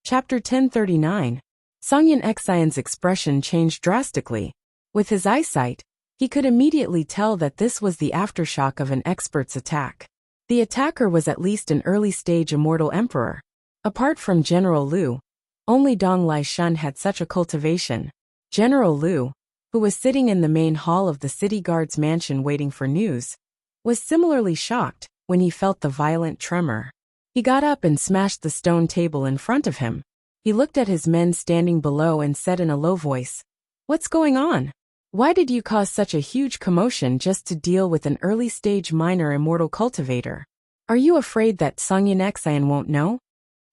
Chapter 1039. Songyan Exion's expression changed drastically. With his eyesight, he could immediately tell that this was the aftershock of an expert's attack. The attacker was at least an early-stage immortal emperor. Apart from General Liu, only Dong Laishan had such a cultivation. General Liu, who was sitting in the main hall of the city guard's mansion waiting for news, was similarly shocked when he felt the violent tremor. He got up and smashed the stone table in front of him. He looked at his men standing below and said in a low voice, "What's going on? Why did you cause such a huge commotion just to deal with an early-stage minor immortal cultivator? Are you afraid that Songyan Exion won't know?"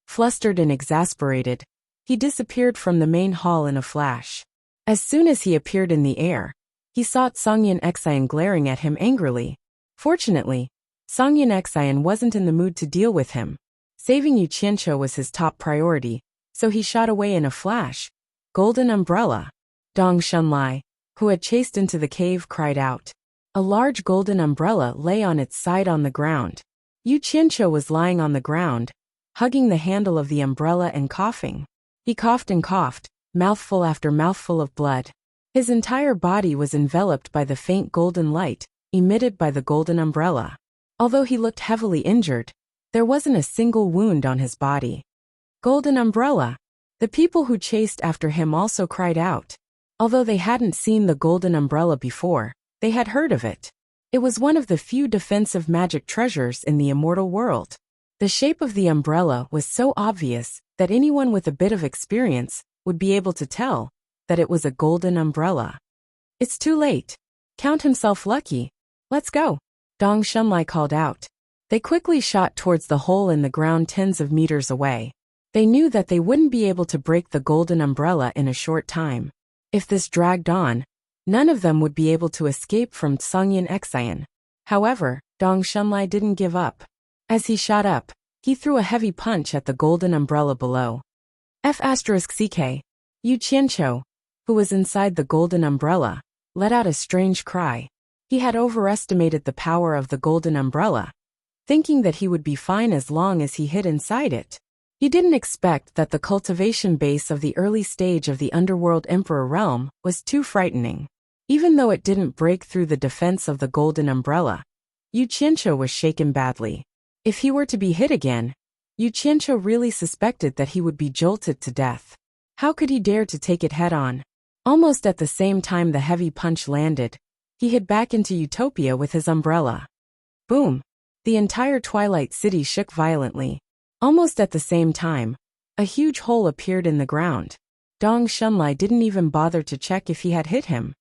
Flustered and exasperated, he disappeared from the main hall in a flash. As soon as he appeared in the air, he saw Songyan Exion glaring at him angrily. Fortunately, Songyan Exion wasn't in the mood to deal with him. Saving Yu Qianqiu was his top priority, so he shot away in a flash. Golden umbrella. Dong Shunlai, who had chased into the cave, cried out. A large golden umbrella lay on its side on the ground. Yu Qianqiu was lying on the ground, hugging the handle of the umbrella and coughing. He coughed and coughed, mouthful after mouthful of blood. His entire body was enveloped by the faint golden light emitted by the golden umbrella. Although he looked heavily injured, there wasn't a single wound on his body. Golden umbrella! The people who chased after him also cried out. Although they hadn't seen the golden umbrella before, they had heard of it. It was one of the few defensive magic treasures in the immortal world. The shape of the umbrella was so obvious that anyone with a bit of experience would be able to tell that it was a golden umbrella. It's too late. Count himself lucky. Let's go. Dong Shunlai called out. They quickly shot towards the hole in the ground tens of meters away. They knew that they wouldn't be able to break the golden umbrella in a short time. If this dragged on, none of them would be able to escape from Songyan Exion. However, Dong Shunlai didn't give up. As he shot up, he threw a heavy punch at the golden umbrella below. F***ck. Yu Qianqiu, who was inside the golden umbrella, let out a strange cry. He had overestimated the power of the golden umbrella, thinking that he would be fine as long as he hid inside it. He didn't expect that the cultivation base of the early stage of the Underworld Emperor realm was too frightening. Even though it didn't break through the defense of the golden umbrella, Yu Qianqiu was shaken badly. If he were to be hit again, Yu Qianqiu really suspected that he would be jolted to death. How could he dare to take it head-on? Almost at the same time the heavy punch landed, he hid back into Utopia with his umbrella. Boom! The entire Twilight City shook violently. Almost at the same time, a huge hole appeared in the ground. Dong Shunlai didn't even bother to check if he had hit him.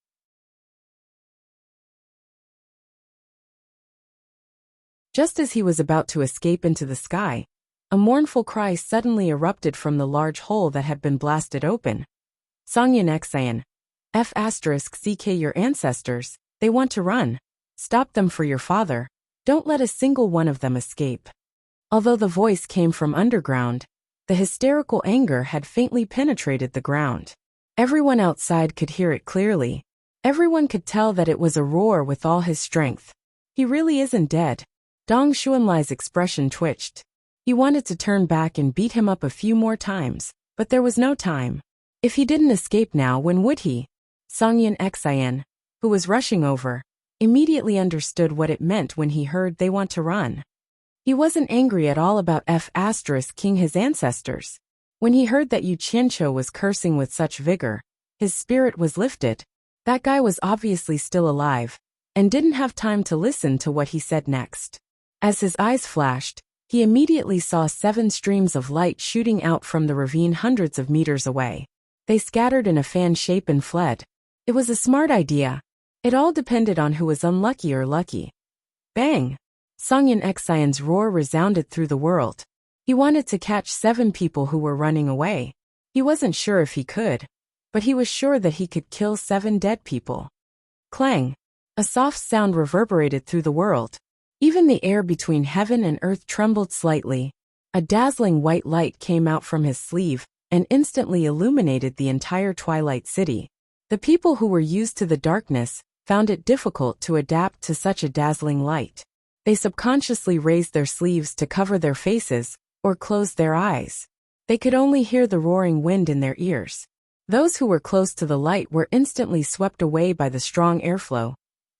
Just as he was about to escape into the sky, a mournful cry suddenly erupted from the large hole that had been blasted open. Songyan Exion. F***ck your ancestors, they want to run. Stop them for your father. Don't let a single one of them escape. Although the voice came from underground, the hysterical anger had faintly penetrated the ground. Everyone outside could hear it clearly. Everyone could tell that it was a roar with all his strength. He really isn't dead. Dong Shunlai's expression twitched. He wanted to turn back and beat him up a few more times, but there was no time. If he didn't escape now, when would he? Songyan Exion, who was rushing over, immediately understood what it meant when he heard they want to run. He wasn't angry at all about F***king his ancestors. When he heard that Yu Qianqiu was cursing with such vigor, his spirit was lifted. That guy was obviously still alive, and didn't have time to listen to what he said next. As his eyes flashed, he immediately saw 7 streams of light shooting out from the ravine hundreds of meters away. They scattered in a fan shape and fled. It was a smart idea. It all depended on who was unlucky or lucky. Bang! Songyan Exion's roar resounded through the world. He wanted to catch 7 people who were running away. He wasn't sure if he could, but he was sure that he could kill 7 dead people. Clang! A soft sound reverberated through the world. Even the air between heaven and earth trembled slightly. A dazzling white light came out from his sleeve and instantly illuminated the entire Twilight City. The people who were used to the darkness found it difficult to adapt to such a dazzling light. They subconsciously raised their sleeves to cover their faces or closed their eyes. They could only hear the roaring wind in their ears. Those who were close to the light were instantly swept away by the strong airflow.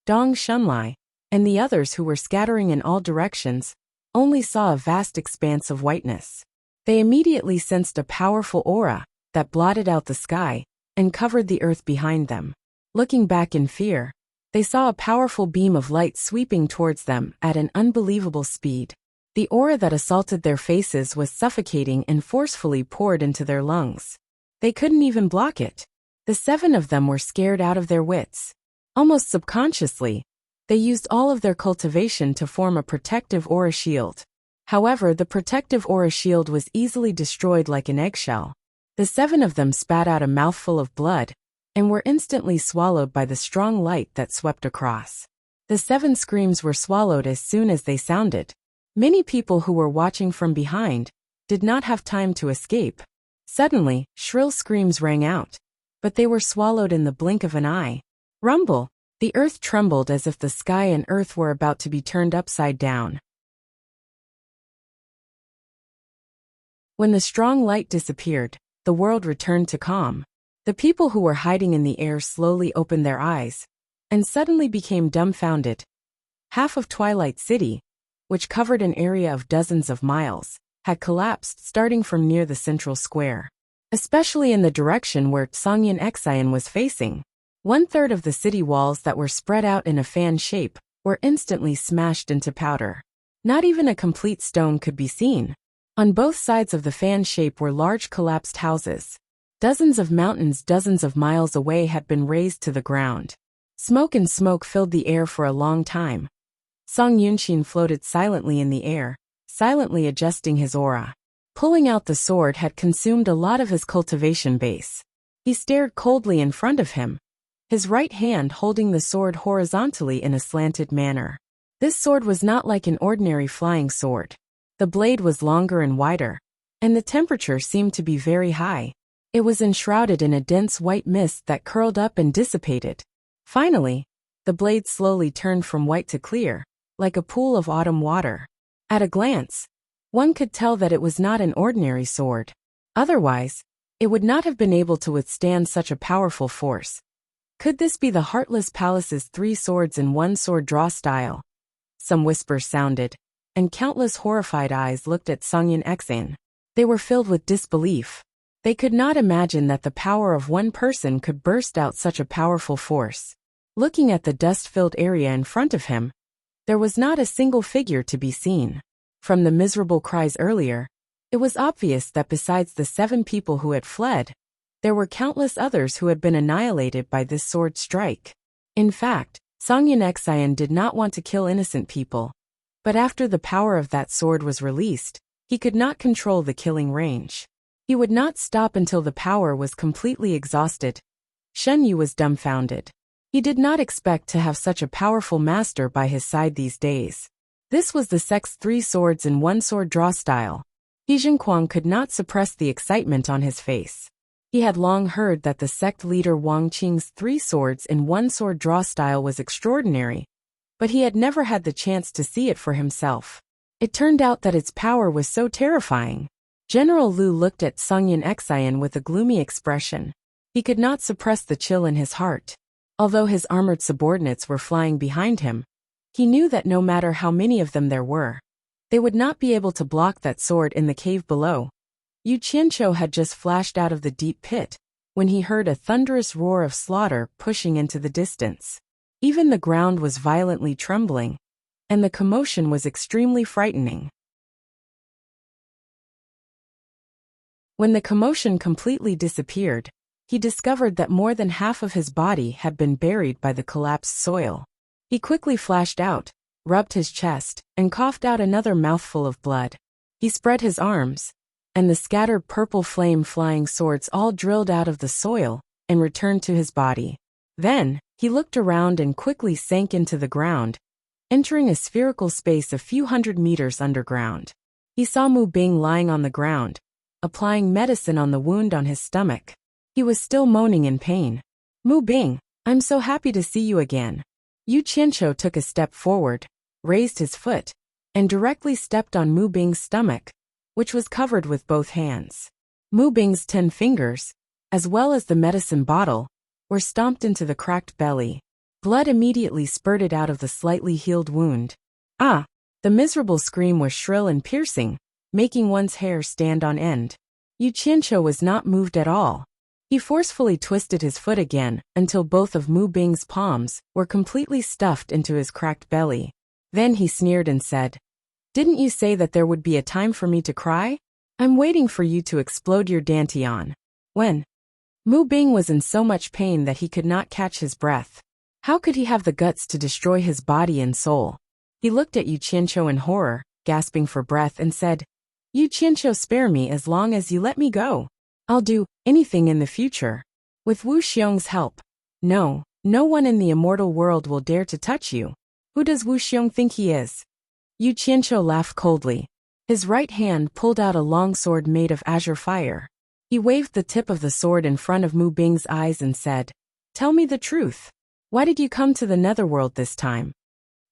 Dong Shunlai, and the others who were scattering in all directions, only saw a vast expanse of whiteness. They immediately sensed a powerful aura that blotted out the sky and covered the earth behind them. Looking back in fear, they saw a powerful beam of light sweeping towards them at an unbelievable speed. The aura that assaulted their faces was suffocating and forcefully poured into their lungs. They couldn't even block it. The 7 of them were scared out of their wits. Almost subconsciously, they used all of their cultivation to form a protective aura shield. However, the protective aura shield was easily destroyed like an eggshell. The 7 of them spat out a mouthful of blood and were instantly swallowed by the strong light that swept across. The 7 screams were swallowed as soon as they sounded. Many people who were watching from behind did not have time to escape. Suddenly, shrill screams rang out, but they were swallowed in the blink of an eye. Rumble! The earth trembled as if the sky and earth were about to be turned upside down. When the strong light disappeared, the world returned to calm. The people who were hiding in the air slowly opened their eyes, and suddenly became dumbfounded. Half of Twilight City, which covered an area of dozens of miles, had collapsed starting from near the central square. Especially in the direction where Songyan Xian was facing. 1/3 of the city walls that were spread out in a fan shape were instantly smashed into powder. Not even a complete stone could be seen. On both sides of the fan shape were large collapsed houses. Dozens of mountains dozens of miles away had been razed to the ground. Smoke and smoke filled the air for a long time. Song Yunxin floated silently in the air, silently adjusting his aura. Pulling out the sword had consumed a lot of his cultivation base. He stared coldly in front of him, his right hand holding the sword horizontally in a slanted manner. This sword was not like an ordinary flying sword. The blade was longer and wider, and the temperature seemed to be very high. It was enshrouded in a dense white mist that curled up and dissipated. Finally, the blade slowly turned from white to clear, like a pool of autumn water. At a glance, one could tell that it was not an ordinary sword. Otherwise, it would not have been able to withstand such a powerful force. Could this be the Heartless Palace's 3 swords in 1 sword draw style? Some whispers sounded, and countless horrified eyes looked at Songyan Xian. They were filled with disbelief. They could not imagine that the power of one person could burst out such a powerful force. Looking at the dust-filled area in front of him, there was not a single figure to be seen. From the miserable cries earlier, it was obvious that besides the 7 people who had fled, there were countless others who had been annihilated by this sword strike. In fact, Songyan Xian did not want to kill innocent people. But after the power of that sword was released, he could not control the killing range. He would not stop until the power was completely exhausted. Shen Yu was dumbfounded. He did not expect to have such a powerful master by his side these days. This was the sect's 3 swords in 1 sword draw style. He Jinquang could not suppress the excitement on his face. He had long heard that the sect leader Wang Qing's 3 swords in 1 sword draw style was extraordinary, but he had never had the chance to see it for himself. It turned out that its power was so terrifying. General Lu looked at Songyan Xian with a gloomy expression. He could not suppress the chill in his heart. Although his armored subordinates were flying behind him, he knew that no matter how many of them there were, they would not be able to block that sword in the cave below. Yu Qianqiu had just flashed out of the deep pit when he heard a thunderous roar of slaughter pushing into the distance. Even the ground was violently trembling, and the commotion was extremely frightening. When the commotion completely disappeared, he discovered that more than half of his body had been buried by the collapsed soil. He quickly flashed out, rubbed his chest, and coughed out another mouthful of blood. He spread his arms, and the scattered purple flame flying swords all drilled out of the soil and returned to his body. Then, he looked around and quickly sank into the ground, entering a spherical space a few hundred meters underground. He saw Mu Bing lying on the ground, applying medicine on the wound on his stomach. He was still moaning in pain. Mu Bing, I'm so happy to see you again. Yu Qianqiu took a step forward, raised his foot, and directly stepped on Mu Bing's stomach, which was covered with both hands. Mu Bing's 10 fingers, as well as the medicine bottle, were stomped into the cracked belly. Blood immediately spurted out of the slightly healed wound. Ah! The miserable scream was shrill and piercing, making one's hair stand on end. Yu Qianqiu was not moved at all. He forcefully twisted his foot again until both of Mu Bing's palms were completely stuffed into his cracked belly. Then he sneered and said, "Didn't you say that there would be a time for me to cry? I'm waiting for you to explode your dantian." When? Mu Bing was in so much pain that he could not catch his breath. How could he have the guts to destroy his body and soul? He looked at Yu Qianqiu in horror, gasping for breath, and said, "Yu Qianqiu, spare me as long as you let me go. I'll do anything in the future. With Wu Xiong's help. No one in the immortal world will dare to touch you. Who does Wu Xiong think he is?" Yu Qianqiu laughed coldly. His right hand pulled out a long sword made of azure fire. He waved the tip of the sword in front of Mu Bing's eyes and said, "Tell me the truth. Why did you come to the netherworld this time?"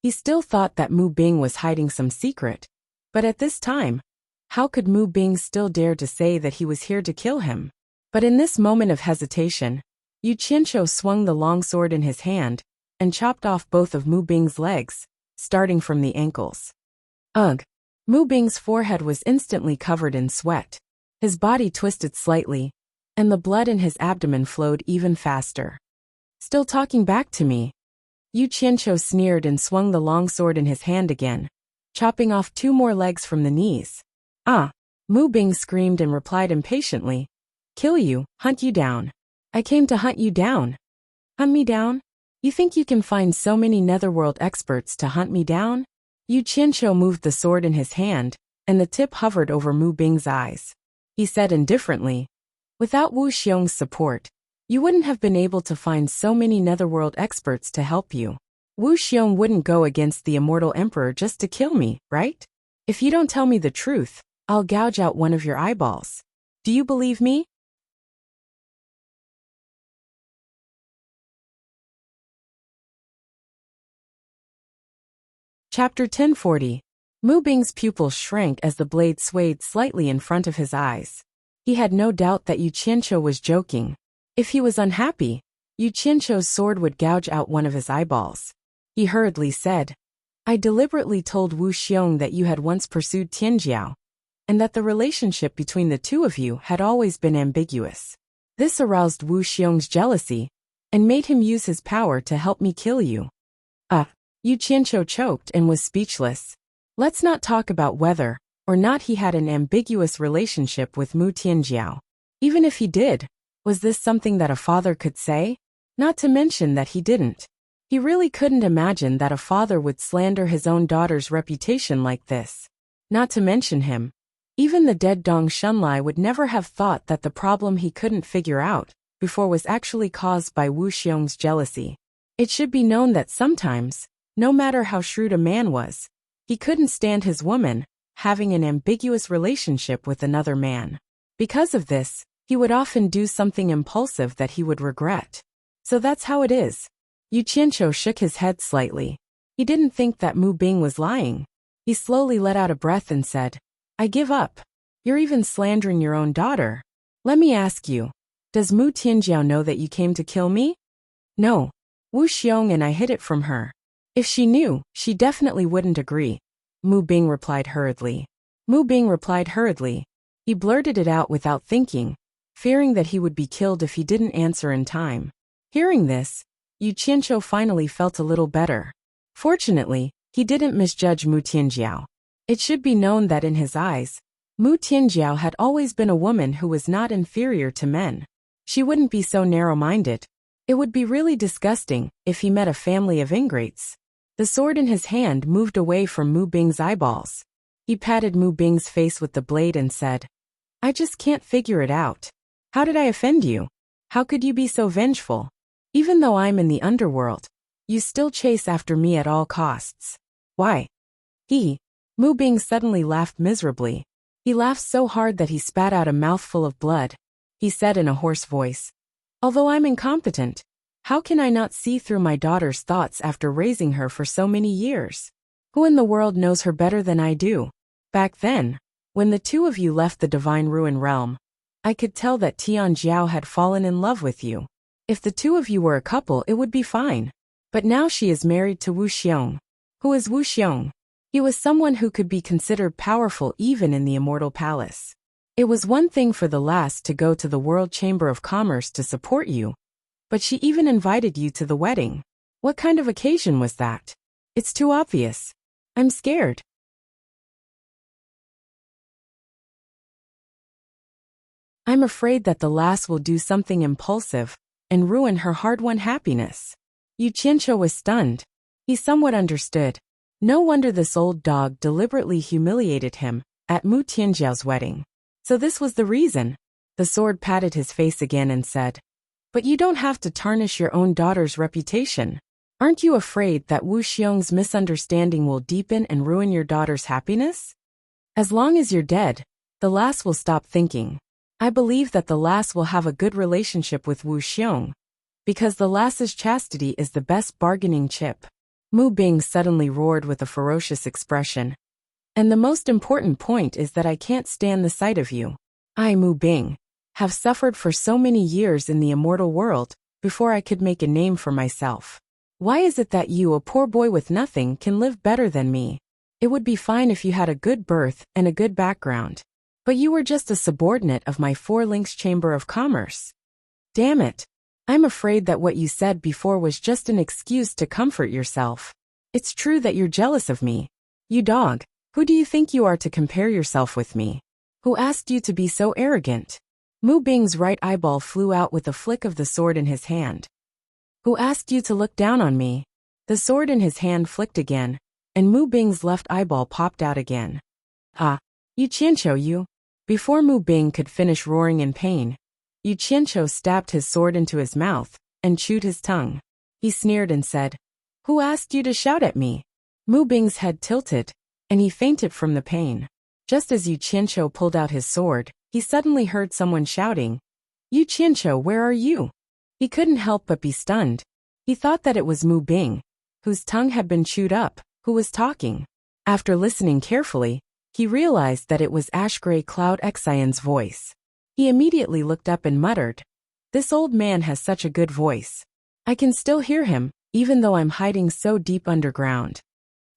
He still thought that Mu Bing was hiding some secret. But at this time, how could Mu Bing still dare to say that he was here to kill him? But in this moment of hesitation, Yu Qianqiu swung the long sword in his hand and chopped off both of Mu Bing's legs, starting from the ankles. Ugh! Mu Bing's forehead was instantly covered in sweat. His body twisted slightly, and the blood in his abdomen flowed even faster. "Still talking back to me?" Yu Qianqiu sneered and swung the long sword in his hand again, chopping off 2 more legs from the knees. "Ah!" Mu Bing screamed and replied impatiently, "Kill you, hunt you down. I came to hunt you down." "Hunt me down? You think you can find so many netherworld experts to hunt me down?" Yu Qianqiu moved the sword in his hand, and the tip hovered over Mu Bing's eyes. He said indifferently, "Without Wu Xiong's support, you wouldn't have been able to find so many netherworld experts to help you. Wu Xiong wouldn't go against the immortal emperor just to kill me, right? If you don't tell me the truth, I'll gouge out one of your eyeballs. Do you believe me?" Chapter 1040. Mu Bing's pupils shrank as the blade swayed slightly in front of his eyes. He had no doubt that Yu Qianqiu was joking. If he was unhappy, Yu Qianqiu's sword would gouge out one of his eyeballs. He hurriedly said, "I deliberately told Wu Xiong that you had once pursued Tianjiao, and that the relationship between the two of you had always been ambiguous. This aroused Wu Xiong's jealousy, and made him use his power to help me kill you." Yu Qianqiu choked and was speechless. Let's not talk about whether or not he had an ambiguous relationship with Mu Tianjiao. Even if he did, was this something that a father could say? Not to mention that he didn't. He really couldn't imagine that a father would slander his own daughter's reputation like this. Not to mention him. Even the dead Dong Shunlai would never have thought that the problem he couldn't figure out before was actually caused by Wu Xiong's jealousy. It should be known that sometimes, no matter how shrewd a man was, he couldn't stand his woman having an ambiguous relationship with another man. Because of this, he would often do something impulsive that he would regret. So that's how it is. Yu Qianqiu shook his head slightly. He didn't think that Mu Bing was lying. He slowly let out a breath and said, "I give up. You're even slandering your own daughter. Let me ask you, does Mu Tianjiao know that you came to kill me?" "No. Wu Xiong and I hid it from her. If she knew, she definitely wouldn't agree," Mu Bing replied hurriedly. He blurted it out without thinking, fearing that he would be killed if he didn't answer in time. Hearing this, Yu Qianqiu finally felt a little better. Fortunately, he didn't misjudge Mu Tianjiao. It should be known that in his eyes, Mu Tianjiao had always been a woman who was not inferior to men. She wouldn't be so narrow-minded. It would be really disgusting if he met a family of ingrates. The sword in his hand moved away from Mu Bing's eyeballs. He patted Mu Bing's face with the blade and said, "I just can't figure it out. How did I offend you? How could you be so vengeful? Even though I'm in the underworld, you still chase after me at all costs. Why?" Mu Bing suddenly laughed miserably. He laughed so hard that he spat out a mouthful of blood. He said in a hoarse voice, "Although I'm incompetent, how can I not see through my daughter's thoughts after raising her for so many years? Who in the world knows her better than I do? Back then, when the two of you left the Divine Ruin Realm, I could tell that Tian Jiao had fallen in love with you. If the two of you were a couple, it would be fine. But now she is married to Wu Xiong. Who is Wu Xiong? He was someone who could be considered powerful even in the Immortal Palace. It was one thing for the last to go to the World Chamber of Commerce to support you, but she even invited you to the wedding. What kind of occasion was that? It's too obvious. I'm scared. I'm afraid that the lass will do something impulsive and ruin her hard-won happiness. Yu Qianqiu was stunned. He somewhat understood. No wonder this old dog deliberately humiliated him at Mu Tianjiao's wedding. So this was the reason. The sword patted his face again and said, "But you don't have to tarnish your own daughter's reputation. Aren't you afraid that Wu Xiong's misunderstanding will deepen and ruin your daughter's happiness? As long as you're dead, the lass will stop thinking. I believe that the lass will have a good relationship with Wu Xiong, because the lass's chastity is the best bargaining chip." Mu Bing suddenly roared with a ferocious expression. "And the most important point is that I can't stand the sight of you. I, Mu Bing, have suffered for so many years in the immortal world before I could make a name for myself. Why is it that you, a poor boy with nothing, can live better than me? It would be fine if you had a good birth and a good background. But you were just a subordinate of my Four Links Chamber of Commerce. Damn it. I'm afraid that what you said before was just an excuse to comfort yourself. It's true that you're jealous of me. You dog, who do you think you are to compare yourself with me? Who asked you to be so arrogant?" Mu Bing's right eyeball flew out with a flick of the sword in his hand. "Who asked you to look down on me?" The sword in his hand flicked again, and Mu Bing's left eyeball popped out again. "Ah, Yu Qianqiu, you." Before Mu Bing could finish roaring in pain, Yu Qianqiu stabbed his sword into his mouth and chewed his tongue. He sneered and said, "Who asked you to shout at me?" Mu Bing's head tilted, and he fainted from the pain. Just as Yu Qianqiu pulled out his sword, he suddenly heard someone shouting, "Yu Qianqiu, where are you?" He couldn't help but be stunned. He thought that it was Mu Bing, whose tongue had been chewed up, who was talking. After listening carefully, he realized that it was Ash Gray Cloud Xian's voice. He immediately looked up and muttered, "This old man has such a good voice. I can still hear him, even though I'm hiding so deep underground."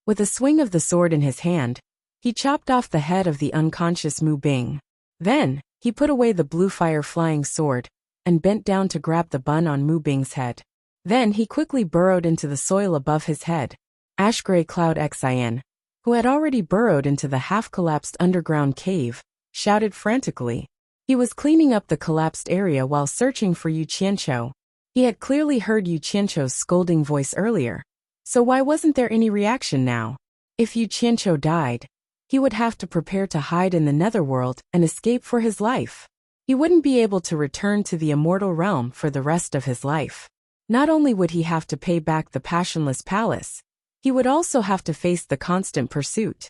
With a swing of the sword in his hand, he chopped off the head of the unconscious Mu Bing. Then, he put away the blue fire-flying sword and bent down to grab the bun on Mu Bing's head. Then he quickly burrowed into the soil above his head. Ash Gray Cloud Xian, who had already burrowed into the half-collapsed underground cave, shouted frantically. He was cleaning up the collapsed area while searching for Yu Qianqiu. He had clearly heard Yu Qianqiu's scolding voice earlier. So why wasn't there any reaction now? If Yu Qianqiu died, he would have to prepare to hide in the netherworld and escape for his life. He wouldn't be able to return to the immortal realm for the rest of his life. Not only would he have to pay back the passionless palace, he would also have to face the constant pursuit.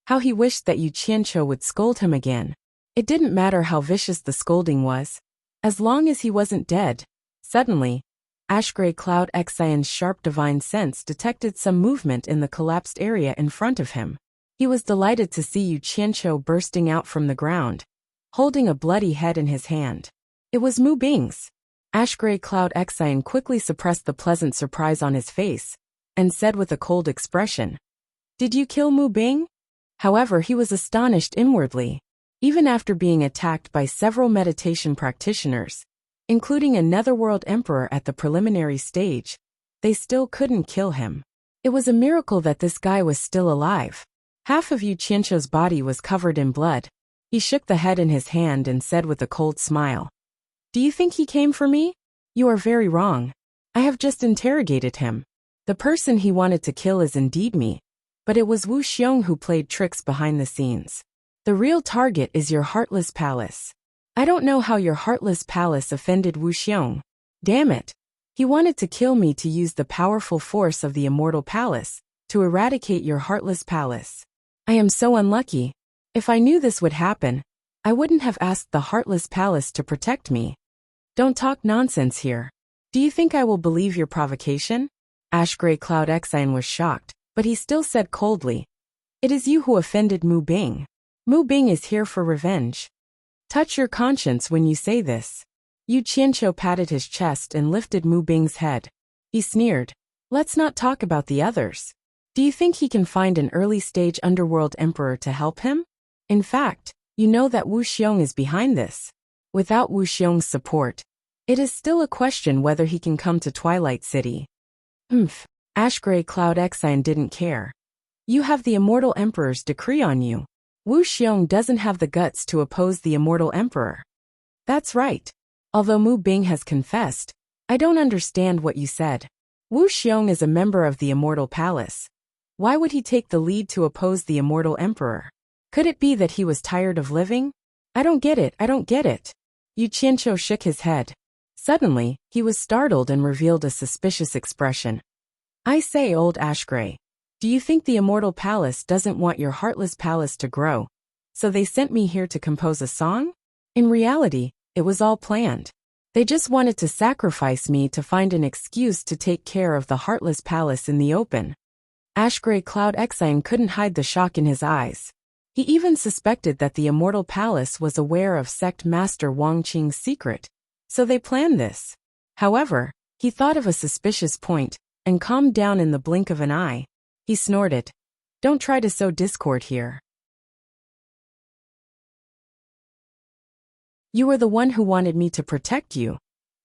How he wished that Yu Qianqiu would scold him again. It didn't matter how vicious the scolding was, as long as he wasn't dead. Suddenly, Ash Gray Cloud Xian's sharp divine sense detected some movement in the collapsed area in front of him. He was delighted to see Yu Qianqiu bursting out from the ground, holding a bloody head in his hand. It was Mu Bing's. Ash Gray Cloud Xian quickly suppressed the pleasant surprise on his face, and said with a cold expression, "Did you kill Mu Bing?" However, he was astonished inwardly. Even after being attacked by several meditation practitioners, including a netherworld emperor at the preliminary stage, they still couldn't kill him. It was a miracle that this guy was still alive. Half of Yu Qianqiu's body was covered in blood. He shook the head in his hand and said with a cold smile, "Do you think he came for me? You are very wrong. I have just interrogated him. The person he wanted to kill is indeed me, but it was Wu Xiong who played tricks behind the scenes. The real target is your heartless palace. I don't know how your heartless palace offended Wu Xiong. Damn it. He wanted to kill me to use the powerful force of the immortal palace to eradicate your heartless palace. I am so unlucky. If I knew this would happen, I wouldn't have asked the heartless palace to protect me. Don't talk nonsense here. Do you think I will believe your provocation?" Ash Gray Cloud Xian was shocked, but he still said coldly, It is you who offended Mu Bing. Mu Bing is here for revenge. Touch your conscience when you say this. Yu Qianqiu patted his chest and lifted Mu Bing's head. He sneered. Let's not talk about the others. Do you think he can find an early-stage underworld emperor to help him? In fact, you know that Wu Xiong is behind this. Without Wu Xiong's support, it is still a question whether he can come to Twilight City. Ash Gray Cloud Exine didn't care. You have the Immortal Emperor's decree on you. Wu Xiong doesn't have the guts to oppose the Immortal Emperor. That's right. Although Mu Bing has confessed, I don't understand what you said. Wu Xiong is a member of the Immortal Palace. Why would he take the lead to oppose the Immortal Emperor? Could it be that he was tired of living? I don't get it. Yu Qianqiu shook his head. Suddenly, he was startled and revealed a suspicious expression. I say, old Ashgray, do you think the Immortal Palace doesn't want your heartless palace to grow, so they sent me here to compose a song? In reality, it was all planned. They just wanted to sacrifice me to find an excuse to take care of the heartless palace in the open. Ashgray Cloud Exine couldn't hide the shock in his eyes. He even suspected that the Immortal Palace was aware of Sect Master Wang Qing's secret, so they planned this. However, he thought of a suspicious point and calmed down in the blink of an eye. He snorted. Don't try to sow discord here. You were the one who wanted me to protect you.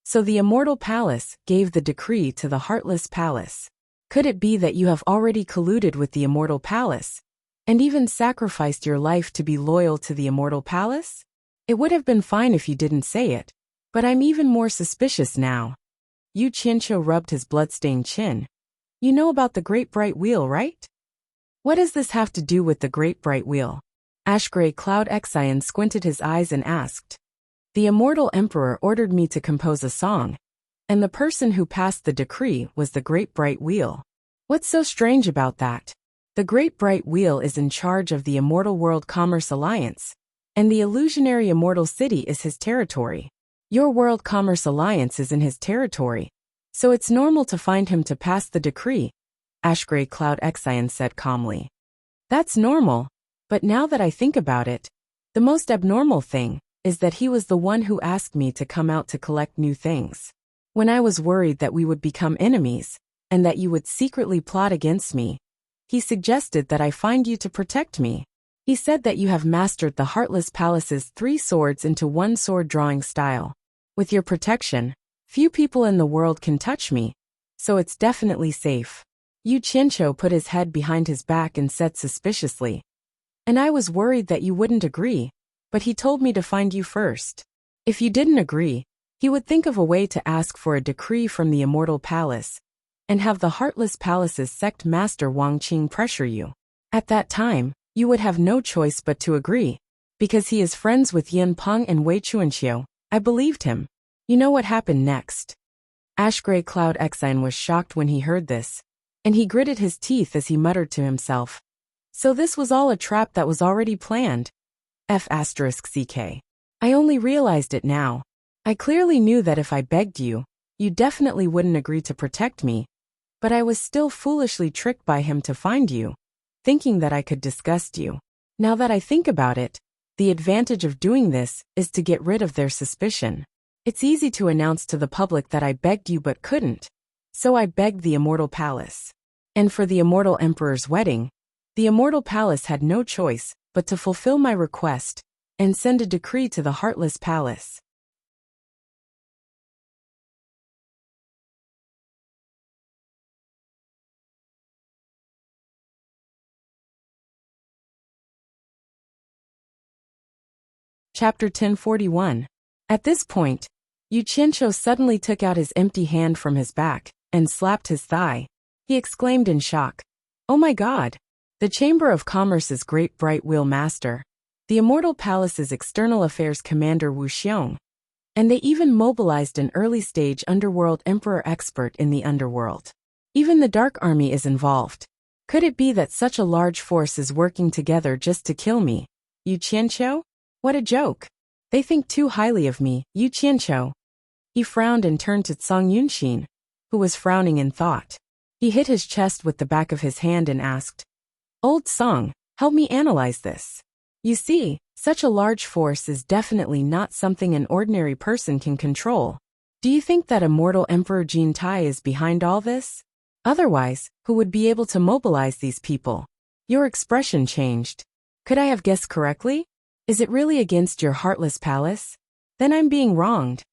So the Immortal Palace gave the decree to the Heartless Palace. Could it be that you have already colluded with the Immortal Palace, and even sacrificed your life to be loyal to the Immortal Palace? It would have been fine if you didn't say it, but I'm even more suspicious now. Yu Qianqiu rubbed his blood-stained chin. You know about the Great Bright Wheel, right? What does this have to do with the Great Bright Wheel? Ashgray Cloud Exine squinted his eyes and asked. The Immortal Emperor ordered me to compose a song, and the person who passed the decree was the Great Bright Wheel. What's so strange about that? The Great Bright Wheel is in charge of the Immortal World Commerce Alliance, and the illusionary Immortal City is his territory. Your World Commerce Alliance is in his territory, so it's normal to find him to pass the decree, Ashgray Cloud Exine said calmly. That's normal, but now that I think about it, the most abnormal thing is that he was the one who asked me to come out to collect new things. When I was worried that we would become enemies, and that you would secretly plot against me, he suggested that I find you to protect me. He said that you have mastered the Heartless Palace's 3 swords into 1 sword drawing style. With your protection, few people in the world can touch me, so it's definitely safe. Yu Qianqiu put his head behind his back and said suspiciously. And I was worried that you wouldn't agree, but he told me to find you first. If you didn't agree, he would think of a way to ask for a decree from the Immortal Palace, and have the Heartless Palace's sect master Wang Qing pressure you. At that time, you would have no choice but to agree. Because he is friends with Yin Peng and Wei Chuanqiu, I believed him. You know what happened next? Ashgray Cloud Exine was shocked when he heard this, and he gritted his teeth as he muttered to himself. So this was all a trap that was already planned. F***ck. I only realized it now. I clearly knew that if I begged you, you definitely wouldn't agree to protect me. But I was still foolishly tricked by him to find you, thinking that I could disgust you. Now that I think about it, the advantage of doing this is to get rid of their suspicion. It's easy to announce to the public that I begged you but couldn't. So I begged the Immortal Palace. And for the Immortal Emperor's wedding, the Immortal Palace had no choice but to fulfill my request and send a decree to the Heartless Palace. Chapter 1041. At this point, Yu Qianqiu suddenly took out his empty hand from his back and slapped his thigh. He exclaimed in shock, "Oh my God! The Chamber of Commerce's Great Bright Wheel Master, the Immortal Palace's External Affairs Commander Wu Xiong, and they even mobilized an early-stage Underworld Emperor expert in the Underworld. Even the Dark Army is involved. Could it be that such a large force is working together just to kill me? Yu Qianqiu? What a joke! They think too highly of me, Yu Qianqiu." He frowned and turned to Cong Yunxin, who was frowning in thought. He hit his chest with the back of his hand and asked, "Old Song, Help me analyze this. You see, such a large force is definitely not something an ordinary person can control. Do you think that immortal Emperor Jin Tai is behind all this? Otherwise, who would be able to mobilize these people? Your expression changed. Could I have guessed correctly? Is it really against your heartless palace? Then I'm being wronged.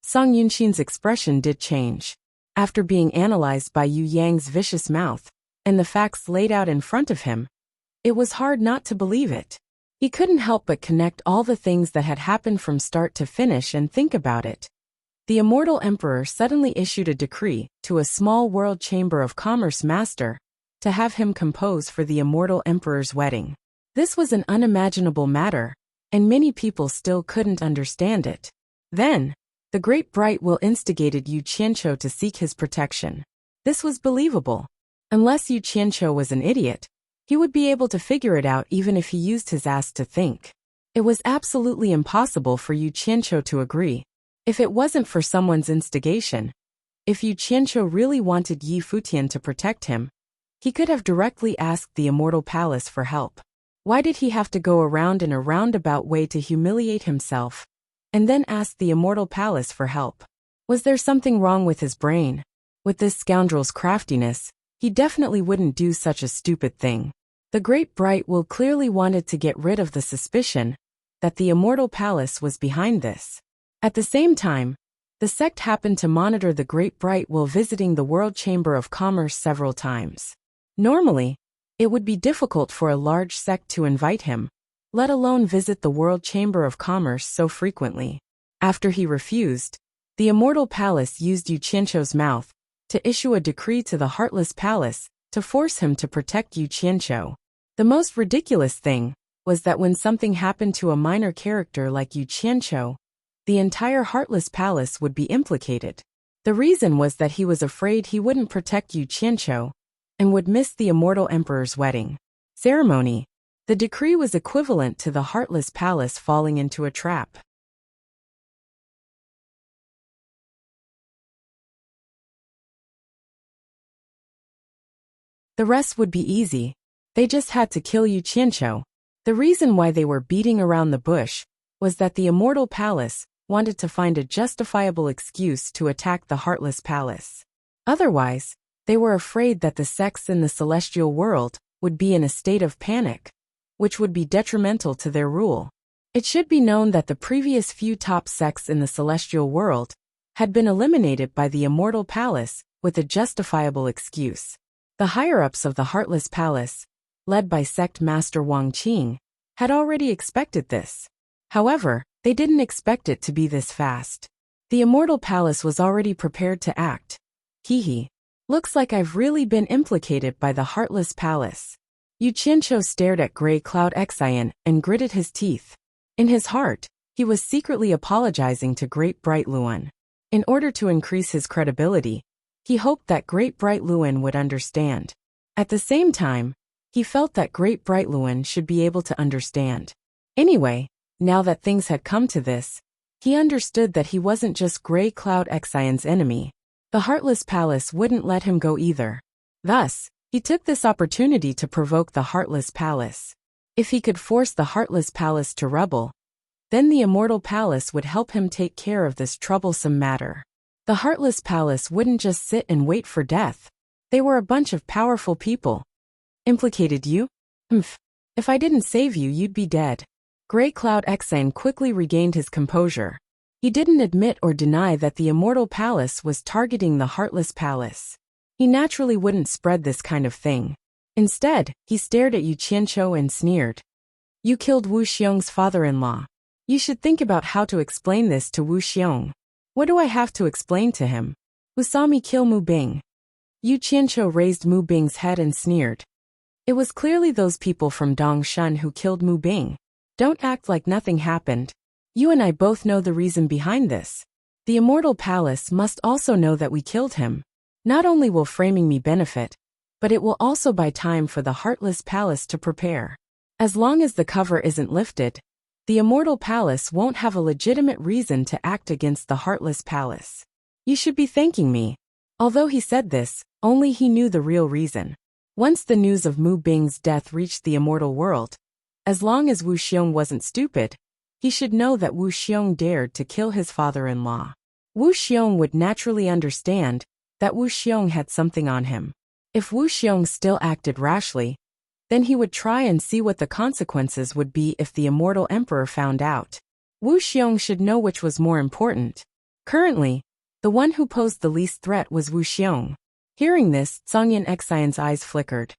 Song Yunshin's expression did change. After being analyzed by Yu Yang's vicious mouth, and the facts laid out in front of him, it was hard not to believe it. He couldn't help but connect all the things that had happened from start to finish and think about it. The immortal emperor suddenly issued a decree to a small world chamber of commerce master to have him compose for the immortal emperor's wedding. This was an unimaginable matter, and many people still couldn't understand it. Then, the great bright will instigated Yu Qianqiu to seek his protection. This was believable. Unless Yu Qianqiu was an idiot, he would be able to figure it out even if he used his ass to think. It was absolutely impossible for Yu Qianqiu to agree. If it wasn't for someone's instigation, if Yu Qianqiu really wanted Yi Futian to protect him, he could have directly asked the immortal palace for help. Why did he have to go around in a roundabout way to humiliate himself, and then ask the immortal palace for help? Was there something wrong with his brain? With this scoundrel's craftiness, he definitely wouldn't do such a stupid thing. The Great Bright Will clearly wanted to get rid of the suspicion that the immortal palace was behind this. At the same time, the sect happened to monitor the Great Bright Will visiting the World Chamber of Commerce several times. Normally, it would be difficult for a large sect to invite him, let alone visit the World Chamber of Commerce so frequently. After he refused, the immortal palace used Yu Qianqiu's mouth to issue a decree to the Heartless Palace to force him to protect Yu Qianqiu. The most ridiculous thing was that when something happened to a minor character like Yu Qianqiu, the entire Heartless Palace would be implicated. The reason was that he was afraid he wouldn't protect Yu Qianqiu and would miss the immortal emperor's wedding ceremony. The decree was equivalent to the Heartless Palace falling into a trap. The rest would be easy. They just had to kill Yu Qianqiu. The reason why they were beating around the bush was that the immortal palace wanted to find a justifiable excuse to attack the Heartless Palace. Otherwise, they were afraid that the sects in the celestial world would be in a state of panic, which would be detrimental to their rule. It should be known that the previous few top sects in the celestial world had been eliminated by the immortal palace with a justifiable excuse. The higher-ups of the Heartless Palace, led by sect master Wang Qing, had already expected this. However, they didn't expect it to be this fast. The immortal palace was already prepared to act. Hee. Looks like I've really been implicated by the Heartless Palace. Yu Qianqiu stared at Grey Cloud Xian and gritted his teeth. In his heart, he was secretly apologizing to Great Bright Luan. In order to increase his credibility, he hoped that Great Bright Luan would understand. At the same time, he felt that Great Bright Luan should be able to understand. Anyway, now that things had come to this, he understood that he wasn't just Grey Cloud Xian's enemy. The Heartless Palace wouldn't let him go either. Thus, he took this opportunity to provoke the Heartless Palace. If he could force the Heartless Palace to rebel, then the Immortal Palace would help him take care of this troublesome matter. The Heartless Palace wouldn't just sit and wait for death. They were a bunch of powerful people. Implicated you? If I didn't save you, you'd be dead. Grey Cloud Xian quickly regained his composure. He didn't admit or deny that the Immortal Palace was targeting the Heartless Palace. He naturally wouldn't spread this kind of thing. Instead, he stared at Yu Qianqiu and sneered. You killed Wu Xiong's father-in-law. You should think about how to explain this to Wu Xiong. What do I have to explain to him? Who saw me kill Mu Bing? Yu Qianqiu raised Mu Bing's head and sneered. It was clearly those people from Dongshan who killed Mu Bing. Don't act like nothing happened. You and I both know the reason behind this. The Immortal Palace must also know that we killed him. Not only will framing me benefit, but it will also buy time for the Heartless Palace to prepare. As long as the cover isn't lifted, the Immortal Palace won't have a legitimate reason to act against the Heartless Palace. You should be thanking me. Although he said this, only he knew the real reason. Once the news of Mu Bing's death reached the immortal world, as long as Wu Xiong wasn't stupid, he should know that Wu Xiong dared to kill his father-in-law. Wu Xiong would naturally understand that Wu Xiong had something on him. If Wu Xiong still acted rashly, then he would try and see what the consequences would be if the immortal emperor found out. Wu Xiong should know which was more important. Currently, the one who posed the least threat was Wu Xiong. Hearing this, Songyan Xian's eyes flickered.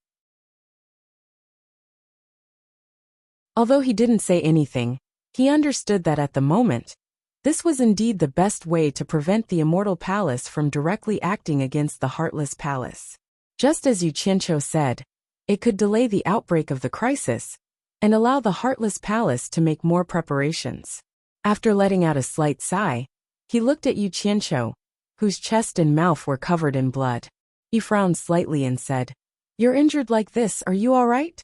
Although he didn't say anything, he understood that at the moment, this was indeed the best way to prevent the immortal palace from directly acting against the heartless palace. Just as Yu Qianqiu said, it could delay the outbreak of the crisis and allow the heartless palace to make more preparations. After letting out a slight sigh, he looked at Yu Qianqiu, whose chest and mouth were covered in blood. He frowned slightly and said, "You're injured like this, are you all right?"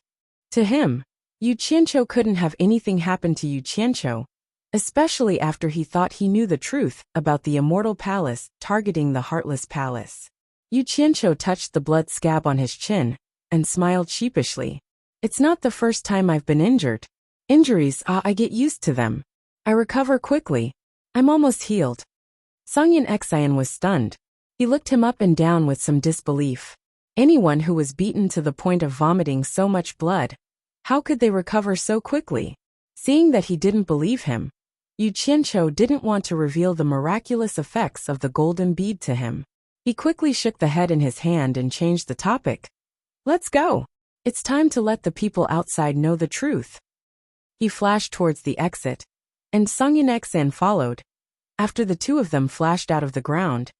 To him, Yu Qianqiu couldn't have anything happen to Yu Qianqiu, especially after he thought he knew the truth about the immortal palace targeting the heartless palace. Yu Qianqiu touched the blood scab on his chin and smiled sheepishly. "It's not the first time I've been injured. Injuries, I get used to them. I recover quickly. I'm almost healed." Songyan Xian was stunned. He looked him up and down with some disbelief. Anyone who was beaten to the point of vomiting so much blood, how could they recover so quickly? Seeing that he didn't believe him, Yu Qianqiu didn't want to reveal the miraculous effects of the golden bead to him. He quickly shook the head in his hand and changed the topic. "Let's go. It's time to let the people outside know the truth." He flashed towards the exit, and Songyan Xian followed. After the two of them flashed out of the ground,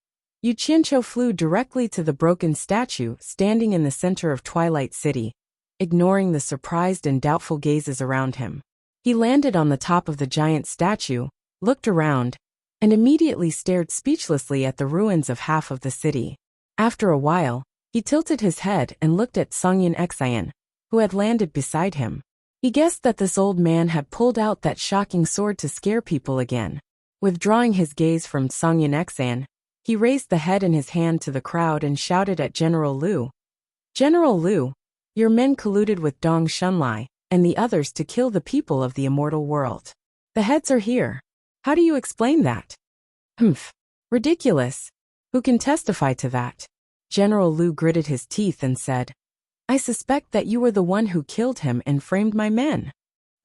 Yu Qianqiu flew directly to the broken statue standing in the center of Twilight City, ignoring the surprised and doubtful gazes around him. He landed on the top of the giant statue, looked around, and immediately stared speechlessly at the ruins of half of the city. After a while, he tilted his head and looked at Songyan Xian, who had landed beside him. He guessed that this old man had pulled out that shocking sword to scare people again. Withdrawing his gaze from Songyan Xian, he raised the head in his hand to the crowd and shouted at General Liu. "General Liu, your men colluded with Dong Shunlai and the others to kill the people of the immortal world. The heads are here. How do you explain that?" "Humph. Ridiculous. Who can testify to that?" General Liu gritted his teeth and said, "I suspect that you were the one who killed him and framed my men."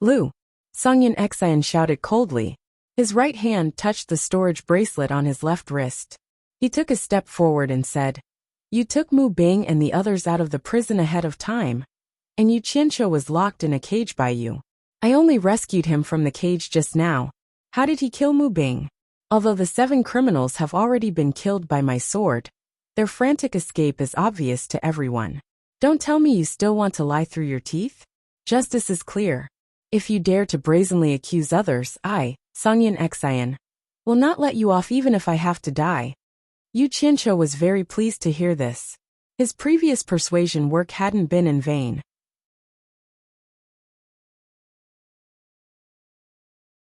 "Liu," Songyan Xian shouted coldly. His right hand touched the storage bracelet on his left wrist. He took a step forward and said, "You took Mu Bing and the others out of the prison ahead of time, and Yu Qianqiu was locked in a cage by you. I only rescued him from the cage just now. How did he kill Mu Bing? Although the 7 criminals have already been killed by my sword, their frantic escape is obvious to everyone. Don't tell me you still want to lie through your teeth? Justice is clear. If you dare to brazenly accuse others, I, Songyan Xian, will not let you off even if I have to die." Yu Qianqiu was very pleased to hear this. His previous persuasion work hadn't been in vain.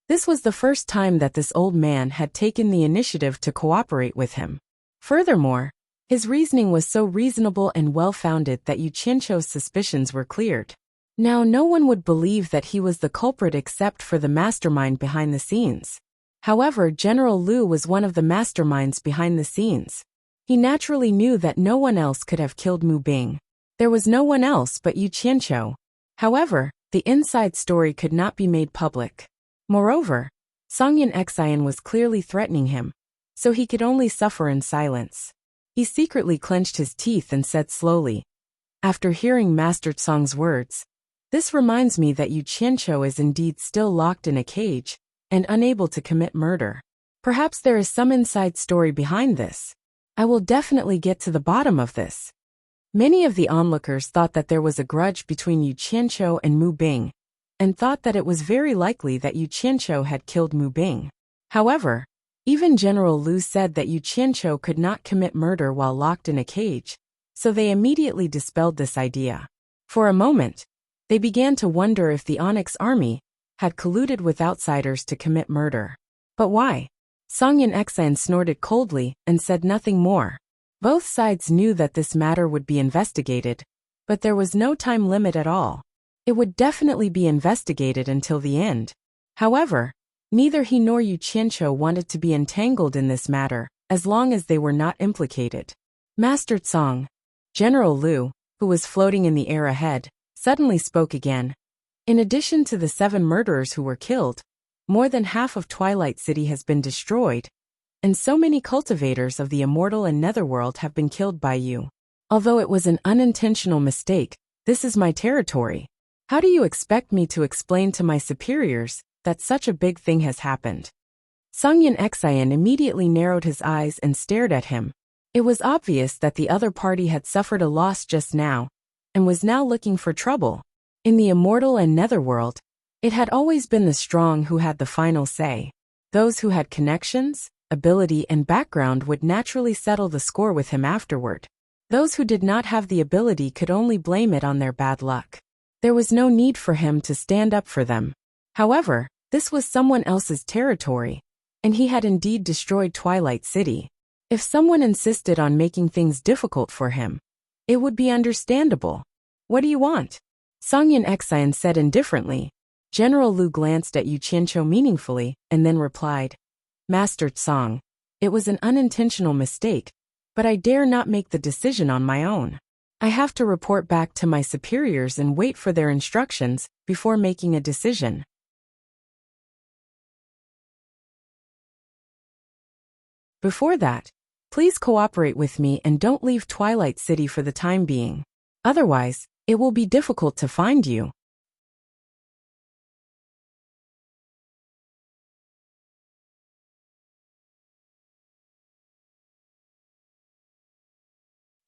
This was the first time that this old man had taken the initiative to cooperate with him. Furthermore, his reasoning was so reasonable and well-founded that Yu Qianqiu's suspicions were cleared. Now no one would believe that he was the culprit except for the mastermind behind the scenes. However, General Liu was one of the masterminds behind the scenes. He naturally knew that no one else could have killed Mu Bing. There was no one else but Yu Qianqiu. However, the inside story could not be made public. Moreover, Songyan Xian was clearly threatening him, so he could only suffer in silence. He secretly clenched his teeth and said slowly, "After hearing Master Tsong's words, this reminds me that Yu Qianqiu is indeed still locked in a cage and unable to commit murder. Perhaps there is some inside story behind this. I will definitely get to the bottom of this." Many of the onlookers thought that there was a grudge between Yu Qianqiu and Mu Bing, and thought that it was very likely that Yu Qianqiu had killed Mu Bing. However, even General Liu said that Yu Qianqiu could not commit murder while locked in a cage, so they immediately dispelled this idea. For a moment, they began to wonder if the Onyx army had colluded with outsiders to commit murder. But why? Songyan Xian snorted coldly and said nothing more. Both sides knew that this matter would be investigated, But there was no time limit at all. It would definitely be investigated until the end. However, neither he nor Yu Qianqiu wanted to be entangled in this matter, as long as they were not implicated. Master Tsang, General Liu, who was floating in the air ahead, suddenly spoke again. In addition to the 7 murderers who were killed, more than half of Twilight City has been destroyed, and so many cultivators of the immortal and netherworld have been killed by you. Although it was an unintentional mistake, this is my territory. How do you expect me to explain to my superiors that such a big thing has happened? Sangyin Xian immediately narrowed his eyes and stared at him. It was obvious that the other party had suffered a loss just now, and was now looking for trouble. In the immortal and netherworld, it had always been the strong who had the final say. Those who had connections, ability, and background would naturally settle the score with him afterward. Those who did not have the ability could only blame it on their bad luck. There was no need for him to stand up for them. However, this was someone else's territory, and he had indeed destroyed Twilight City. If someone insisted on making things difficult for him, it would be understandable. What do you want? Sangyin Xian said indifferently. General Liu glanced at Yu Qianqiu meaningfully, and then replied, Master Tsang, it was an unintentional mistake, but I dare not make the decision on my own. I have to report back to my superiors and wait for their instructions before making a decision. Before that, please cooperate with me and don't leave Twilight City for the time being. Otherwise, it will be difficult to find you.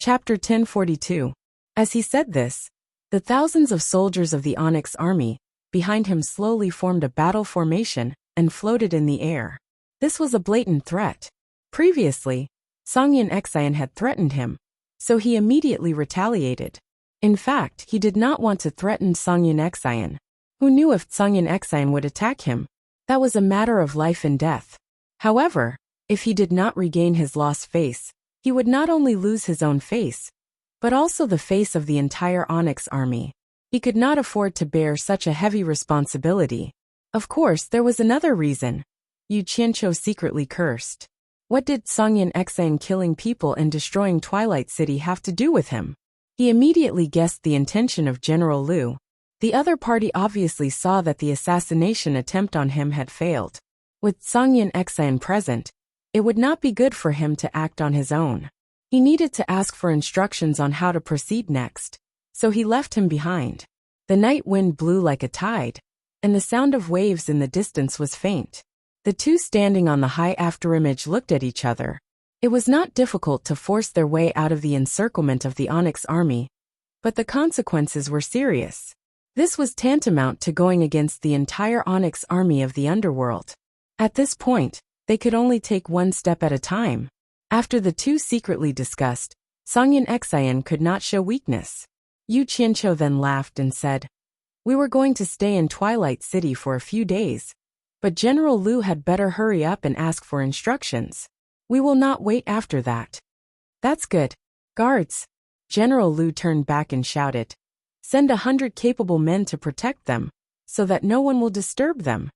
Chapter 1042. As he said this, the thousands of soldiers of the Onyx army behind him slowly formed a battle formation and floated in the air. This was a blatant threat. Previously, Sangyin Xian had threatened him, so he immediately retaliated. In fact, he did not want to threaten Sangyin Xian. Who knew if Sangyin Xian would attack him? That was a matter of life and death. However, if he did not regain his lost face, he would not only lose his own face, but also the face of the entire Onyx army. He could not afford to bear such a heavy responsibility. Of course, there was another reason. Yu Qianqiu secretly cursed. What did Sangyin Xian killing people and destroying Twilight City have to do with him? He immediately guessed the intention of General Liu. The other party obviously saw that the assassination attempt on him had failed. With Sangyin Xian present, it would not be good for him to act on his own. He needed to ask for instructions on how to proceed next, so he left him behind. The night wind blew like a tide, and the sound of waves in the distance was faint. The two standing on the high afterimage looked at each other. It was not difficult to force their way out of the encirclement of the Onyx army, but the consequences were serious. This was tantamount to going against the entire Onyx army of the underworld. At this point, they could only take one step at a time. After the two secretly discussed, Sangyin Xian could not show weakness. Yu Qianqiu then laughed and said, We were going to stay in Twilight City for a few days, but General Liu had better hurry up and ask for instructions. We will not wait after that. That's good. Guards. General Liu turned back and shouted, Send 100 capable men to protect them, so that no one will disturb them.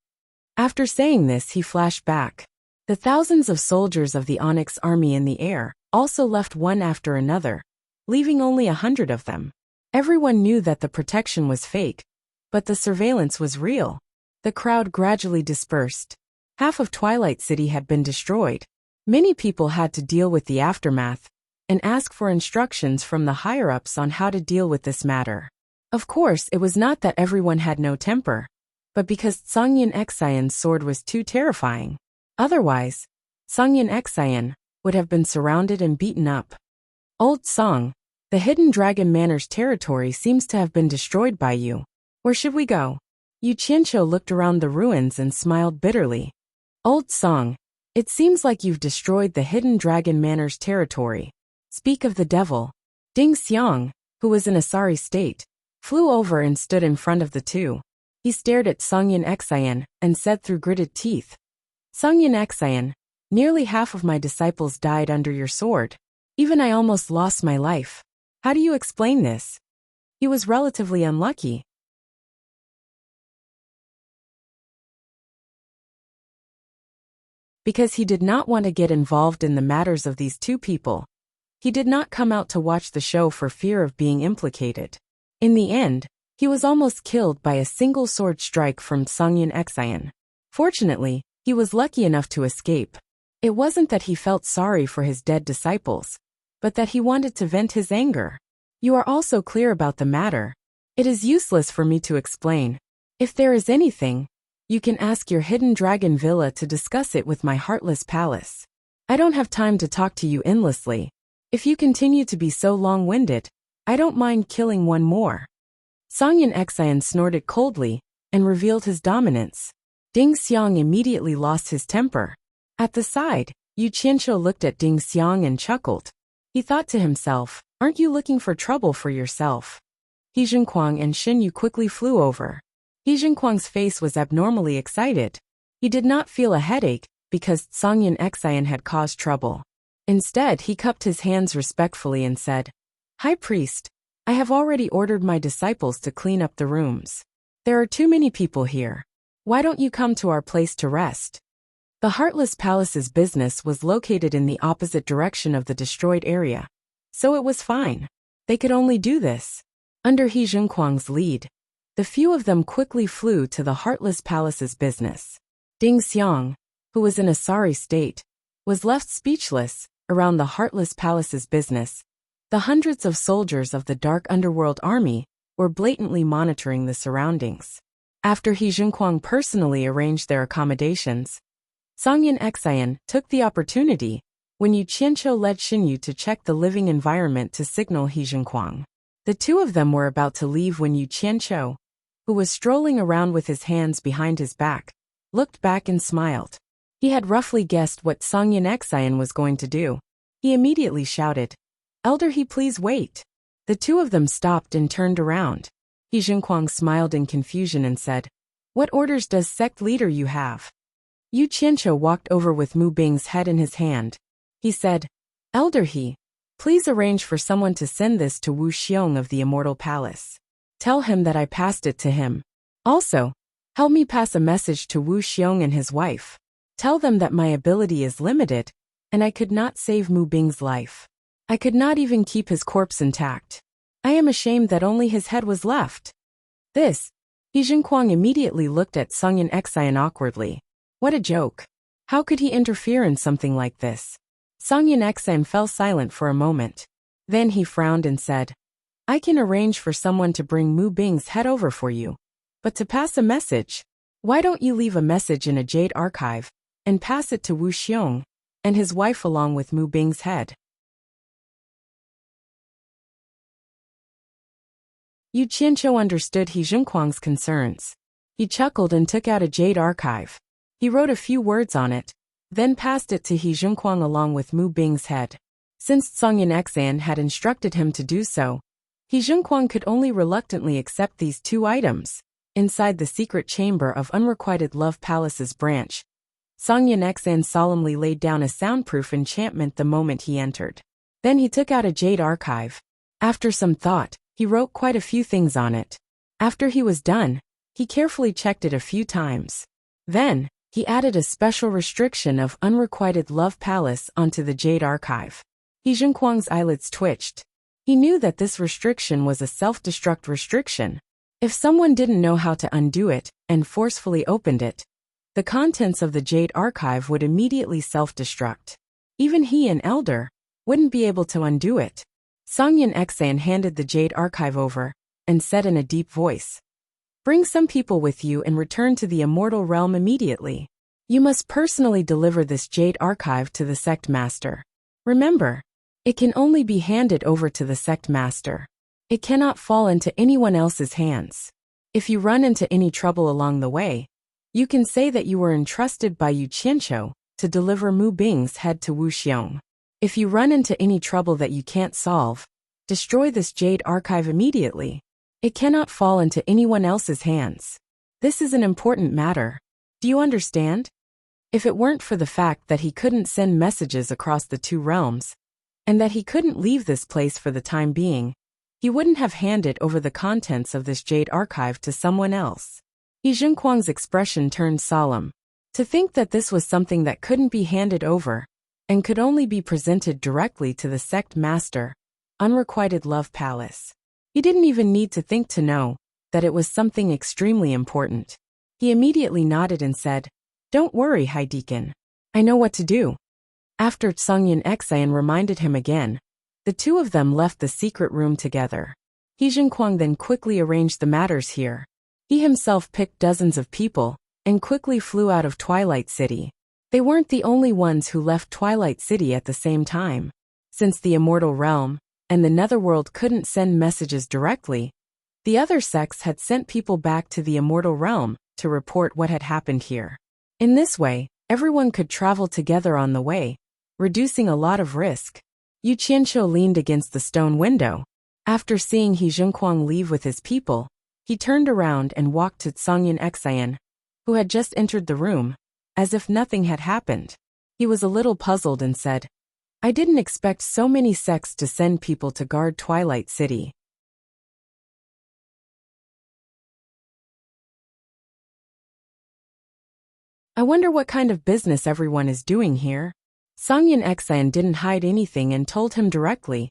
After saying this, he flashed back. The thousands of soldiers of the Onyx army in the air also left one after another, leaving only 100 of them. Everyone knew that the protection was fake, but the surveillance was real. The crowd gradually dispersed. Half of Twilight City had been destroyed. Many people had to deal with the aftermath and ask for instructions from the higher-ups on how to deal with this matter. Of course, it was not that everyone had no temper, but because Sangyin Xian's sword was too terrifying. Otherwise, Sangyin Xian would have been surrounded and beaten up. Old Song, the Hidden Dragon Manor's territory seems to have been destroyed by you. Where should we go? Yu Qianqiu looked around the ruins and smiled bitterly. Old Song, it seems like you've destroyed the Hidden Dragon Manor's territory. Speak of the devil. Ding Xiang, who was in a sorry state, flew over and stood in front of the two. He stared at Sangyin Xian and said through gritted teeth, Sangyin Xian, nearly half of my disciples died under your sword. Even I almost lost my life. How do you explain this? He was relatively unlucky, because he did not want to get involved in the matters of these two people. He did not come out to watch the show for fear of being implicated. In the end, he was almost killed by a single sword strike from Songyun Xian. Fortunately, he was lucky enough to escape. It wasn't that he felt sorry for his dead disciples, but that he wanted to vent his anger. You are also clear about the matter. It is useless for me to explain. If there is anything, you can ask your hidden dragon villa to discuss it with my heartless palace. I don't have time to talk to you endlessly. If you continue to be so long-winded, I don't mind killing one more. Songyun Xian snorted coldly and revealed his dominance. Ding Xiang immediately lost his temper. At the side, Yu Qianqiu looked at Ding Xiang and chuckled. He thought to himself, aren't you looking for trouble for yourself? He Zhenkuang and Xin Yu quickly flew over. He Zhenkuang's face was abnormally excited. He did not feel a headache because Songyun Xian had caused trouble. Instead, he cupped his hands respectfully and said, High Priest, I have already ordered my disciples to clean up the rooms. There are too many people here. Why don't you come to our place to rest? The Heartless Palace's business was located in the opposite direction of the destroyed area, so it was fine. They could only do this. Under He Zhenkuang's lead, the few of them quickly flew to the Heartless Palace's business. Ding Xiang, who was in a sorry state, was left speechless. Around the Heartless Palace's business, the hundreds of soldiers of the Dark Underworld Army were blatantly monitoring the surroundings. After He Zhenkuang personally arranged their accommodations, Songyun Xian took the opportunity when Yu Qianqiu led Xinyu to check the living environment to signal He Zhenkuang. The two of them were about to leave when Yu Qianqiu, who was strolling around with his hands behind his back, looked back and smiled. He had roughly guessed what Songyun Xian was going to do. He immediately shouted, Elder He, please wait. The two of them stopped and turned around. He Zhenkuang smiled in confusion and said, What orders does sect leader you have? Yu Qianqiu walked over with Mu Bing's head in his hand. He said, Elder He, please arrange for someone to send this to Wu Xiong of the Immortal Palace. Tell him that I passed it to him. Also, help me pass a message to Wu Xiong and his wife. Tell them that my ability is limited, and I could not save Mu Bing's life. I could not even keep his corpse intact. I am ashamed that only his head was left. This, He Zhenkuang immediately looked at Songyun Xian awkwardly. What a joke. How could he interfere in something like this? Songyun Xian fell silent for a moment. Then he frowned and said, I can arrange for someone to bring Mu Bing's head over for you. But to pass a message, why don't you leave a message in a jade archive and pass it to Wu Xiong and his wife along with Mu Bing's head? Yu Qianqiu understood He Zhenkuang's concerns. He chuckled and took out a jade archive. He wrote a few words on it, then passed it to He Zhenkuang along with Mu Bing's head. Since Songyun Xian had instructed him to do so, He Zhenkuang could only reluctantly accept these two items. Inside the secret chamber of Unrequited Love Palace's branch, Songyun Xian solemnly laid down a soundproof enchantment the moment he entered. Then he took out a jade archive. After some thought, he wrote quite a few things on it. After he was done, he carefully checked it a few times. Then, he added a special restriction of Unrequited Love Palace onto the jade archive. He Zhenkuang's eyelids twitched. He knew that this restriction was a self-destruct restriction. If someone didn't know how to undo it and forcefully opened it, the contents of the jade archive would immediately self-destruct. Even he, an elder, wouldn't be able to undo it. Songyun Xian handed the jade archive over and said in a deep voice, Bring some people with you and return to the immortal realm immediately. You must personally deliver this jade archive to the sect master. Remember, it can only be handed over to the sect master. It cannot fall into anyone else's hands. If you run into any trouble along the way, you can say that you were entrusted by Yu Qianqiu to deliver Mu Bing's head to Wu Xiong. If you run into any trouble that you can't solve, destroy this jade archive immediately. It cannot fall into anyone else's hands. This is an important matter. Do you understand? If it weren't for the fact that he couldn't send messages across the two realms, and that he couldn't leave this place for the time being, He wouldn't have handed over the contents of this jade archive to someone else. He Zhenquang's expression turned solemn. To think that this was something that couldn't be handed over, and could only be presented directly to the sect master, unrequited love palace. He didn't even need to think to know that it was something extremely important. He immediately nodded and said, "Don't worry, High Deacon. I know what to do." After Sungyin Xian reminded him again, the two of them left the secret room together. He Zhenquang then quickly arranged the matters here. He himself picked dozens of people and quickly flew out of Twilight City. They weren't the only ones who left Twilight City at the same time. Since the Immortal Realm and the Netherworld couldn't send messages directly, the other sects had sent people back to the Immortal Realm to report what had happened here. In this way, everyone could travel together on the way, reducing a lot of risk. Yu Qianqiu leaned against the stone window. After seeing He Zhenquang leave with his people, he turned around and walked to Sungyin Xian, who had just entered the room, as if nothing had happened. He was a little puzzled and said, "I didn't expect so many sects to send people to guard Twilight City." I wonder what kind of business everyone is doing here. Sungyin Xian didn't hide anything and told him directly.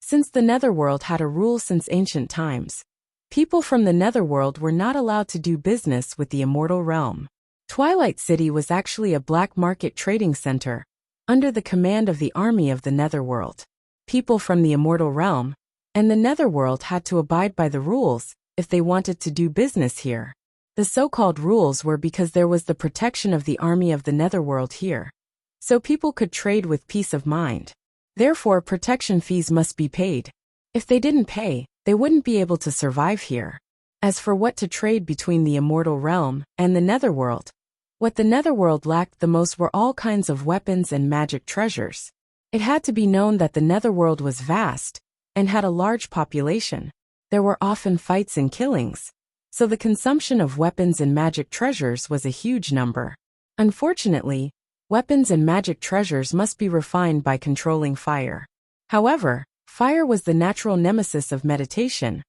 Since the Netherworld had a rule since ancient times, people from the Netherworld were not allowed to do business with the Immortal Realm. Twilight City was actually a black market trading center, under the command of the army of the Netherworld. People from the Immortal Realm and the Netherworld had to abide by the rules if they wanted to do business here. The so-called rules were because there was the protection of the army of the Netherworld here, so people could trade with peace of mind. Therefore, protection fees must be paid. If they didn't pay, they wouldn't be able to survive here. As for what to trade between the Immortal Realm and the Netherworld, what the Netherworld lacked the most were all kinds of weapons and magic treasures. It had to be known that the Netherworld was vast and had a large population. There were often fights and killings, so the consumption of weapons and magic treasures was a huge number. Unfortunately, weapons and magic treasures must be refined by controlling fire. However, fire was the natural nemesis of meditation,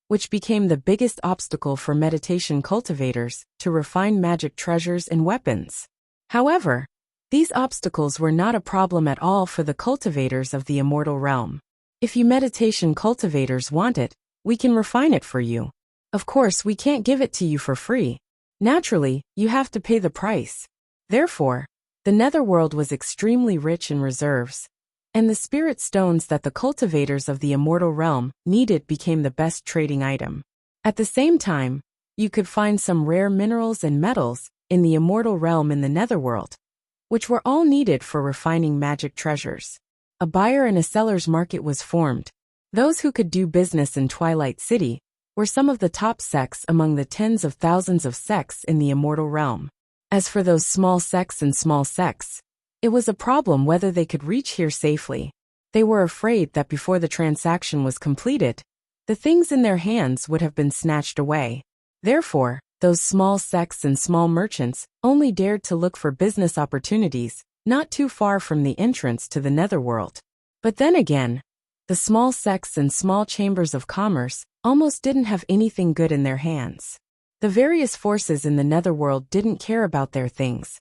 which became the biggest obstacle for meditation cultivators to refine magic treasures and weapons. However, these obstacles were not a problem at all for the cultivators of the Immortal Realm. If you meditation cultivators want it, we can refine it for you. Of course, we can't give it to you for free. Naturally, you have to pay the price. Therefore, the Netherworld was extremely rich in reserves, and the spirit stones that the cultivators of the Immortal Realm needed became the best trading item. At the same time, you could find some rare minerals and metals in the Immortal Realm in the Netherworld, which were all needed for refining magic treasures. A buyer and a seller's market was formed. Those who could do business in Twilight City were some of the top sects among the tens of thousands of sects in the Immortal Realm. As for those small sects, it was a problem whether they could reach here safely. They were afraid that before the transaction was completed, the things in their hands would have been snatched away. Therefore, those small sects and small merchants only dared to look for business opportunities not too far from the entrance to the Netherworld. But then again, the small sects and small chambers of commerce almost didn't have anything good in their hands. The various forces in the Netherworld didn't care about their things,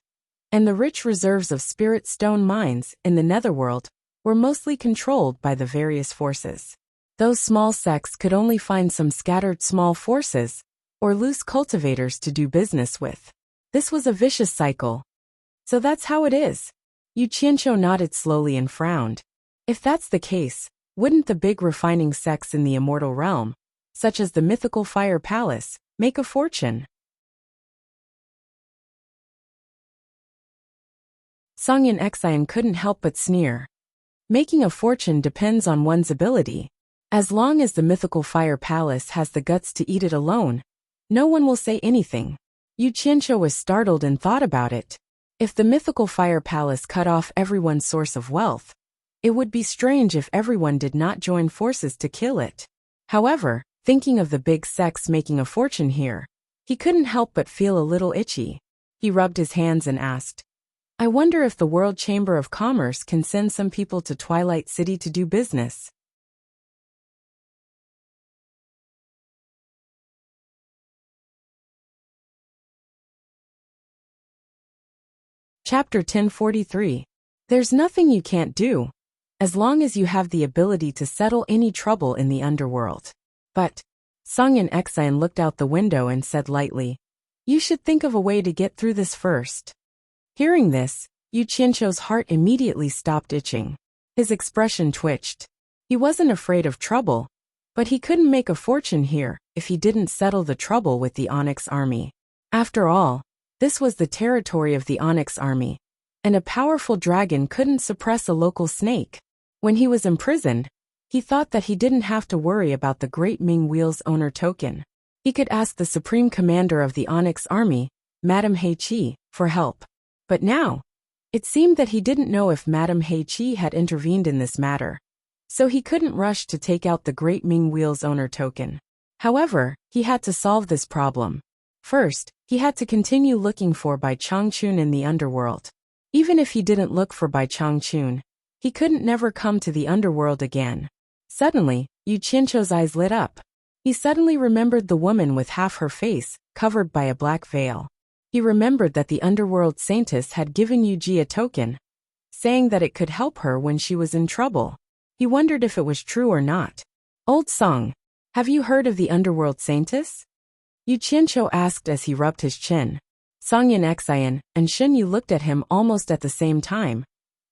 and the rich reserves of spirit stone mines in the Netherworld were mostly controlled by the various forces. Those small sects could only find some scattered small forces or loose cultivators to do business with. This was a vicious cycle. So that's how it is. Yu Qianqiu nodded slowly and frowned. If that's the case, wouldn't the big refining sects in the Immortal Realm, such as the mythical Fire Palace, make a fortune? Sungyin Xian couldn't help but sneer. Making a fortune depends on one's ability. As long as the mythical Fire Palace has the guts to eat it alone, no one will say anything. Yu Qianqiu was startled and thought about it. If the mythical Fire Palace cut off everyone's source of wealth, it would be strange if everyone did not join forces to kill it. However, thinking of the big sects making a fortune here, he couldn't help but feel a little itchy. He rubbed his hands and asked, "I wonder if the World Chamber of Commerce can send some people to Twilight City to do business." Chapter 1043. There's nothing you can't do, as long as you have the ability to settle any trouble in the underworld. But, Songyun Exine looked out the window and said lightly, you should think of a way to get through this first. Hearing this, Yu Qianqiu's heart immediately stopped itching. His expression twitched. He wasn't afraid of trouble, but he couldn't make a fortune here if he didn't settle the trouble with the Onyx army. After all, this was the territory of the Onyx army, and a powerful dragon couldn't suppress a local snake. When he was imprisoned, he thought that he didn't have to worry about the Great Ming Wheel's owner token. He could ask the supreme commander of the Onyx army, Madame Heiqi, for help. But now, it seemed that he didn't know if Madame Heiqi had intervened in this matter, so he couldn't rush to take out the Great Ming Wheel's owner token. However, he had to solve this problem. First, he had to continue looking for Bai Changchun in the underworld. Even if he didn't look for Bai Changchun, he couldn't never come to the underworld again. Suddenly, Yu Qianqiu's eyes lit up. He suddenly remembered the woman with half her face covered by a black veil. He remembered that the underworld saintess had given Yu Ji a token, saying that it could help her when she was in trouble. He wondered if it was true or not. Old Song, have you heard of the underworld saintess? Yu Qianqiu asked as he rubbed his chin. Songyun Exine and Shen Yu looked at him almost at the same time,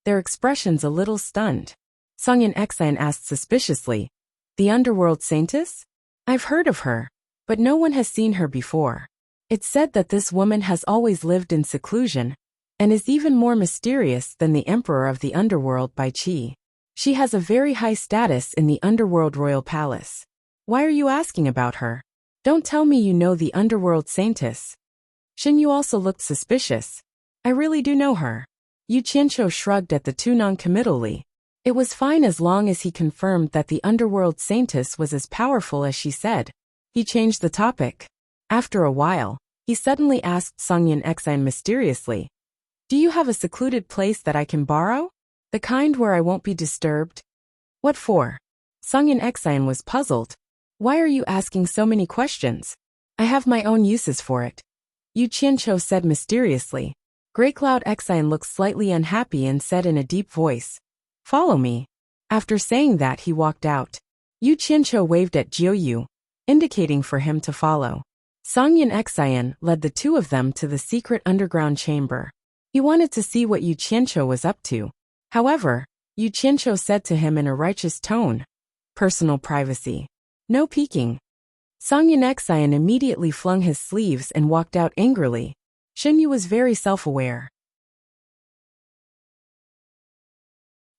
their expressions a little stunned. Songyun Exine asked suspiciously, the underworld saintess? I've heard of her, but no one has seen her before. It's said that this woman has always lived in seclusion, and is even more mysterious than the emperor of the underworld Bai Qi. She has a very high status in the underworld royal palace. Why are you asking about her? Don't tell me you know the underworld saintess. Shen Yu also looked suspicious. I really do know her. Yu Qianqiu shrugged at the two non-committally. It was fine as long as he confirmed that the underworld saintess was as powerful as she said. He changed the topic. After a while, he suddenly asked Songyun Exine mysteriously, do you have a secluded place that I can borrow? The kind where I won't be disturbed? What for? Songyun Exine was puzzled. Why are you asking so many questions? I have my own uses for it. Yu Qianqiu said mysteriously. Grey Cloud Exine looked slightly unhappy and said in a deep voice, follow me. After saying that, he walked out. Yu Qianqiu waved at Jiu Yu, indicating for him to follow. Songyun Exine led the two of them to the secret underground chamber. He wanted to see what Yu Qianqiu was up to. However, Yu Qianqiu said to him in a righteous tone, personal privacy. No peeking. Songyun Exine immediately flung his sleeves and walked out angrily. Shen Yu was very self-aware.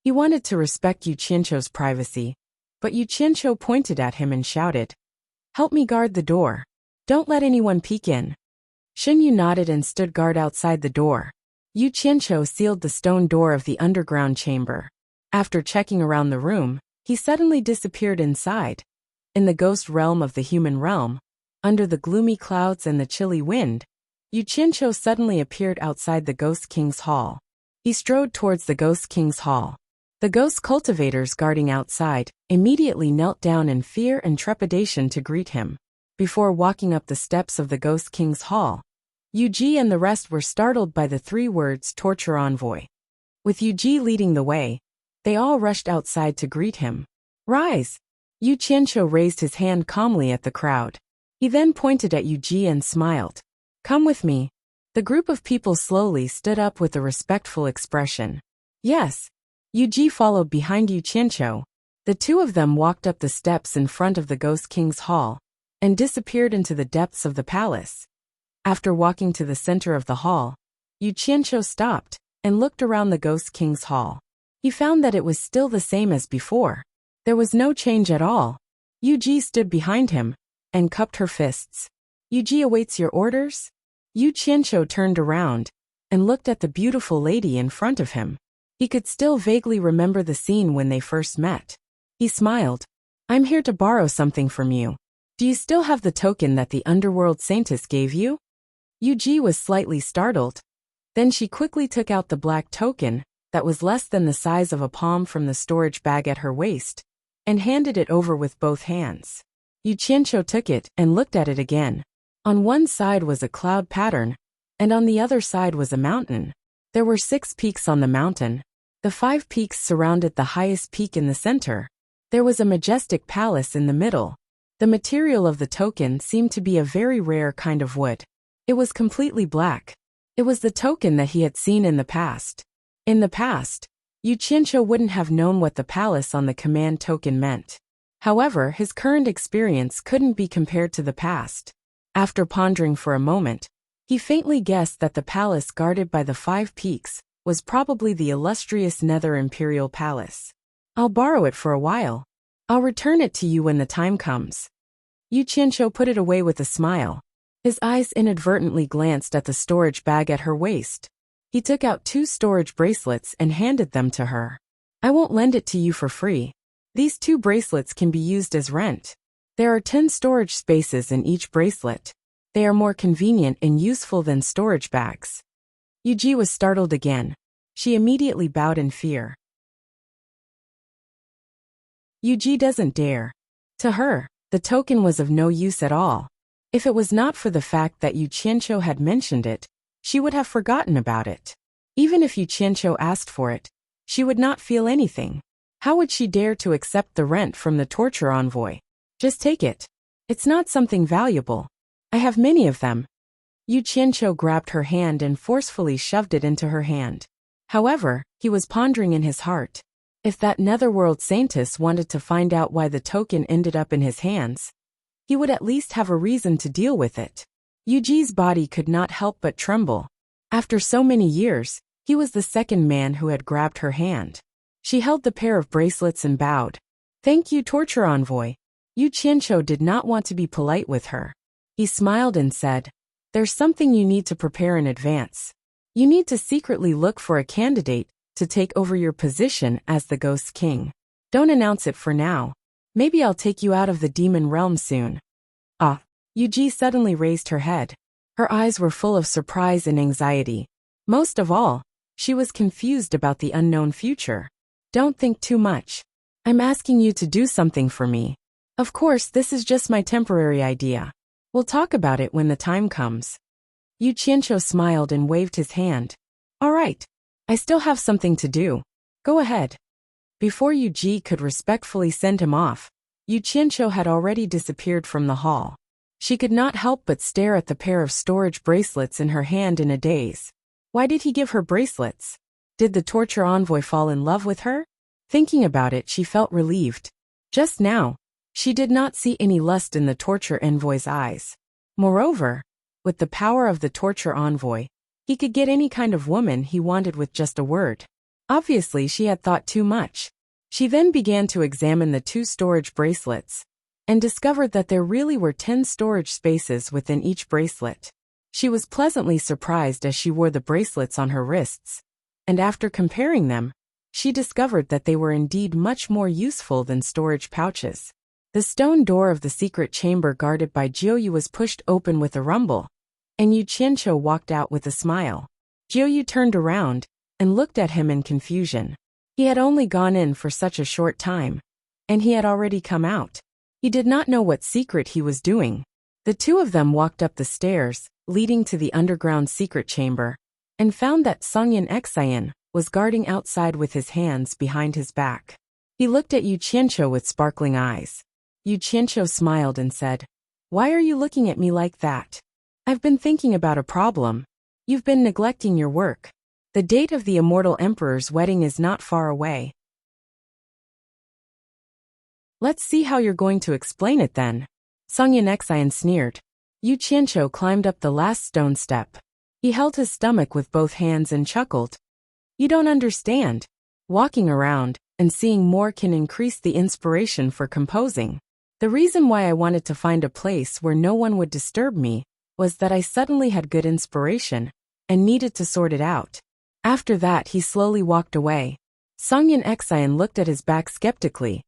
He wanted to respect Yu Qianqiu's privacy, but Yu Qianqiu pointed at him and shouted, help me guard the door. Don't let anyone peek in. Shen Yu nodded and stood guard outside the door. Yu Qianqiu sealed the stone door of the underground chamber. After checking around the room, he suddenly disappeared inside. In the ghost realm of the human realm, under the gloomy clouds and the chilly wind, Yu Qianqiu suddenly appeared outside the Ghost King's hall. He strode towards the Ghost King's hall. The ghost cultivators guarding outside immediately knelt down in fear and trepidation to greet him. Before walking up the steps of the Ghost King's hall, Yu Ji and the rest were startled by the 3 words torture envoy. With Yu Ji leading the way, they all rushed outside to greet him. Rise! Yu Qianqiu raised his hand calmly at the crowd. He then pointed at Yu Ji and smiled. Come with me. The group of people slowly stood up with a respectful expression. Yes. Yu Ji followed behind Yu Qianqiu. The two of them walked up the steps in front of the Ghost King's hall and disappeared into the depths of the palace. After walking to the center of the hall, Yu Qianqiu stopped and looked around the Ghost King's hall. He found that it was still the same as before. There was no change at all. Yu Ji stood behind him and cupped her fists. Yu Ji awaits your orders? Yu Qianqiu turned around and looked at the beautiful lady in front of him. He could still vaguely remember the scene when they first met. He smiled. I'm here to borrow something from you. Do you still have the token that the underworld saintess gave you? Yu Ji was slightly startled. Then she quickly took out the black token that was less than the size of a palm from the storage bag at her waist and handed it over with both hands. Yu Qianqiu took it and looked at it again. On one side was a cloud pattern, and on the other side was a mountain. There were 6 peaks on the mountain. The 5 peaks surrounded the highest peak in the center. There was a majestic palace in the middle. The material of the token seemed to be a very rare kind of wood. It was completely black. It was the token that he had seen in the past. In the past, Yu Qianqiu wouldn't have known what the palace on the command token meant. However, his current experience couldn't be compared to the past. After pondering for a moment, he faintly guessed that the palace guarded by the 5 peaks was probably the illustrious Nether Imperial Palace. I'll borrow it for a while. I'll return it to you when the time comes. Yu Qianqiu put it away with a smile. His eyes inadvertently glanced at the storage bag at her waist. He took out 2 storage bracelets and handed them to her. I won't lend it to you for free. These 2 bracelets can be used as rent. There are 10 storage spaces in each bracelet. They are more convenient and useful than storage bags. Yuji was startled again. She immediately bowed in fear. Yuji doesn't dare. To her, the token was of no use at all. If it was not for the fact that Yu Qianqiu had mentioned it, she would have forgotten about it. Even if Yu Qianqiu asked for it, she would not feel anything. How would she dare to accept the rent from the torture envoy? Just take it. It's not something valuable. I have many of them. Yu Qianqiu grabbed her hand and forcefully shoved it into her hand. However, he was pondering in his heart. If that netherworld saintess wanted to find out why the token ended up in his hands, he would at least have a reason to deal with it. Yuji's body could not help but tremble. After so many years, he was the second man who had grabbed her hand. She held the pair of bracelets and bowed. Thank you, torture envoy. Yu Qianqiu did not want to be polite with her. He smiled and said, there's something you need to prepare in advance. You need to secretly look for a candidate to take over your position as the Ghost King. Don't announce it for now. Maybe I'll take you out of the demon realm soon. Ah. Yuji suddenly raised her head. Her eyes were full of surprise and anxiety. Most of all, she was confused about the unknown future. Don't think too much. I'm asking you to do something for me. Of course, this is just my temporary idea. We'll talk about it when the time comes. Yu Qianqiu smiled and waved his hand. All right. I still have something to do. Go ahead. Before Yuji could respectfully send him off, Yu Qianqiu had already disappeared from the hall. She could not help but stare at the pair of storage bracelets in her hand in a daze. Why did he give her bracelets? Did the torture envoy fall in love with her? Thinking about it, she felt relieved. Just now, she did not see any lust in the torture envoy's eyes. Moreover, with the power of the torture envoy, he could get any kind of woman he wanted with just a word. Obviously, she had thought too much. She then began to examine the 2 storage bracelets, and discovered that there really were 10 storage spaces within each bracelet. She was pleasantly surprised as she wore the bracelets on her wrists, and after comparing them, she discovered that they were indeed much more useful than storage pouches. The stone door of the secret chamber guarded by Jiuyu was pushed open with a rumble, and Yu Qianqiu walked out with a smile. Jiuyu turned around and looked at him in confusion. He had only gone in for such a short time, and he had already come out. He did not know what secret he was doing. The 2 of them walked up the stairs, leading to the underground secret chamber, and found that Songyan Xian was guarding outside with his hands behind his back. He looked at Yu Qianqiu with sparkling eyes. Yu Qianqiu smiled and said, Why are you looking at me like that? I've been thinking about a problem. You've been neglecting your work. The date of the immortal emperor's wedding is not far away. Let's see how you're going to explain it then. Songyan Xian sneered. Yu Qianqiu climbed up the last stone step. He held his stomach with both hands and chuckled. You don't understand. Walking around and seeing more can increase the inspiration for composing. The reason why I wanted to find a place where no one would disturb me was that I suddenly had good inspiration and needed to sort it out. After that, he slowly walked away. Songyan Xian looked at his back skeptically.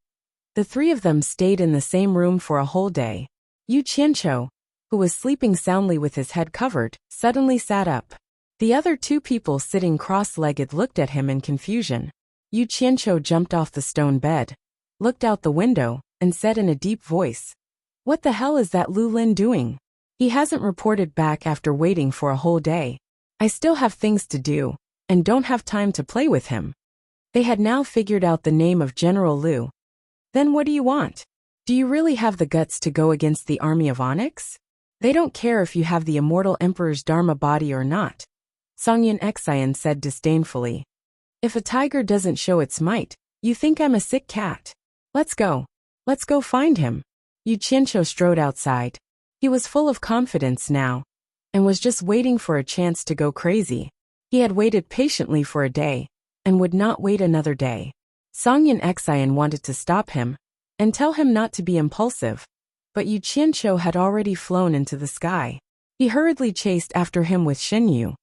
The 3 of them stayed in the same room for a whole day. Yu Qianqiu, who was sleeping soundly with his head covered, suddenly sat up. The other 2 people sitting cross-legged looked at him in confusion. Yu Qianqiu jumped off the stone bed, looked out the window, and said in a deep voice, What the hell is that Lu Lin doing? He hasn't reported back after waiting for a whole day. I still have things to do, and don't have time to play with him. They had now figured out the name of General Lu. Then what do you want? Do you really have the guts to go against the army of Onyx? They don't care if you have the immortal emperor's Dharma body or not, Songyun Xian said disdainfully. If a tiger doesn't show its might, you think I'm a sick cat. Let's go. Let's go find him. Yu Qianqiu strode outside. He was full of confidence now, and was just waiting for a chance to go crazy. He had waited patiently for a day, and would not wait another day. Songyun Xian wanted to stop him, and tell him not to be impulsive, but Yu Qianqiu had already flown into the sky. He hurriedly chased after him with Xinyu.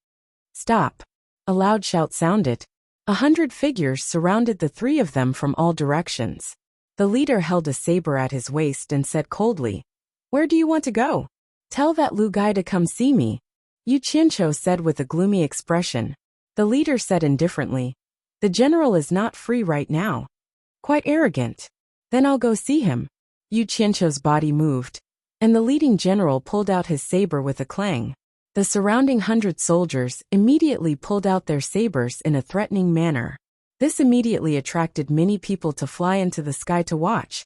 Stop! A loud shout sounded. 100 figures surrounded the three of them from all directions. The leader held a saber at his waist and said coldly, "Where do you want to go? Tell that Lu guy to come see me," Yu Qianqiu said with a gloomy expression. The leader said indifferently, "The general is not free right now." Quite arrogant. Then I'll go see him. Yu Qianqiu's body moved, and the leading general pulled out his saber with a clang. The surrounding 100 soldiers immediately pulled out their sabers in a threatening manner. This immediately attracted many people to fly into the sky to watch.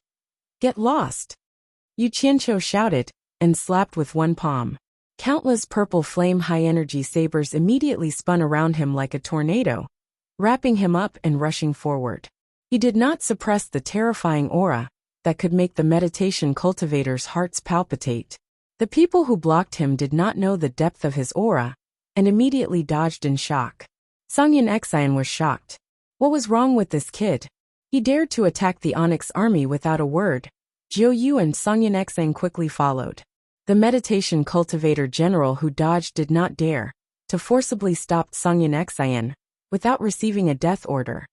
Get lost! Yu Qianqiu shouted, and slapped with one palm. Countless purple flame high-energy sabers immediately spun around him like a tornado, wrapping him up and rushing forward. He did not suppress the terrifying aura that could make the meditation cultivators' hearts palpitate. The people who blocked him did not know the depth of his aura, and immediately dodged in shock. Songyun Xian was shocked. What was wrong with this kid? He dared to attack the Onyx army without a word. Jiu Yu and Songyun Xian quickly followed. The meditation cultivator general who dodged did not dare to forcibly stop Songyun Xian without receiving a death order.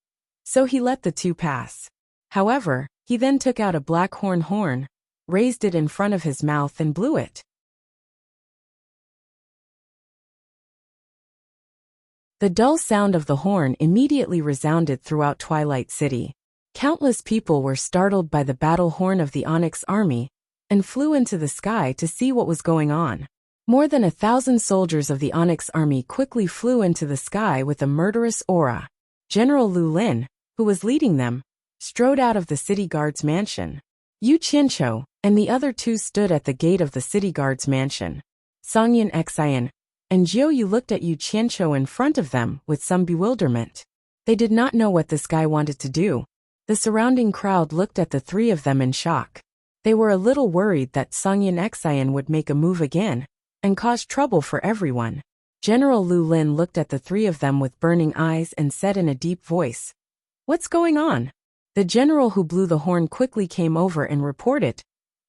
So he let the two pass. However, he then took out a black horn, raised it in front of his mouth and blew it. The dull sound of the horn immediately resounded throughout Twilight City. Countless people were startled by the battle horn of the Onyx army and flew into the sky to see what was going on. More than 1,000 soldiers of the Onyx army quickly flew into the sky with a murderous aura. General Lu Lin, who was leading them, strode out of the city guard's mansion. Yu Qianqiu and the other two stood at the gate of the city guard's mansion. Songyun Xian and Jiu Yu looked at Yu Qianqiu in front of them with some bewilderment. They did not know what this guy wanted to do. The surrounding crowd looked at the three of them in shock. They were a little worried that Songyun Xian would make a move again and cause trouble for everyone. General Lu Lin looked at the three of them with burning eyes and said in a deep voice, "What's going on?" The general who blew the horn quickly came over and reported,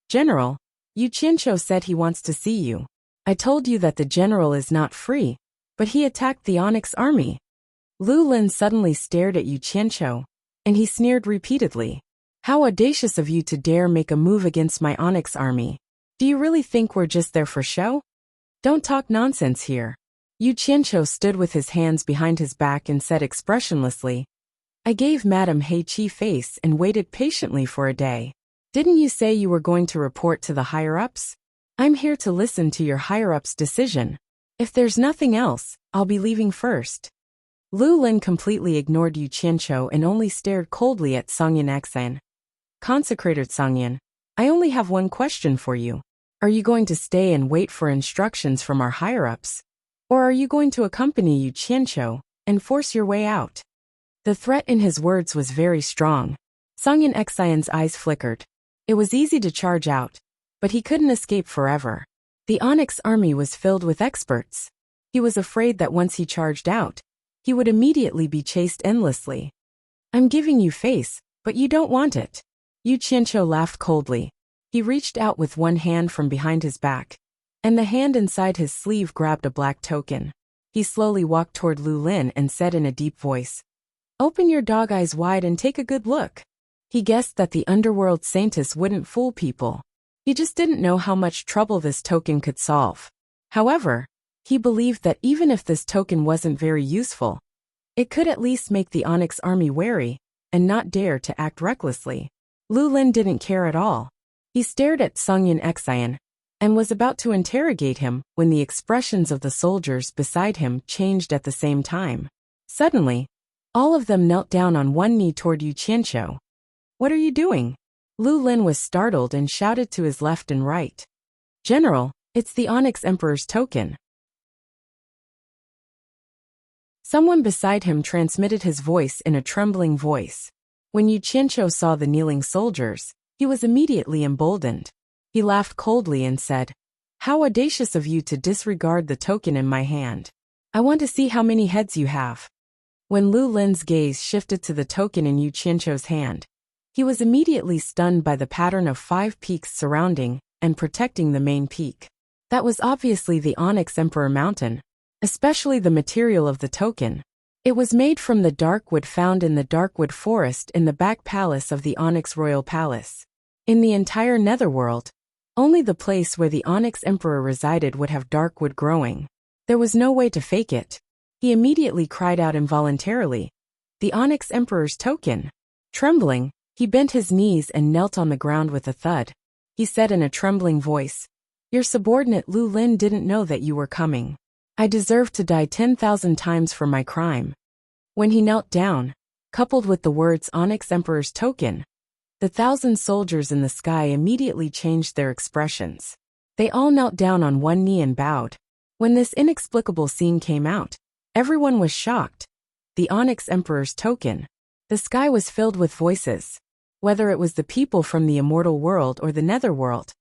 "General, Yu Qianqiu said he wants to see you. I told you that the general is not free, but he attacked the Onyx army." Lu Lin suddenly stared at Yu Qianqiu, and he sneered repeatedly. "How audacious of you to dare make a move against my Onyx army. Do you really think we're just there for show? Don't talk nonsense here." Yu Qianqiu stood with his hands behind his back and said expressionlessly, "I gave Madame He Qi face and waited patiently for a day. Didn't you say you were going to report to the higher-ups? I'm here to listen to your higher-ups' decision. If there's nothing else, I'll be leaving first." Lu Lin completely ignored Yu Qianqiu and only stared coldly at Songyun Xian. "Consecrated Songyun, I only have one question for you. Are you going to stay and wait for instructions from our higher-ups? Or are you going to accompany Yu Qianqiu and force your way out?" The threat in his words was very strong. Songyun Xian's eyes flickered. It was easy to charge out, but he couldn't escape forever. The Onyx army was filled with experts. He was afraid that once he charged out, he would immediately be chased endlessly. "I'm giving you face, but you don't want it." Yu Qianqiu laughed coldly. He reached out with one hand from behind his back, and the hand inside his sleeve grabbed a black token. He slowly walked toward Lu Lin and said in a deep voice, "Open your dog eyes wide and take a good look." He guessed that the underworld saintess wouldn't fool people. He just didn't know how much trouble this token could solve. However, he believed that even if this token wasn't very useful, it could at least make the Onyx army wary and not dare to act recklessly. Lu Lin didn't care at all. He stared at Songyun Xian and was about to interrogate him when the expressions of the soldiers beside him changed at the same time. Suddenly, all of them knelt down on one knee toward Yu Qianqiu. "What are you doing?" Lu Lin was startled and shouted to his left and right. "General, it's the Onyx Emperor's token." Someone beside him transmitted his voice in a trembling voice. When Yu Qianqiu saw the kneeling soldiers, he was immediately emboldened. He laughed coldly and said, "How audacious of you to disregard the token in my hand. I want to see how many heads you have." When Lu Lin's gaze shifted to the token in Yu Qianqiu's hand, he was immediately stunned by the pattern of 5 peaks surrounding and protecting the main peak. That was obviously the Onyx Emperor Mountain, especially the material of the token. It was made from the dark wood found in the darkwood forest in the back palace of the Onyx Royal Palace. In the entire Netherworld, only the place where the Onyx Emperor resided would have darkwood growing. There was no way to fake it. He immediately cried out involuntarily, "The Onyx Emperor's token!" Trembling, he bent his knees and knelt on the ground with a thud. He said in a trembling voice, "Your subordinate Lu Lin didn't know that you were coming. I deserve to die 10,000 times for my crime." When he knelt down, coupled with the words Onyx Emperor's token, the 1,000 soldiers in the sky immediately changed their expressions. They all knelt down on one knee and bowed. When this inexplicable scene came out, everyone was shocked. The Onyx Emperor's token. The sky was filled with voices. Whether it was the people from the immortal world or the netherworld,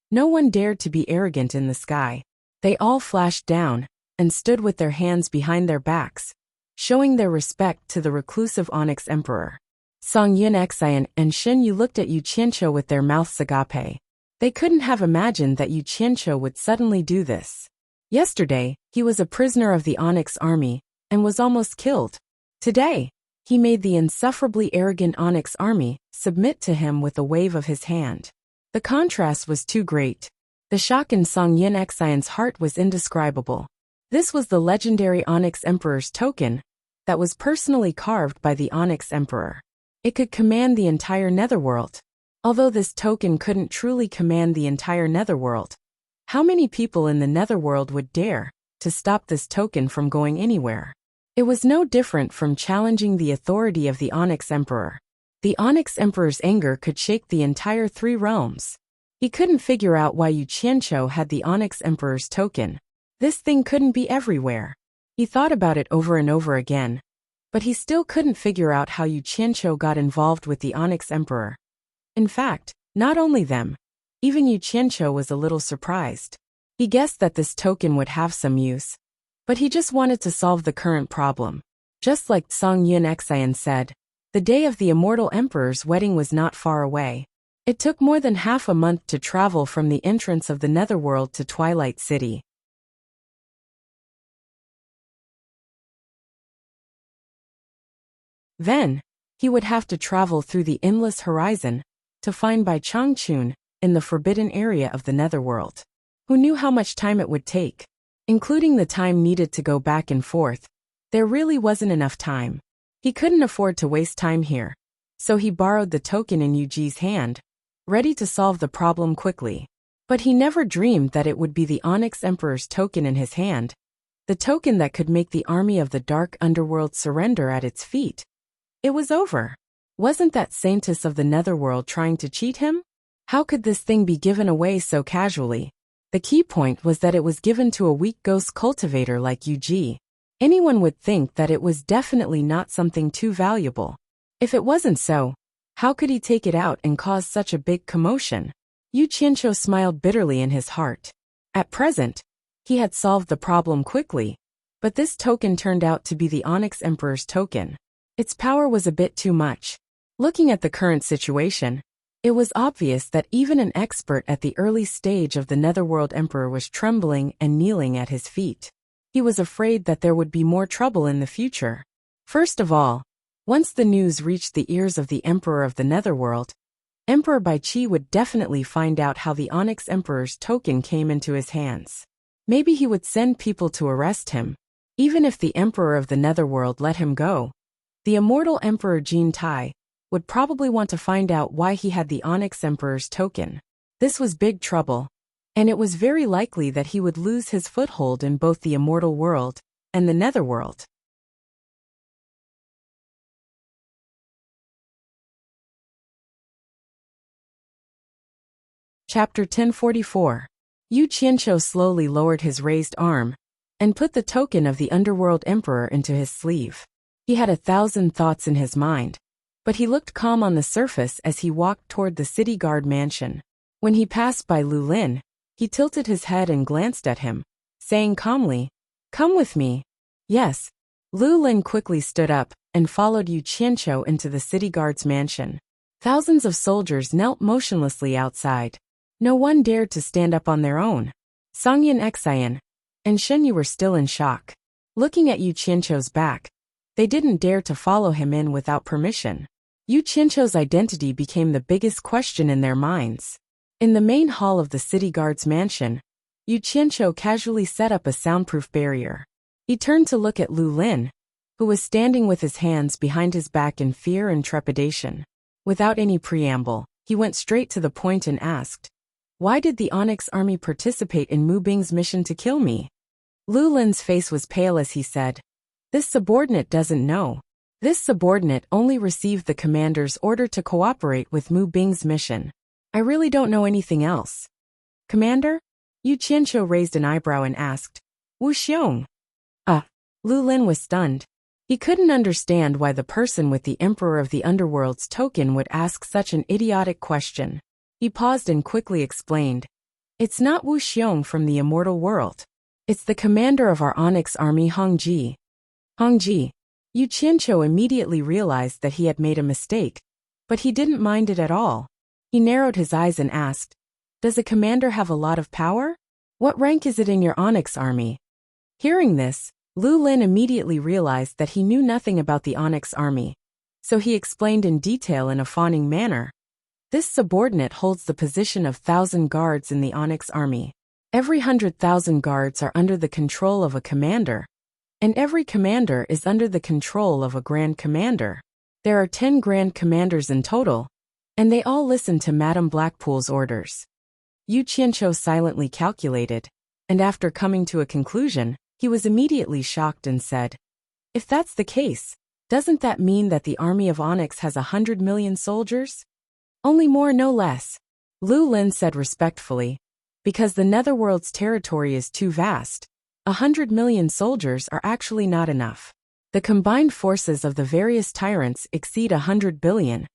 no one dared to be arrogant in the sky. They all flashed down and stood with their hands behind their backs, showing their respect to the reclusive Onyx Emperor. Song Yun Xian and Shen Yu looked at Yu Qianqiu with their mouths agape. They couldn't have imagined that Yu Qianqiu would suddenly do this. Yesterday, he was a prisoner of the Onyx army and was almost killed. Today, he made the insufferably arrogant Onyx army submit to him with a wave of his hand. The contrast was too great. The shock in Song Yun Xian's heart was indescribable. This was the legendary Onyx Emperor's token that was personally carved by the Onyx Emperor. It could command the entire netherworld. Although this token couldn't truly command the entire netherworld, how many people in the netherworld would dare to stop this token from going anywhere? It was no different from challenging the authority of the Onyx Emperor. The Onyx Emperor's anger could shake the entire 3 realms. He couldn't figure out why Yu Qianqiu had the Onyx Emperor's token. This thing couldn't be everywhere. He thought about it over and over again, but he still couldn't figure out how Yu Qianqiu got involved with the Onyx Emperor. In fact, not only them, even Yu Qianqiu was a little surprised. He guessed that this token would have some use, but he just wanted to solve the current problem. Just like Song Yun Xian said, the day of the Immortal Emperor's wedding was not far away. It took more than half a month to travel from the entrance of the Netherworld to Twilight City. Then, he would have to travel through the endless horizon to find Bai Changchun in the forbidden area of the Netherworld. Who knew how much time it would take? Including the time needed to go back and forth, there really wasn't enough time. He couldn't afford to waste time here, so he borrowed the token in Yuji's hand, ready to solve the problem quickly. But he never dreamed that it would be the Onyx Emperor's token in his hand, the token that could make the army of the dark underworld surrender at its feet. It was over. Wasn't that Saintess of the Netherworld trying to cheat him? How could this thing be given away so casually? The key point was that it was given to a weak ghost cultivator like Yuji. Anyone would think that it was definitely not something too valuable. If it wasn't so, how could he take it out and cause such a big commotion? Yu Qianqiu smiled bitterly in his heart. At present, he had solved the problem quickly, but this token turned out to be the Onyx Emperor's token. Its power was a bit too much. Looking at the current situation, it was obvious that even an expert at the early stage of the Netherworld Emperor was trembling and kneeling at his feet. He was afraid that there would be more trouble in the future. First of all, once the news reached the ears of the Emperor of the Netherworld, Emperor Baiqi would definitely find out how the Onyx Emperor's token came into his hands. Maybe he would send people to arrest him. Even if the Emperor of the Netherworld let him go, the immortal Emperor Jin Tai would probably want to find out why he had the Onyx Emperor's token. This was big trouble, and it was very likely that he would lose his foothold in both the immortal world and the netherworld. Chapter 1044. Yu Qianqiu slowly lowered his raised arm and put the token of the Underworld Emperor into his sleeve. He had 1,000 thoughts in his mind, but he looked calm on the surface as he walked toward the city guard mansion. When he passed by Lu Lin, he tilted his head and glanced at him, saying calmly, "Come with me." "Yes." Lu Lin quickly stood up and followed Yu Qianqiu into the city guard's mansion. Thousands of soldiers knelt motionlessly outside. No one dared to stand up on their own. Songyan Xian and Shenyu were still in shock. Looking at Yu Qianqiu's back, they didn't dare to follow him in without permission. Yu Qianqiu's identity became the biggest question in their minds. In the main hall of the city guard's mansion, Yu Qianqiu casually set up a soundproof barrier. He turned to look at Lu Lin, who was standing with his hands behind his back in fear and trepidation. Without any preamble, he went straight to the point and asked, "Why did the Onyx army participate in Mu Bing's mission to kill me?" Lu Lin's face was pale as he said, "This subordinate doesn't know. This subordinate only received the commander's order to cooperate with Mu Bing's mission. I really don't know anything else." "Commander?" Yu Qianqiu raised an eyebrow and asked, "Wu Xiong?" Lu Lin was stunned. He couldn't understand why the person with the Emperor of the Underworld's token would ask such an idiotic question. He paused and quickly explained, "It's not Wu Xiong from the immortal world. It's the commander of our Onyx army, Hong Ji." Hong Ji. Yu Qianqiu immediately realized that he had made a mistake, but he didn't mind it at all. He narrowed his eyes and asked, "Does a commander have a lot of power? What rank is it in your Onyx army?" Hearing this, Lu Lin immediately realized that he knew nothing about the Onyx army, so he explained in detail in a fawning manner. "This subordinate holds the position of 1,000 guards in the Onyx army. Every 100,000 guards are under the control of a commander, and every commander is under the control of a grand commander. There are 10 grand commanders in total, and they all listen to Madame Blackpool's orders." Yu Qianqiu silently calculated, and after coming to a conclusion, he was immediately shocked and said, "If that's the case, doesn't that mean that the army of Onyx has 100 million soldiers?" "Only more, no less," Lu Lin said respectfully. "Because the Netherworld's territory is too vast, 100 million soldiers are actually not enough. The combined forces of the various tyrants exceed 100 billion,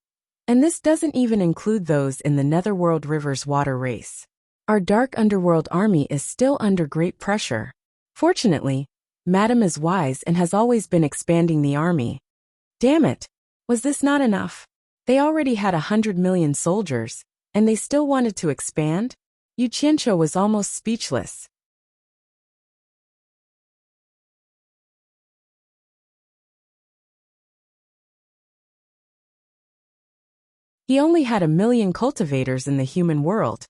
and this doesn't even include those in the Netherworld River's water race. Our Dark Underworld army is still under great pressure. Fortunately, Madame is wise and has always been expanding the army." Damn it! Was this not enough? They already had 100 million soldiers, and they still wanted to expand? Yu Qianqiu was almost speechless. He only had 1 million cultivators in the human world,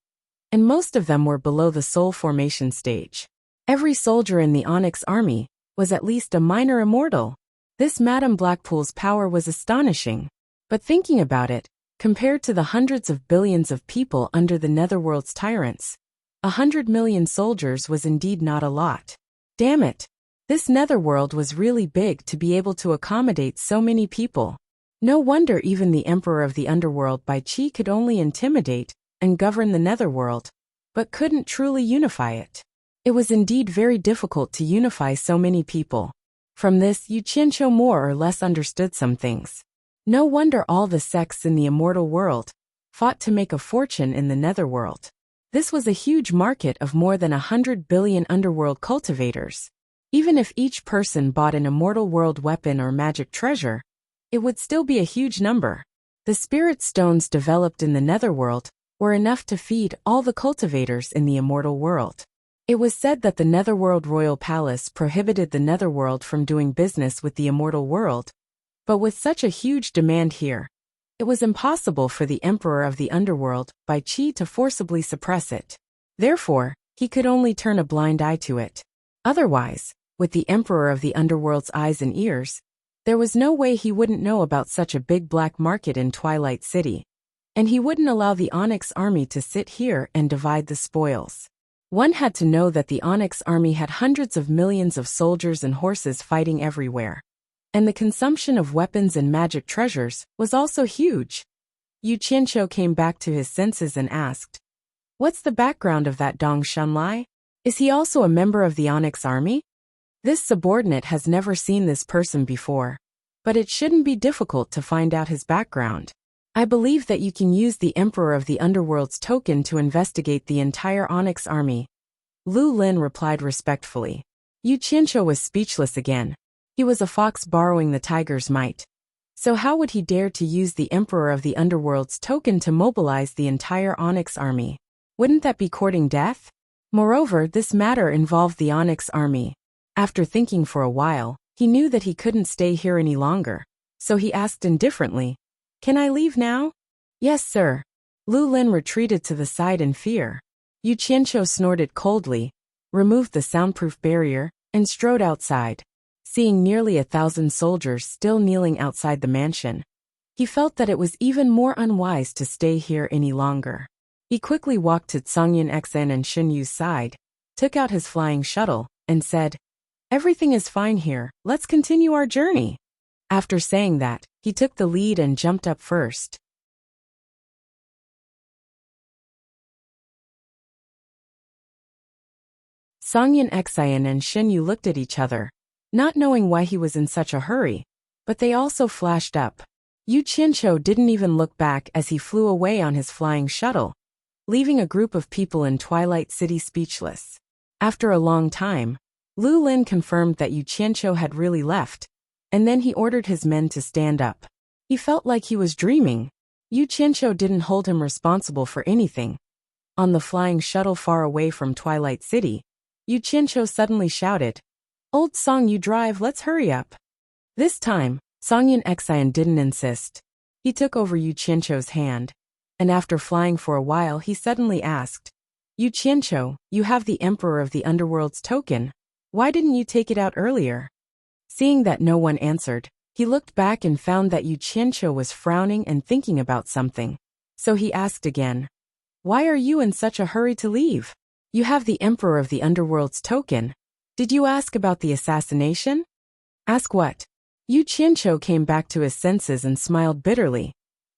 and most of them were below the soul formation stage. Every soldier in the Onyx army was at least a minor immortal. This Madame Blackpool's power was astonishing. But thinking about it, compared to the hundreds of billions of people under the Netherworld's tyrants, 100 million soldiers was indeed not a lot. Damn it! This Netherworld was really big to be able to accommodate so many people. No wonder even the Emperor of the Underworld by Qi could only intimidate and govern the Netherworld, but couldn't truly unify it. It was indeed very difficult to unify so many people. From this, Yu Qianqiu more or less understood some things. No wonder all the sects in the immortal world fought to make a fortune in the Netherworld. This was a huge market of more than 100 billion underworld cultivators. Even if each person bought an immortal world weapon or magic treasure, it would still be a huge number. The spirit stones developed in the Netherworld were enough to feed all the cultivators in the immortal world. It was said that the Netherworld Royal Palace prohibited the Netherworld from doing business with the immortal world, but with such a huge demand here, it was impossible for the Emperor of the Underworld by Qi to forcibly suppress it. Therefore, he could only turn a blind eye to it. Otherwise, with the Emperor of the Underworld's eyes and ears, there was no way he wouldn't know about such a big black market in Twilight City, and he wouldn't allow the Onyx army to sit here and divide the spoils. One had to know that the Onyx army had hundreds of millions of soldiers and horses fighting everywhere, and the consumption of weapons and magic treasures was also huge. Yu Qianqiu came back to his senses and asked, What's the background of that Dong Shunlai? Is he also a member of the Onyx Army? This subordinate has never seen this person before, but it shouldn't be difficult to find out his background. I believe that you can use the Emperor of the Underworld's token to investigate the entire Onyx Army. Lu Lin replied respectfully. Yu Qianqiu was speechless again. He was a fox borrowing the tiger's might. So how would he dare to use the Emperor of the Underworld's token to mobilize the entire Onyx Army? Wouldn't that be courting death? Moreover, this matter involved the Onyx Army. After thinking for a while, he knew that he couldn't stay here any longer, so he asked indifferently, Can I leave now? Yes, sir. Lu Lin retreated to the side in fear. Yu Qianqiu snorted coldly, removed the soundproof barrier, and strode outside. Seeing nearly 1,000 soldiers still kneeling outside the mansion, he felt that it was even more unwise to stay here any longer. He quickly walked to Songyan Xn and Shen Yu's side, took out his flying shuttle, and said, Everything is fine here, let's continue our journey. After saying that, he took the lead and jumped up first. Songyan Xian and Shen Yu looked at each other, not knowing why he was in such a hurry, but they also flashed up. Yu Qianqiu didn't even look back as he flew away on his flying shuttle, leaving a group of people in Twilight City speechless. After a long time, Lu Lin confirmed that Yu Qianqiu had really left, and then he ordered his men to stand up. He felt like he was dreaming. Yu Qianqiu didn't hold him responsible for anything. On the flying shuttle far away from Twilight City, Yu Qianqiu suddenly shouted, Old Song, you drive, let's hurry up. This time, Songyan Xian didn't insist. He took over Yu Qianqiu's hand, and after flying for a while he suddenly asked, Yu Qianqiu, you have the Emperor of the Underworld's token. Why didn't you take it out earlier? Seeing that no one answered, he looked back and found that Yu Qianqiu was frowning and thinking about something. So he asked again, Why are you in such a hurry to leave? You have the Emperor of the Underworld's token. Did you ask about the assassination? Ask what? Yu Qianqiu came back to his senses and smiled bitterly.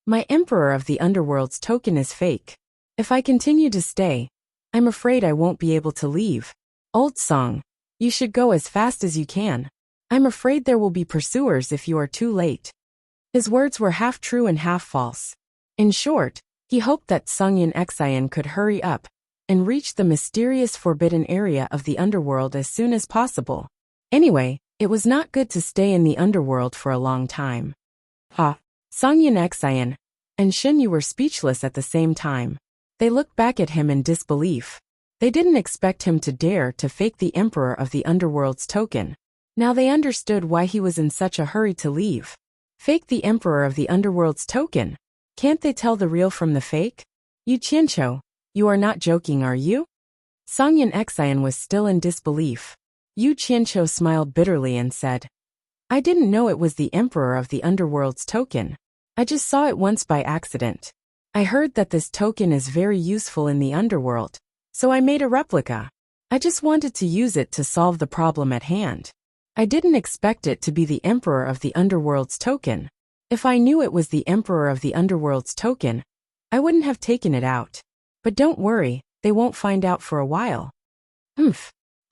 My Emperor of the Underworld's token is fake. If I continue to stay, I'm afraid I won't be able to leave. Old Song, you should go as fast as you can. I'm afraid there will be pursuers if you are too late. His words were half true and half false. In short, he hoped that Songyan Xian could hurry up and reach the mysterious forbidden area of the underworld as soon as possible. Anyway, it was not good to stay in the underworld for a long time. Songyan Xian and Shen Yu were speechless at the same time. They looked back at him in disbelief. They didn't expect him to dare to fake the Emperor of the Underworld's token. Now they understood why he was in such a hurry to leave. Fake the Emperor of the Underworld's token? Can't they tell the real from the fake? Yu Qianqiu, you are not joking, are you? Songyan Xian was still in disbelief. Yu Qianqiu smiled bitterly and said, I didn't know it was the Emperor of the Underworld's token. I just saw it once by accident. I heard that this token is very useful in the underworld, so I made a replica. I just wanted to use it to solve the problem at hand. I didn't expect it to be the Emperor of the Underworld's token. If I knew it was the Emperor of the Underworld's token, I wouldn't have taken it out. But don't worry, they won't find out for a while.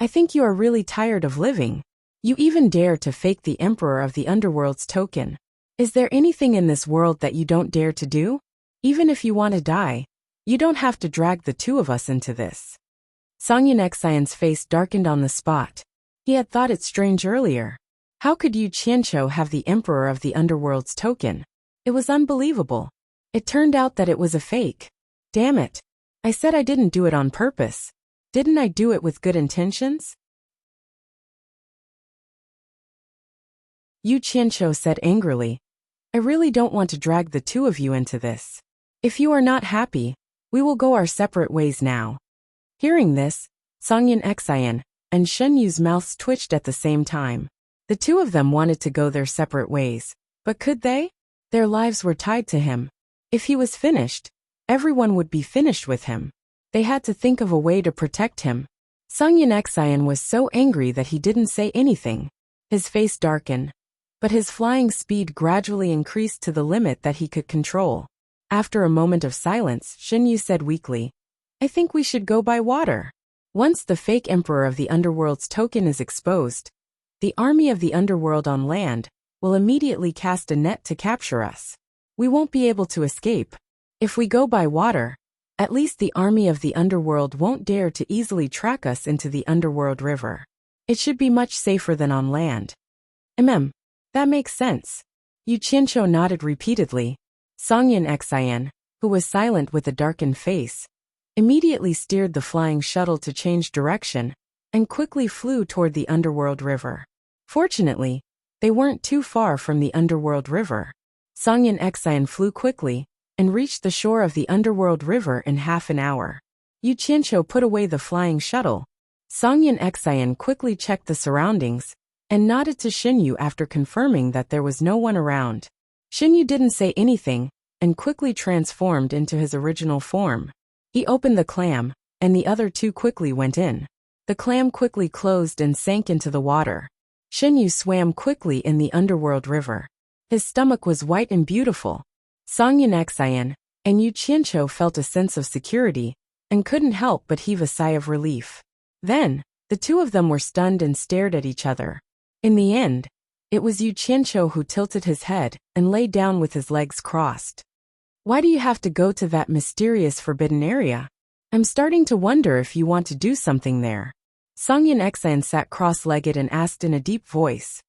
I think you are really tired of living. You even dare to fake the Emperor of the Underworld's token. Is there anything in this world that you don't dare to do? Even if you want to die, you don't have to drag the two of us into this. Songyan Xian's face darkened on the spot. He had thought it strange earlier. How could Yu Qianqiu have the Emperor of the Underworld's token? It was unbelievable. It turned out that it was a fake. Damn it. I said I didn't do it on purpose. Didn't I do it with good intentions? Yu Qianqiu said angrily, I really don't want to drag the two of you into this. If you are not happy, we will go our separate ways now. Hearing this, Songyan Xian and Shen Yu's mouths twitched at the same time. The two of them wanted to go their separate ways, but could they? Their lives were tied to him. If he was finished, everyone would be finished with him. They had to think of a way to protect him. Songyan Xian was so angry that he didn't say anything. His face darkened, but his flying speed gradually increased to the limit that he could control. After a moment of silence, Shen Yu said weakly, I think we should go by water. Once the fake emperor of the underworld's token is exposed, the army of the underworld on land will immediately cast a net to capture us. We won't be able to escape. If we go by water, at least the army of the underworld won't dare to easily track us into the underworld river. It should be much safer than on land. That makes sense. Yu Qianqiu nodded repeatedly. Songyan Xian, who was silent with a darkened face, immediately steered the flying shuttle to change direction and quickly flew toward the underworld river. Fortunately, they weren't too far from the underworld river. Songyan Xian flew quickly and reached the shore of the underworld river in half an hour. Yu Qianqiu put away the flying shuttle. Songyan Xian quickly checked the surroundings and nodded to Xinyu after confirming that there was no one around. Xinyu didn't say anything and quickly transformed into his original form. He opened the clam, and the other two quickly went in. The clam quickly closed and sank into the water. Xinyu swam quickly in the underworld river. His stomach was white and beautiful. Songyan Xian and Yu Qianqiu felt a sense of security and couldn't help but heave a sigh of relief. Then, the two of them were stunned and stared at each other. In the end, it was Yu Qianqiu who tilted his head and lay down with his legs crossed. Why do you have to go to that mysterious forbidden area? I'm starting to wonder if you want to do something there. Songyan Xian sat cross-legged and asked in a deep voice.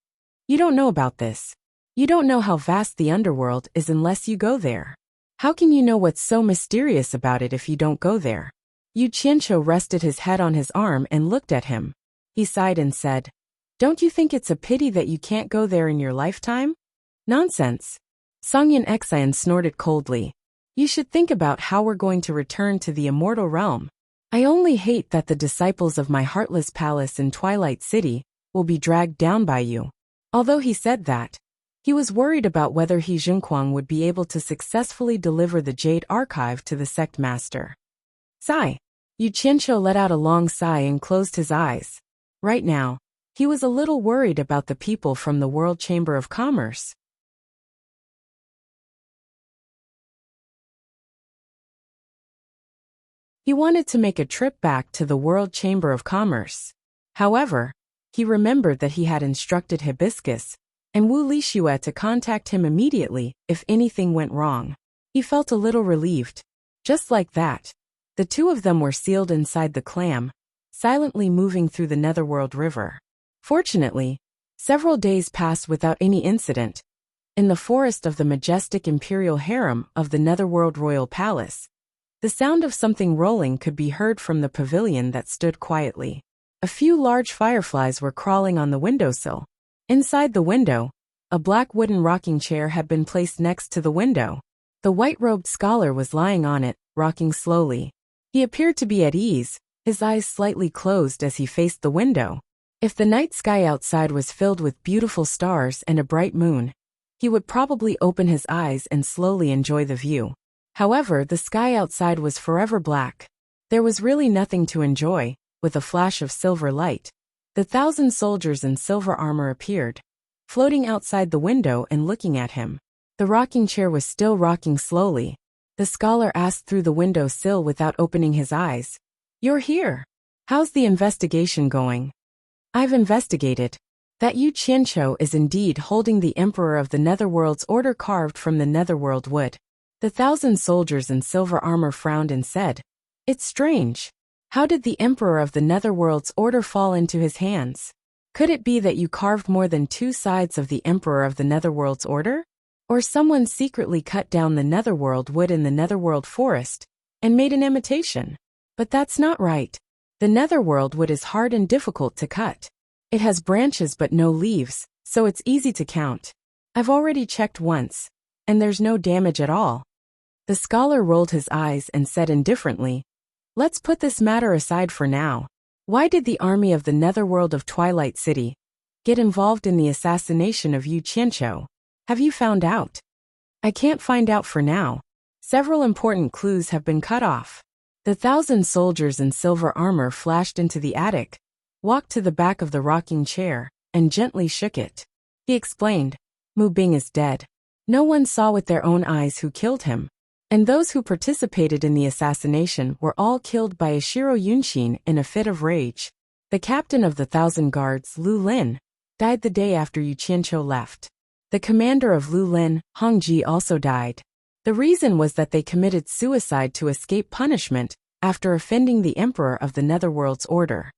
You don't know about this. You don't know how vast the underworld is unless you go there. How can you know what's so mysterious about it if you don't go there? Yu Qianqiu rested his head on his arm and looked at him. He sighed and said, Don't you think it's a pity that you can't go there in your lifetime? Nonsense. Songyan Xian snorted coldly. You should think about how we're going to return to the immortal realm. I only hate that the disciples of my heartless palace in Twilight City will be dragged down by you. Although he said that, he was worried about whether He Junquang would be able to successfully deliver the Jade Archive to the sect master. Sigh. Yu Qianqiu let out a long sigh and closed his eyes. Right now, he was a little worried about the people from the World Chamber of Commerce. He wanted to make a trip back to the World Chamber of Commerce. However, he remembered that he had instructed Hibiscus and Wu Lixue to contact him immediately if anything went wrong. He felt a little relieved. Just like that, the two of them were sealed inside the clam, silently moving through the Netherworld River. Fortunately, several days passed without any incident. In the forest of the majestic imperial harem of the Netherworld Royal Palace, the sound of something rolling could be heard from the pavilion that stood quietly. A few large fireflies were crawling on the windowsill. Inside the window, a black wooden rocking chair had been placed next to the window. The white-robed scholar was lying on it, rocking slowly. He appeared to be at ease, his eyes slightly closed as he faced the window. If the night sky outside was filled with beautiful stars and a bright moon, he would probably open his eyes and slowly enjoy the view. However, the sky outside was forever black. There was really nothing to enjoy. With a flash of silver light, the 1,000 soldiers in silver armor appeared, floating outside the window and looking at him. The rocking chair was still rocking slowly. The scholar asked through the window sill without opening his eyes. You're here. How's the investigation going? I've investigated. That Yu Qianqiu is indeed holding the Emperor of the Netherworld's order carved from the Netherworld wood. The 1,000 soldiers in silver armor frowned and said, It's strange. How did the Emperor of the Netherworld's order fall into his hands? Could it be that you carved more than 2 sides of the Emperor of the Netherworld's order? Or someone secretly cut down the Netherworld wood in the Netherworld forest and made an imitation? But that's not right. The Netherworld wood is hard and difficult to cut. It has branches but no leaves, so it's easy to count. I've already checked once, and there's no damage at all. The scholar rolled his eyes and said indifferently, Let's put this matter aside for now. Why did the army of the Netherworld of Twilight City get involved in the assassination of Yu Qianqiu? Have you found out? I can't find out for now. Several important clues have been cut off. The 1,000 soldiers in silver armor flashed into the attic, walked to the back of the rocking chair, and gently shook it. He explained, Mu Bing is dead. No one saw with their own eyes who killed him. And those who participated in the assassination were all killed by Ishiro Yunshin in a fit of rage. The captain of the 1,000 guards, Lu Lin, died the day after Yu Qianqiu left. The commander of Lu Lin, Hong Ji, also died. The reason was that they committed suicide to escape punishment after offending the emperor of the Netherworld's order.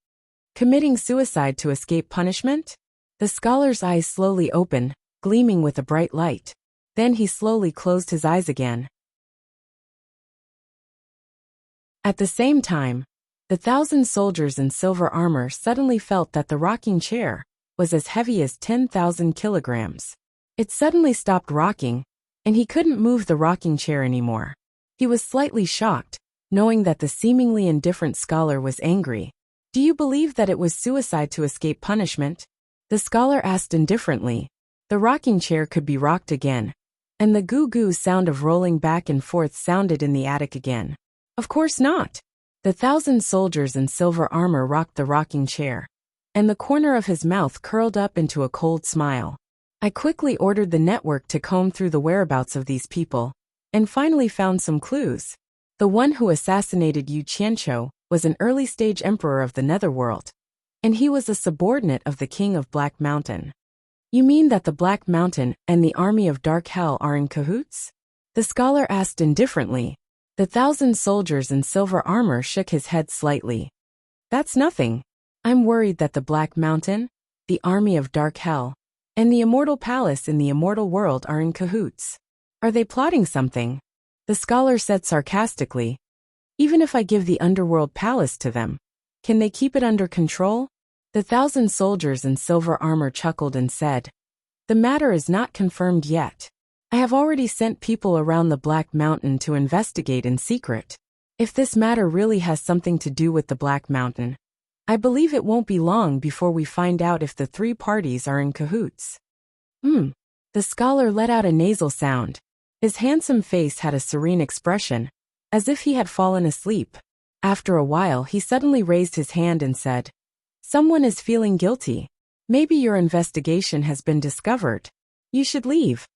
Committing suicide to escape punishment? The scholar's eyes slowly opened, gleaming with a bright light. Then he slowly closed his eyes again. At the same time, the 1,000 soldiers in silver armor suddenly felt that the rocking chair was as heavy as 10,000 kilograms. It suddenly stopped rocking, and he couldn't move the rocking chair anymore. He was slightly shocked, knowing that the seemingly indifferent scholar was angry. Do you believe that it was suicide to escape punishment? The scholar asked indifferently. The rocking chair could be rocked again, and the goo-goo sound of rolling back and forth sounded in the attic again. Of course not. The 1,000 soldiers in silver armor rocked the rocking chair, and the corner of his mouth curled up into a cold smile. I quickly ordered the network to comb through the whereabouts of these people, and finally found some clues. The one who assassinated Yu Qianqiu was an early-stage emperor of the Netherworld, and he was a subordinate of the King of Black Mountain. You mean that the Black Mountain and the army of Dark Hell are in cahoots? The scholar asked indifferently. The 1,000 soldiers in silver armor shook his head slightly. That's nothing. I'm worried that the Black Mountain, the army of Dark Hell, and the Immortal Palace in the Immortal World are in cahoots. Are they plotting something? The scholar said sarcastically. Even if I give the Underworld Palace to them, can they keep it under control? The 1,000 soldiers in silver armor chuckled and said, the matter is not confirmed yet. I have already sent people around the Black Mountain to investigate in secret. If this matter really has something to do with the Black Mountain, I believe it won't be long before we find out if the three parties are in cahoots. The scholar let out a nasal sound. His handsome face had a serene expression, as if he had fallen asleep. After a while he suddenly raised his hand and said, someone is feeling guilty. Maybe your investigation has been discovered. You should leave.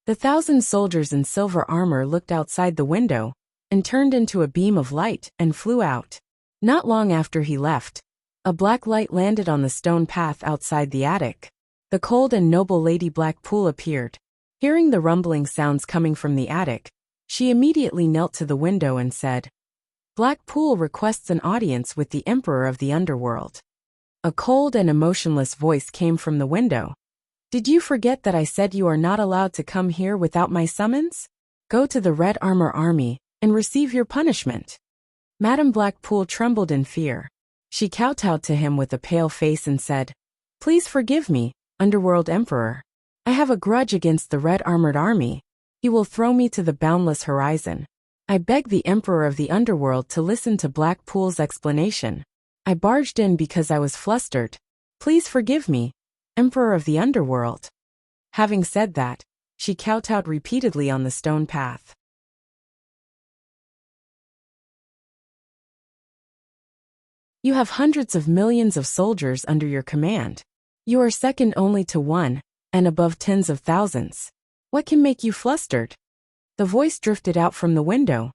The 1,000 soldiers in silver armor looked outside the window and turned into a beam of light and flew out. Not long after he left, a black light landed on the stone path outside the attic. The cold and noble Lady Blackpool appeared. Hearing the rumbling sounds coming from the attic, she immediately knelt to the window and said, Blackpool requests an audience with the Emperor of the Underworld. A cold and emotionless voice came from the window. Did you forget that I said you are not allowed to come here without my summons? Go to the Red Armor Army and receive your punishment. Madame Blackpool trembled in fear. She kowtowed to him with a pale face and said, Please forgive me, Underworld Emperor. I have a grudge against the Red Armored Army. He will throw me to the boundless horizon. I begged the Emperor of the Underworld to listen to Blackpool's explanation. I barged in because I was flustered. Please forgive me, Emperor of the Underworld. Having said that, she kowtowed repeatedly on the stone path. You have hundreds of millions of soldiers under your command. You are second only to one, and above tens of thousands. What can make you flustered? The voice drifted out from the window.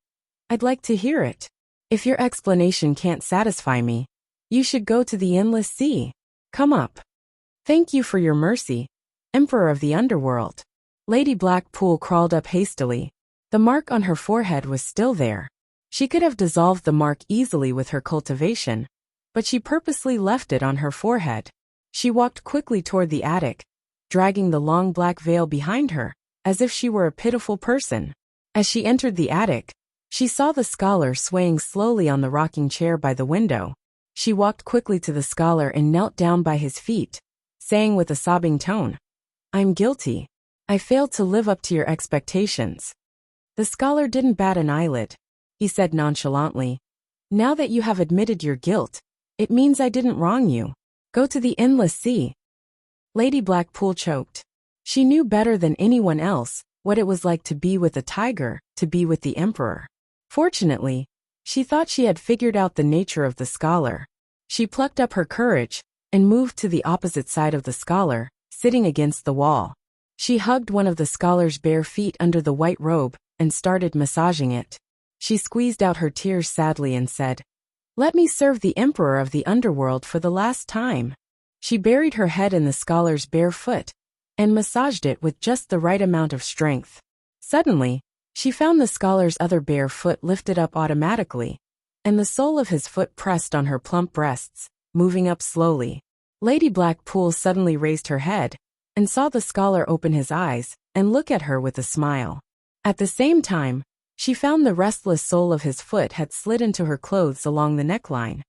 I'd like to hear it. If your explanation can't satisfy me, you should go to the endless sea. Come up. Thank you for your mercy, Emperor of the Underworld. Lady Blackpool crawled up hastily. The mark on her forehead was still there. She could have dissolved the mark easily with her cultivation, but she purposely left it on her forehead. She walked quickly toward the attic, dragging the long black veil behind her, as if she were a pitiful person. As she entered the attic, she saw the scholar swaying slowly on the rocking chair by the window. She walked quickly to the scholar and knelt down by his feet, saying with a sobbing tone, I'm guilty. I failed to live up to your expectations. The scholar didn't bat an eyelid. He said nonchalantly, Now that you have admitted your guilt, it means I didn't wrong you. Go to the endless sea. Lady Blackpool choked. She knew better than anyone else what it was like to be with a tiger, to be with the Emperor. Fortunately, she thought she had figured out the nature of the scholar. She plucked up her courage and moved to the opposite side of the scholar, sitting against the wall. She hugged one of the scholar's bare feet under the white robe and started massaging it. She squeezed out her tears sadly and said, "Let me serve the emperor of the underworld for the last time." She buried her head in the scholar's bare foot and massaged it with just the right amount of strength. Suddenly, she found the scholar's other bare foot lifted up automatically, and the sole of his foot pressed on her plump breasts, moving up slowly. Lady Blackpool suddenly raised her head and saw the scholar open his eyes and look at her with a smile. At the same time, she found the restless sole of his foot had slid into her clothes along the neckline.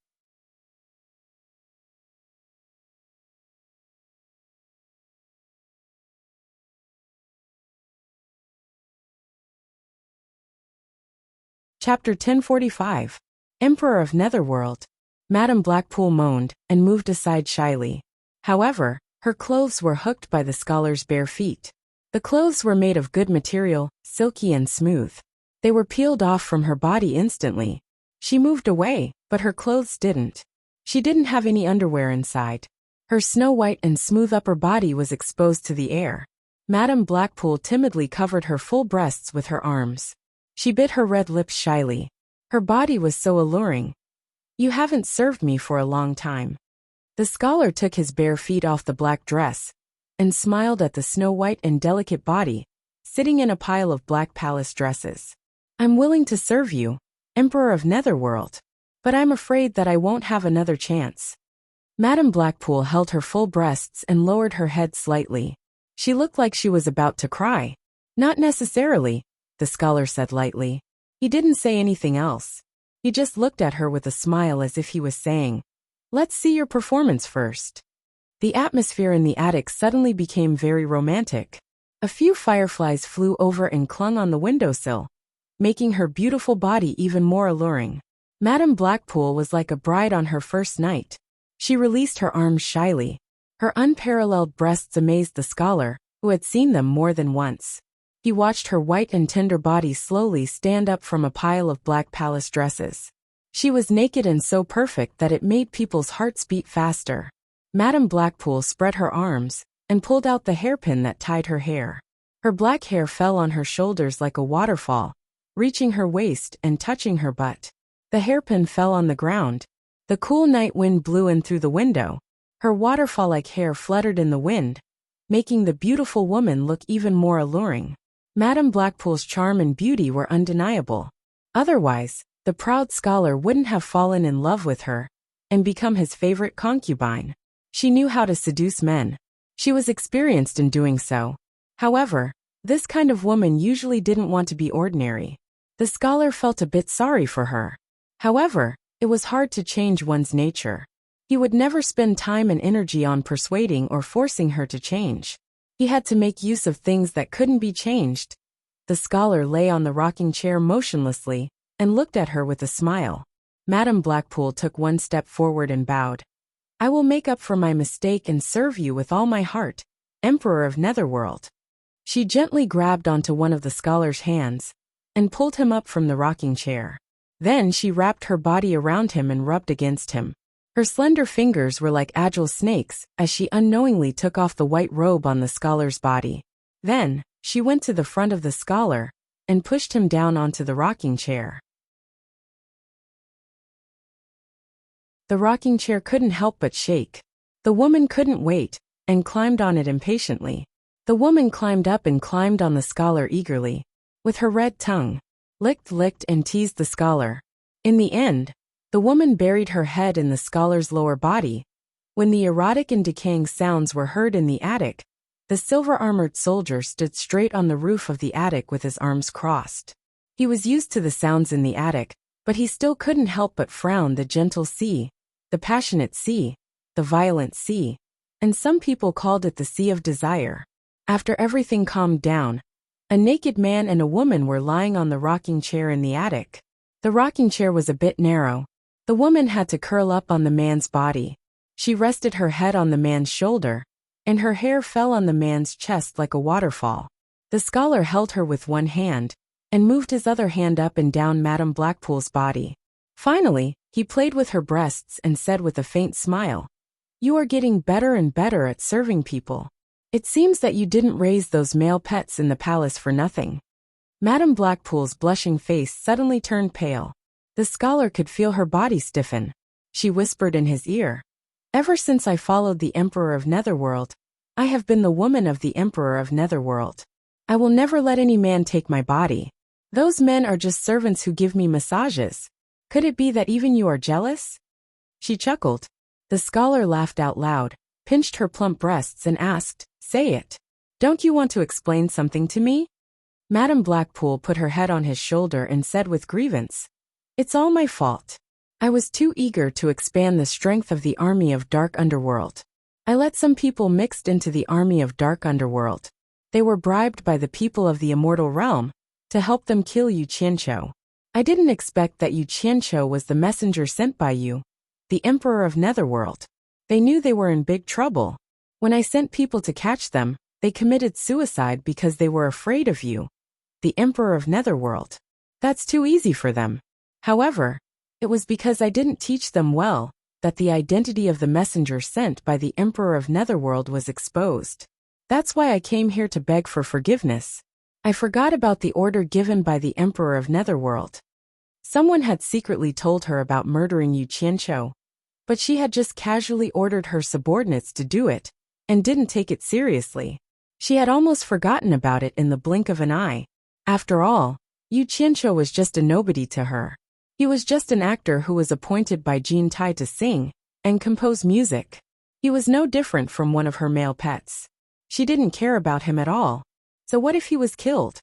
Chapter 1045. Emperor of Netherworld. Madame Blackpool moaned and moved aside shyly. However, her clothes were hooked by the scholar's bare feet. The clothes were made of good material, silky and smooth. They were peeled off from her body instantly. She moved away, but her clothes didn't. She didn't have any underwear inside. Her snow-white and smooth upper body was exposed to the air. Madame Blackpool timidly covered her full breasts with her arms. She bit her red lips shyly. Her body was so alluring. "You haven't served me for a long time." The scholar took his bare feet off the black dress and smiled at the snow-white and delicate body, sitting in a pile of black palace dresses. "I'm willing to serve you, Emperor of Netherworld, but I'm afraid that I won't have another chance." Madame Blackpool held her full breasts and lowered her head slightly. She looked like she was about to cry. "Not necessarily," the scholar said lightly. He didn't say anything else. He just looked at her with a smile as if he was saying, "Let's see your performance first." The atmosphere in the attic suddenly became very romantic. A few fireflies flew over and clung on the windowsill, making her beautiful body even more alluring. Madame Blackpool was like a bride on her first night. She released her arms shyly. Her unparalleled breasts amazed the scholar, who had seen them more than once. He watched her white and tender body slowly stand up from a pile of black palace dresses. She was naked and so perfect that it made people's hearts beat faster. Madame Blackpool spread her arms and pulled out the hairpin that tied her hair. Her black hair fell on her shoulders like a waterfall, reaching her waist and touching her butt. The hairpin fell on the ground. The cool night wind blew in through the window. Her waterfall-like hair fluttered in the wind, making the beautiful woman look even more alluring. Madame Blackpool's charm and beauty were undeniable. Otherwise, the proud scholar wouldn't have fallen in love with her and become his favorite concubine. She knew how to seduce men. She was experienced in doing so. However, this kind of woman usually didn't want to be ordinary. The scholar felt a bit sorry for her. However, it was hard to change one's nature. He would never spend time and energy on persuading or forcing her to change. He had to make use of things that couldn't be changed. The scholar lay on the rocking chair motionlessly and looked at her with a smile. Madame Blackpool took one step forward and bowed. "I will make up for my mistake and serve you with all my heart, Emperor of Netherworld." She gently grabbed onto one of the scholar's hands and pulled him up from the rocking chair. Then she wrapped her body around him and rubbed against him. Her slender fingers were like agile snakes as she unknowingly took off the white robe on the scholar's body. Then, she went to the front of the scholar and pushed him down onto the rocking chair. The rocking chair couldn't help but shake. The woman couldn't wait and climbed on it impatiently. The woman climbed up and climbed on the scholar eagerly. With her red tongue, licked and teased the scholar. In the end, the woman buried her head in the scholar's lower body. When the erotic and decaying sounds were heard in the attic, the silver-armored soldier stood straight on the roof of the attic with his arms crossed. He was used to the sounds in the attic, but he still couldn't help but frown. The gentle sea, the passionate sea, the violent sea, and some people called it the Sea of Desire. After everything calmed down, a naked man and a woman were lying on the rocking chair in the attic. The rocking chair was a bit narrow. The woman had to curl up on the man's body. She rested her head on the man's shoulder, and her hair fell on the man's chest like a waterfall. The scholar held her with one hand, and moved his other hand up and down Madame Blackpool's body. Finally, he played with her breasts and said with a faint smile, "You are getting better and better at serving people. It seems that you didn't raise those male pets in the palace for nothing." Madame Blackpool's blushing face suddenly turned pale. The scholar could feel her body stiffen. She whispered in his ear, "Ever since I followed the Emperor of Netherworld, I have been the woman of the Emperor of Netherworld. I will never let any man take my body. Those men are just servants who give me massages. Could it be that even you are jealous?" She chuckled. The scholar laughed out loud, pinched her plump breasts and asked, "Say it. Don't you want to explain something to me?" Madame Blackpool put her head on his shoulder and said with grievance, "It's all my fault. I was too eager to expand the strength of the army of Dark Underworld. I let some people mixed into the army of Dark Underworld. They were bribed by the people of the Immortal Realm to help them kill Yu Qianqiu. I didn't expect that Yu Qianqiu was the messenger sent by you, the Emperor of Netherworld. They knew they were in big trouble. When I sent people to catch them, they committed suicide because they were afraid of you, the Emperor of Netherworld. That's too easy for them. However, it was because I didn't teach them well that the identity of the messenger sent by the Emperor of Netherworld was exposed. That's why I came here to beg for forgiveness. I forgot about the order given by the Emperor of Netherworld. Someone had secretly told her about murdering Yu Qianqiu, but she had just casually ordered her subordinates to do it, and didn't take it seriously. She had almost forgotten about it in the blink of an eye. After all, Yu Qianqiu was just a nobody to her. He was just an actor who was appointed by Jin Tai to sing and compose music. He was no different from one of her male pets. She didn't care about him at all. So what if he was killed?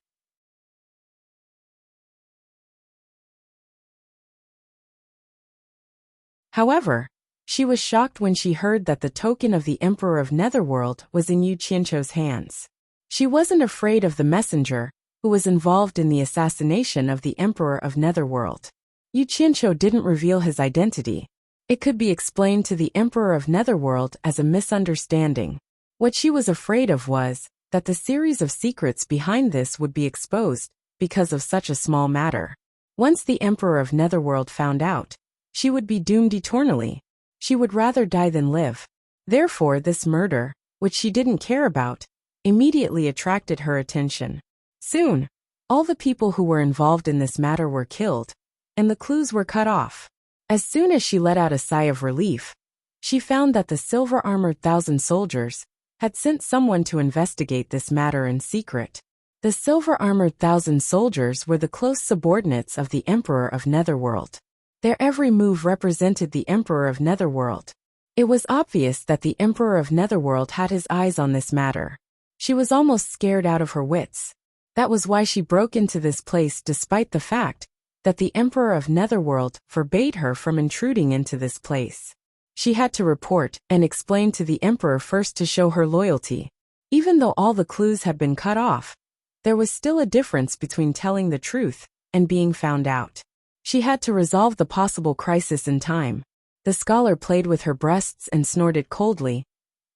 However, she was shocked when she heard that the token of the Emperor of Netherworld was in Yu Qianqiu's hands. She wasn't afraid of the messenger, who was involved in the assassination of the Emperor of Netherworld. Yu Qianqiu didn't reveal his identity. It could be explained to the Emperor of Netherworld as a misunderstanding. What she was afraid of was that the series of secrets behind this would be exposed because of such a small matter. Once the Emperor of Netherworld found out, she would be doomed eternally. She would rather die than live. Therefore, this murder, which she didn't care about, immediately attracted her attention. Soon, all the people who were involved in this matter were killed, and the clues were cut off. As soon as she let out a sigh of relief, she found that the silver-armored 1,000 soldiers had sent someone to investigate this matter in secret. The silver-armored 1,000 soldiers were the close subordinates of the Emperor of Netherworld. Their every move represented the Emperor of Netherworld. It was obvious that the Emperor of Netherworld had his eyes on this matter. She was almost scared out of her wits. That was why she broke into this place despite the fact that the Emperor of Netherworld forbade her from intruding into this place. She had to report and explain to the Emperor first to show her loyalty. Even though all the clues had been cut off, there was still a difference between telling the truth and being found out. She had to resolve the possible crisis in time. The scholar played with her breasts and snorted coldly.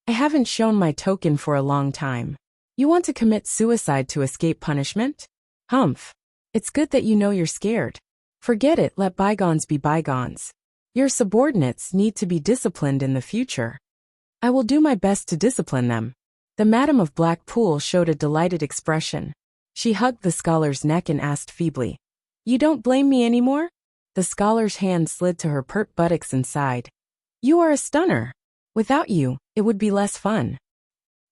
"I haven't shown my token for a long time. You want to commit suicide to escape punishment? Humph. It's good that you know you're scared. Forget it, let bygones be bygones. Your subordinates need to be disciplined in the future. I will do my best to discipline them." The Madam of Blackpool showed a delighted expression. She hugged the scholar's neck and asked feebly, "You don't blame me anymore?" The scholar's hand slid to her pert buttocks and sighed. "You are a stunner. Without you, it would be less fun.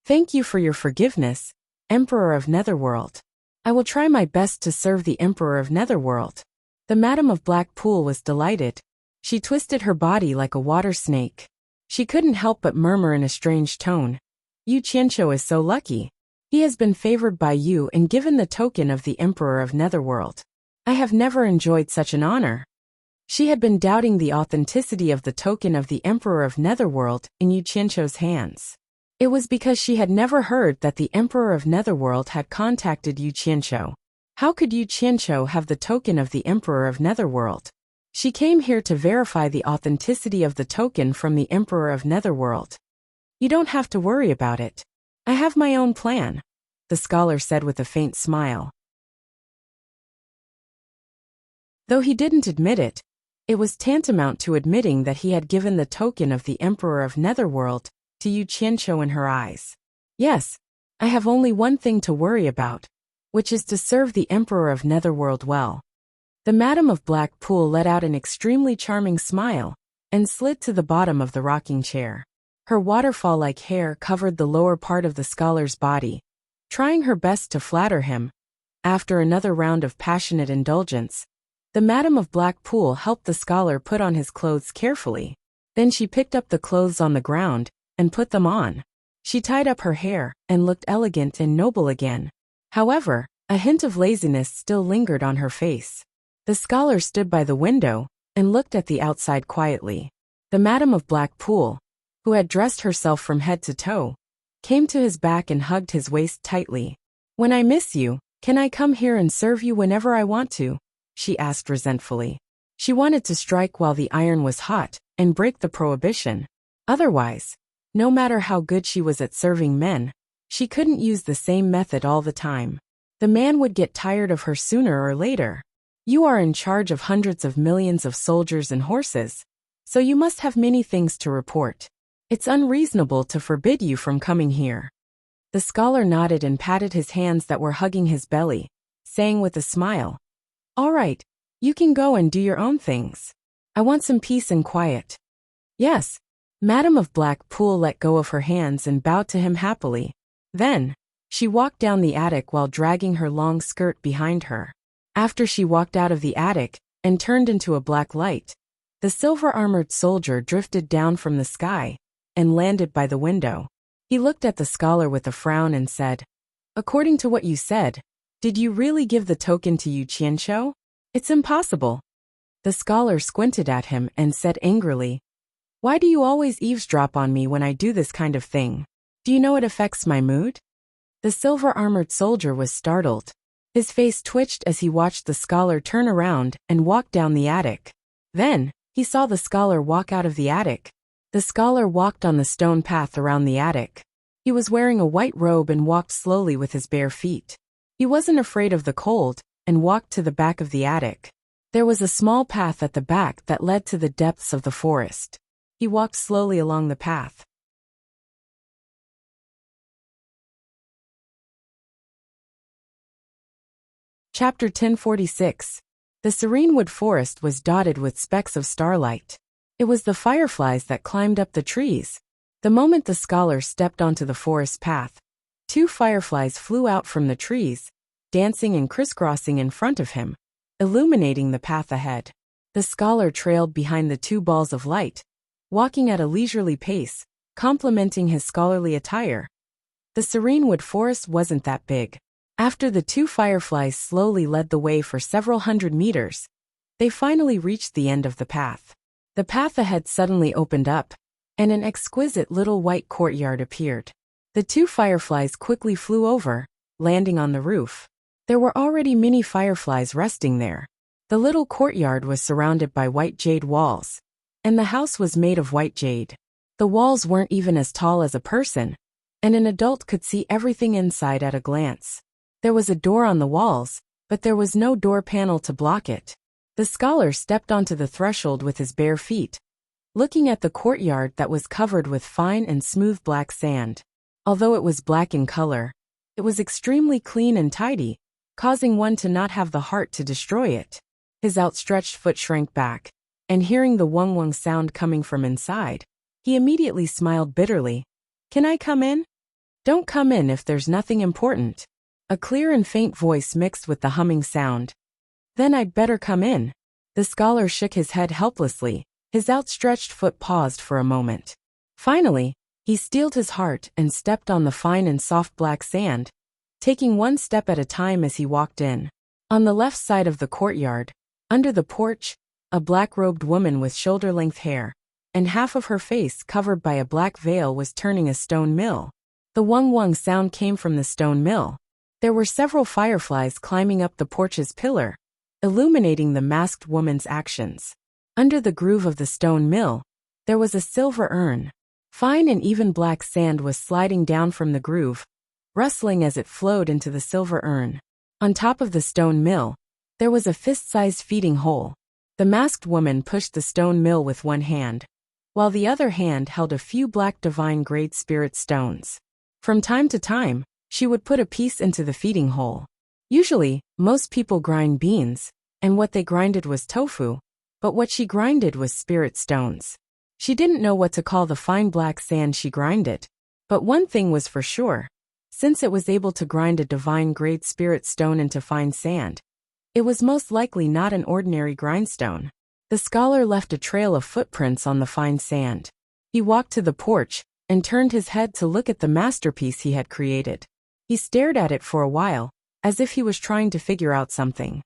Thank you for your forgiveness, Emperor of Netherworld. I will try my best to serve the Emperor of Netherworld." The Madam of Blackpool was delighted. She twisted her body like a water snake. She couldn't help but murmur in a strange tone, "Yu Qianqiu is so lucky. He has been favored by you and given the token of the Emperor of Netherworld. I have never enjoyed such an honor." She had been doubting the authenticity of the token of the Emperor of Netherworld in Yu Qianqiu's hands. It was because she had never heard that the Emperor of Netherworld had contacted Yu Qianqiu. How could Yu Qianqiu have the token of the Emperor of Netherworld? She came here to verify the authenticity of the token from the Emperor of Netherworld. "You don't have to worry about it. I have my own plan," the scholar said with a faint smile. Though he didn't admit it, it was tantamount to admitting that he had given the token of the Emperor of Netherworld to Yu Qianqiu in her eyes. "Yes, I have only one thing to worry about. which is to serve the Emperor of Netherworld well. The Madam of Blackpool let out an extremely charming smile and slid to the bottom of the rocking chair. Her waterfall-like hair covered the lower part of the scholar's body, trying her best to flatter him. After another round of passionate indulgence, the Madam of Blackpool helped the scholar put on his clothes carefully. Then she picked up the clothes on the ground and put them on. She tied up her hair and looked elegant and noble again. However, a hint of laziness still lingered on her face. The scholar stood by the window and looked at the outside quietly. The Madam of Blackpool, who had dressed herself from head to toe, came to his back and hugged his waist tightly. "When I miss you, can I come here and serve you whenever I want to?" she asked resentfully. She wanted to strike while the iron was hot and break the prohibition. Otherwise, no matter how good she was at serving men, she couldn't use the same method all the time. The man would get tired of her sooner or later. "You are in charge of hundreds of millions of soldiers and horses, so you must have many things to report. It's unreasonable to forbid you from coming here." The scholar nodded and patted his hands that were hugging his belly, saying with a smile, "All right, you can go and do your own things. I want some peace and quiet." "Yes." Madam of Blackpool let go of her hands and bowed to him happily. Then, she walked down the attic while dragging her long skirt behind her. After she walked out of the attic and turned into a black light, the silver-armored soldier drifted down from the sky and landed by the window. He looked at the scholar with a frown and said, "According to what you said, did you really give the token to Yu Qianshou? It's impossible." The scholar squinted at him and said angrily, "Why do you always eavesdrop on me when I do this kind of thing? Do you know it affects my mood?" The silver-armored soldier was startled. His face twitched as he watched the scholar turn around and walk down the attic. Then, he saw the scholar walk out of the attic. The scholar walked on the stone path around the attic. He was wearing a white robe and walked slowly with his bare feet. He wasn't afraid of the cold and walked to the back of the attic. There was a small path at the back that led to the depths of the forest. He walked slowly along the path. Chapter 1046. The serene wood forest was dotted with specks of starlight. It was the fireflies that climbed up the trees. The moment the scholar stepped onto the forest path, 2 fireflies flew out from the trees, dancing and crisscrossing in front of him, illuminating the path ahead. The scholar trailed behind the 2 balls of light, walking at a leisurely pace, complementing his scholarly attire. The serene wood forest wasn't that big. After the 2 fireflies slowly led the way for several hundred meters, they finally reached the end of the path. The path ahead suddenly opened up, and an exquisite little white courtyard appeared. The 2 fireflies quickly flew over, landing on the roof. There were already many fireflies resting there. The little courtyard was surrounded by white jade walls, and the house was made of white jade. The walls weren't even as tall as a person, and an adult could see everything inside at a glance. There was a door on the walls, but there was no door panel to block it. The scholar stepped onto the threshold with his bare feet, looking at the courtyard that was covered with fine and smooth black sand. Although it was black in color, it was extremely clean and tidy, causing one to not have the heart to destroy it. His outstretched foot shrank back, and hearing the wung-wung sound coming from inside, he immediately smiled bitterly. "Can I come in?" "Don't come in if there's nothing important." A clear and faint voice mixed with the humming sound. "Then I'd better come in." The scholar shook his head helplessly. His outstretched foot paused for a moment. Finally, he steeled his heart and stepped on the fine and soft black sand, taking one step at a time as he walked in. On the left side of the courtyard, under the porch, a black-robed woman with shoulder-length hair, and half of her face covered by a black veil was turning a stone mill. The wung-wung sound came from the stone mill. There were several fireflies climbing up the porch's pillar, illuminating the masked woman's actions. Under the groove of the stone mill, there was a silver urn. Fine and even black sand was sliding down from the groove, rustling as it flowed into the silver urn. On top of the stone mill, there was a fist-sized feeding hole. The masked woman pushed the stone mill with one hand, while the other hand held a few black divine-grade spirit stones. From time to time, she would put a piece into the feeding hole. Usually, most people grind beans, and what they grinded was tofu, but what she grinded was spirit stones. She didn't know what to call the fine black sand she grinded, but one thing was for sure. Since it was able to grind a divine-grade spirit stone into fine sand, it was most likely not an ordinary grindstone. The scholar left a trail of footprints on the fine sand. He walked to the porch and turned his head to look at the masterpiece he had created. He stared at it for a while, as if he was trying to figure out something.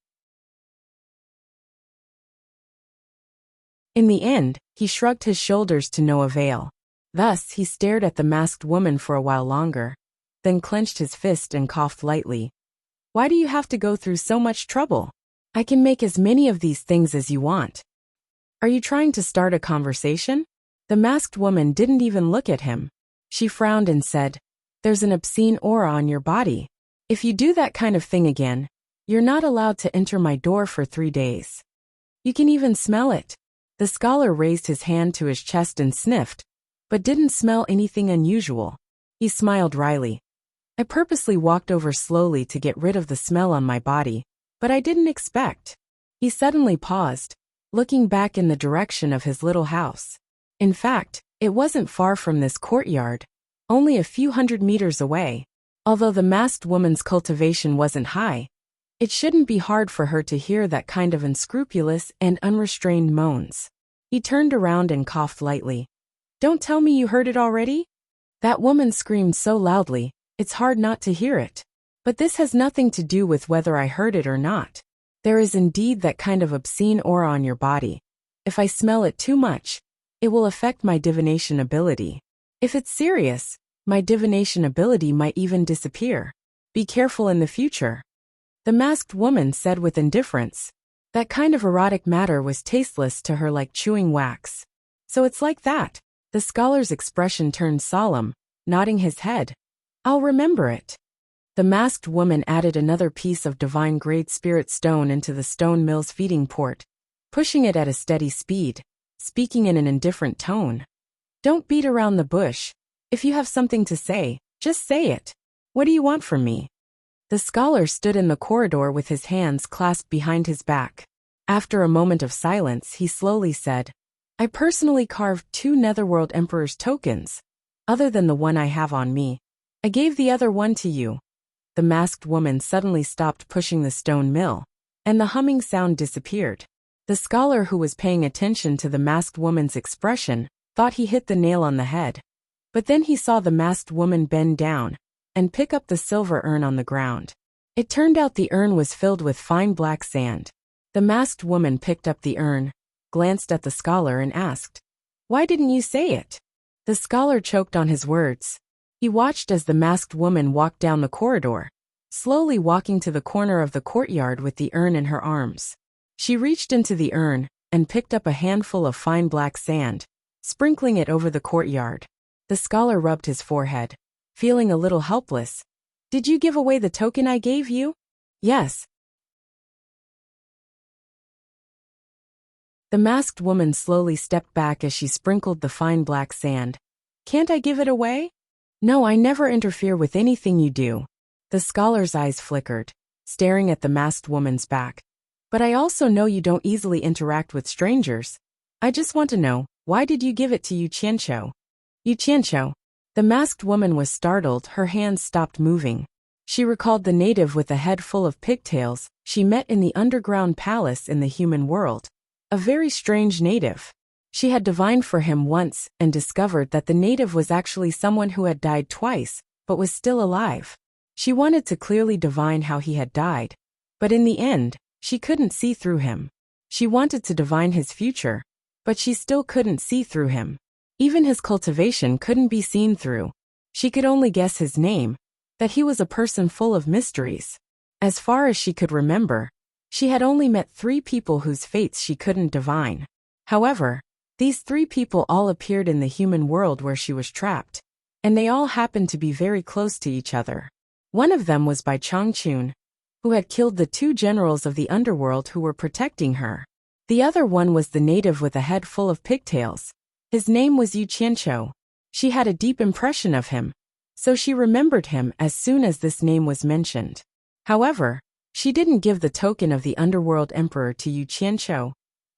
In the end, he shrugged his shoulders to no avail. Thus, he stared at the masked woman for a while longer, then clenched his fist and coughed lightly. Why do you have to go through so much trouble? I can make as many of these things as you want. Are you trying to start a conversation? The masked woman didn't even look at him. She frowned and said, "There's an obscene aura on your body. If you do that kind of thing again, you're not allowed to enter my door for 3 days. You can even smell it." The scholar raised his hand to his chest and sniffed, but didn't smell anything unusual. He smiled wryly. "I purposely walked over slowly to get rid of the smell on my body, but I didn't expect." He suddenly paused, looking back in the direction of his little house. In fact, it wasn't far from this courtyard, only a few hundred meters away. Although the masked woman's cultivation wasn't high, it shouldn't be hard for her to hear that kind of unscrupulous and unrestrained moans. He turned around and coughed lightly. "Don't tell me you heard it already?" That woman screamed so loudly, it's hard not to hear it. But this has nothing to do with whether I heard it or not. There is indeed that kind of obscene aura on your body. If I smell it too much, it will affect my divination ability. If it's serious, my divination ability might even disappear. Be careful in the future. The masked woman said with indifference. That kind of erotic matter was tasteless to her, like chewing wax. So it's like that. The scholar's expression turned solemn, nodding his head. "I'll remember it." The masked woman added another piece of divine-grade spirit stone into the stone mill's feeding port, pushing it at a steady speed, speaking in an indifferent tone. "Don't beat around the bush. If you have something to say, just say it. What do you want from me?" The scholar stood in the corridor with his hands clasped behind his back. After a moment of silence, he slowly said, "I personally carved 2 Netherworld Emperor's tokens. Other than the one I have on me, I gave the other one to you." The masked woman suddenly stopped pushing the stone mill, and the humming sound disappeared. The scholar, who was paying attention to the masked woman's expression, thought he hit the nail on the head. But then he saw the masked woman bend down and pick up the silver urn on the ground. It turned out the urn was filled with fine black sand. The masked woman picked up the urn, glanced at the scholar and asked, "Why didn't you say it?" The scholar choked on his words. He watched as the masked woman walked down the corridor, slowly walking to the corner of the courtyard with the urn in her arms. She reached into the urn and picked up a handful of fine black sand, sprinkling it over the courtyard. The scholar rubbed his forehead, feeling a little helpless. "Did you give away the token I gave you?" "Yes." The masked woman slowly stepped back as she sprinkled the fine black sand. "Can't I give it away?" "No, I never interfere with anything you do." The scholar's eyes flickered, staring at the masked woman's back. "But I also know you don't easily interact with strangers. I just want to know, why did you give it to Yu Qianqiu?" "Yu Qianqiu?" The masked woman was startled, her hands stopped moving. She recalled the native with a head full of pigtails she met in the underground palace in the human world. A very strange native. She had divined for him once and discovered that the native was actually someone who had died twice, but was still alive. She wanted to clearly divine how he had died, but in the end, she couldn't see through him. She wanted to divine his future, but she still couldn't see through him. Even his cultivation couldn't be seen through. She could only guess his name, that he was a person full of mysteries. As far as she could remember, she had only met 3 people whose fates she couldn't divine. However, these 3 people all appeared in the human world where she was trapped, and they all happened to be very close to each other. One of them was Bai Changchun, who had killed the 2 generals of the underworld who were protecting her. The other one was the native with a head full of pigtails. His name was Yu Qianqiu. She had a deep impression of him, so she remembered him as soon as this name was mentioned. However, She didn't give the token of the underworld emperor to Yu Qianqiu,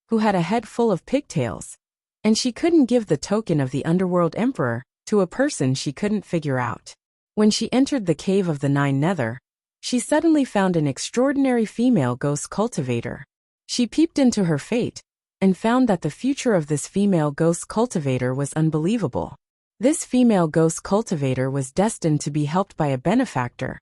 who had a head full of pigtails, and she couldn't give the token of the underworld emperor to a person she couldn't figure out. When she entered the cave of the Nine Nether, she suddenly found an extraordinary female ghost cultivator. She peeped into her fate and found that the future of this female ghost cultivator was unbelievable. This female ghost cultivator was destined to be helped by a benefactor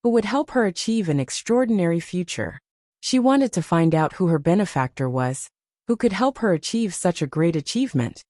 who would help her achieve an extraordinary future. She wanted to find out who her benefactor was, who could help her achieve such a great achievement,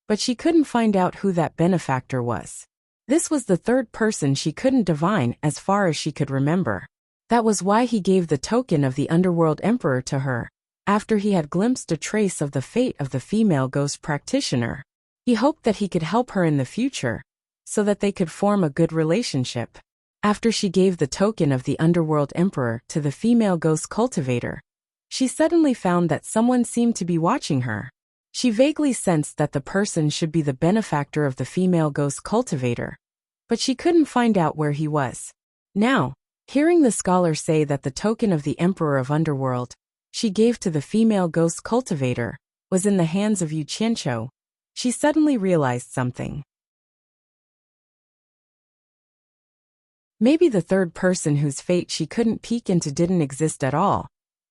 but she couldn't find out who that benefactor was. This was the third person she couldn't divine as far as she could remember. That was why he gave the token of the underworld emperor to her, after he had glimpsed a trace of the fate of the female ghost practitioner. He hoped that he could help her in the future, so that they could form a good relationship. After she gave the token of the underworld emperor to the female ghost cultivator, she suddenly found that someone seemed to be watching her. She vaguely sensed that the person should be the benefactor of the female ghost cultivator, but she couldn't find out where he was. Now, hearing the scholar say that the token of the emperor of underworld she gave to the female ghost cultivator was in the hands of Yu Qianqiu, she suddenly realized something. Maybe the third person whose fate she couldn't peek into didn't exist at all,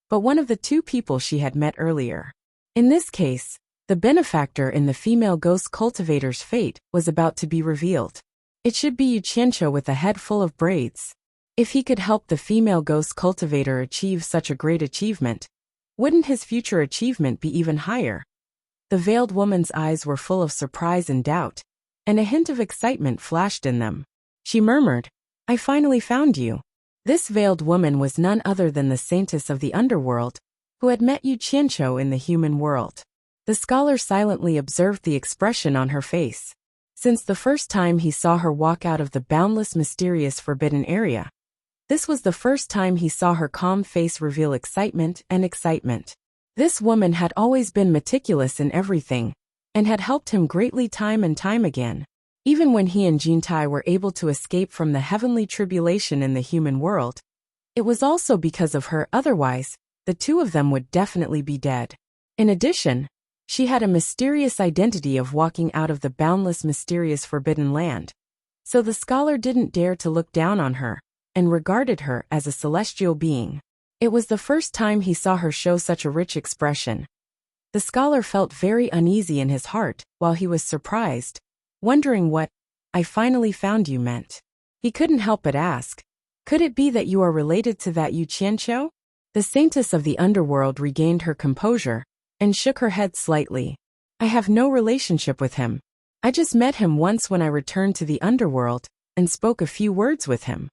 but one of the two people she had met earlier. In this case, the benefactor in the female ghost cultivator's fate was about to be revealed. It should be Yu Qianqiu with a head full of braids. If he could help the female ghost cultivator achieve such a great achievement, wouldn't his future achievement be even higher? The veiled woman's eyes were full of surprise and doubt, and a hint of excitement flashed in them. She murmured, "I finally found you." This veiled woman was none other than the saintess of the underworld, who had met Yu Qianqiu in the human world. The scholar silently observed the expression on her face. Since the first time he saw her walk out of the boundless, mysterious, forbidden area, this was the first time he saw her calm face reveal excitement and excitement. This woman had always been meticulous in everything, and had helped him greatly time and time again. Even when he and Jintai were able to escape from the heavenly tribulation in the human world, it was also because of her, otherwise, the two of them would definitely be dead. In addition, she had a mysterious identity of walking out of the boundless, mysterious, forbidden land. So the scholar didn't dare to look down on her, and regarded her as a celestial being. It was the first time he saw her show such a rich expression. The scholar felt very uneasy in his heart, while he was surprised, wondering what "I finally found you" meant. He couldn't help but ask, "Could it be that you are related to that Yu Qianqiu?" The saintess of the underworld regained her composure, and shook her head slightly. "I have no relationship with him. I just met him once when I returned to the underworld, and spoke a few words with him."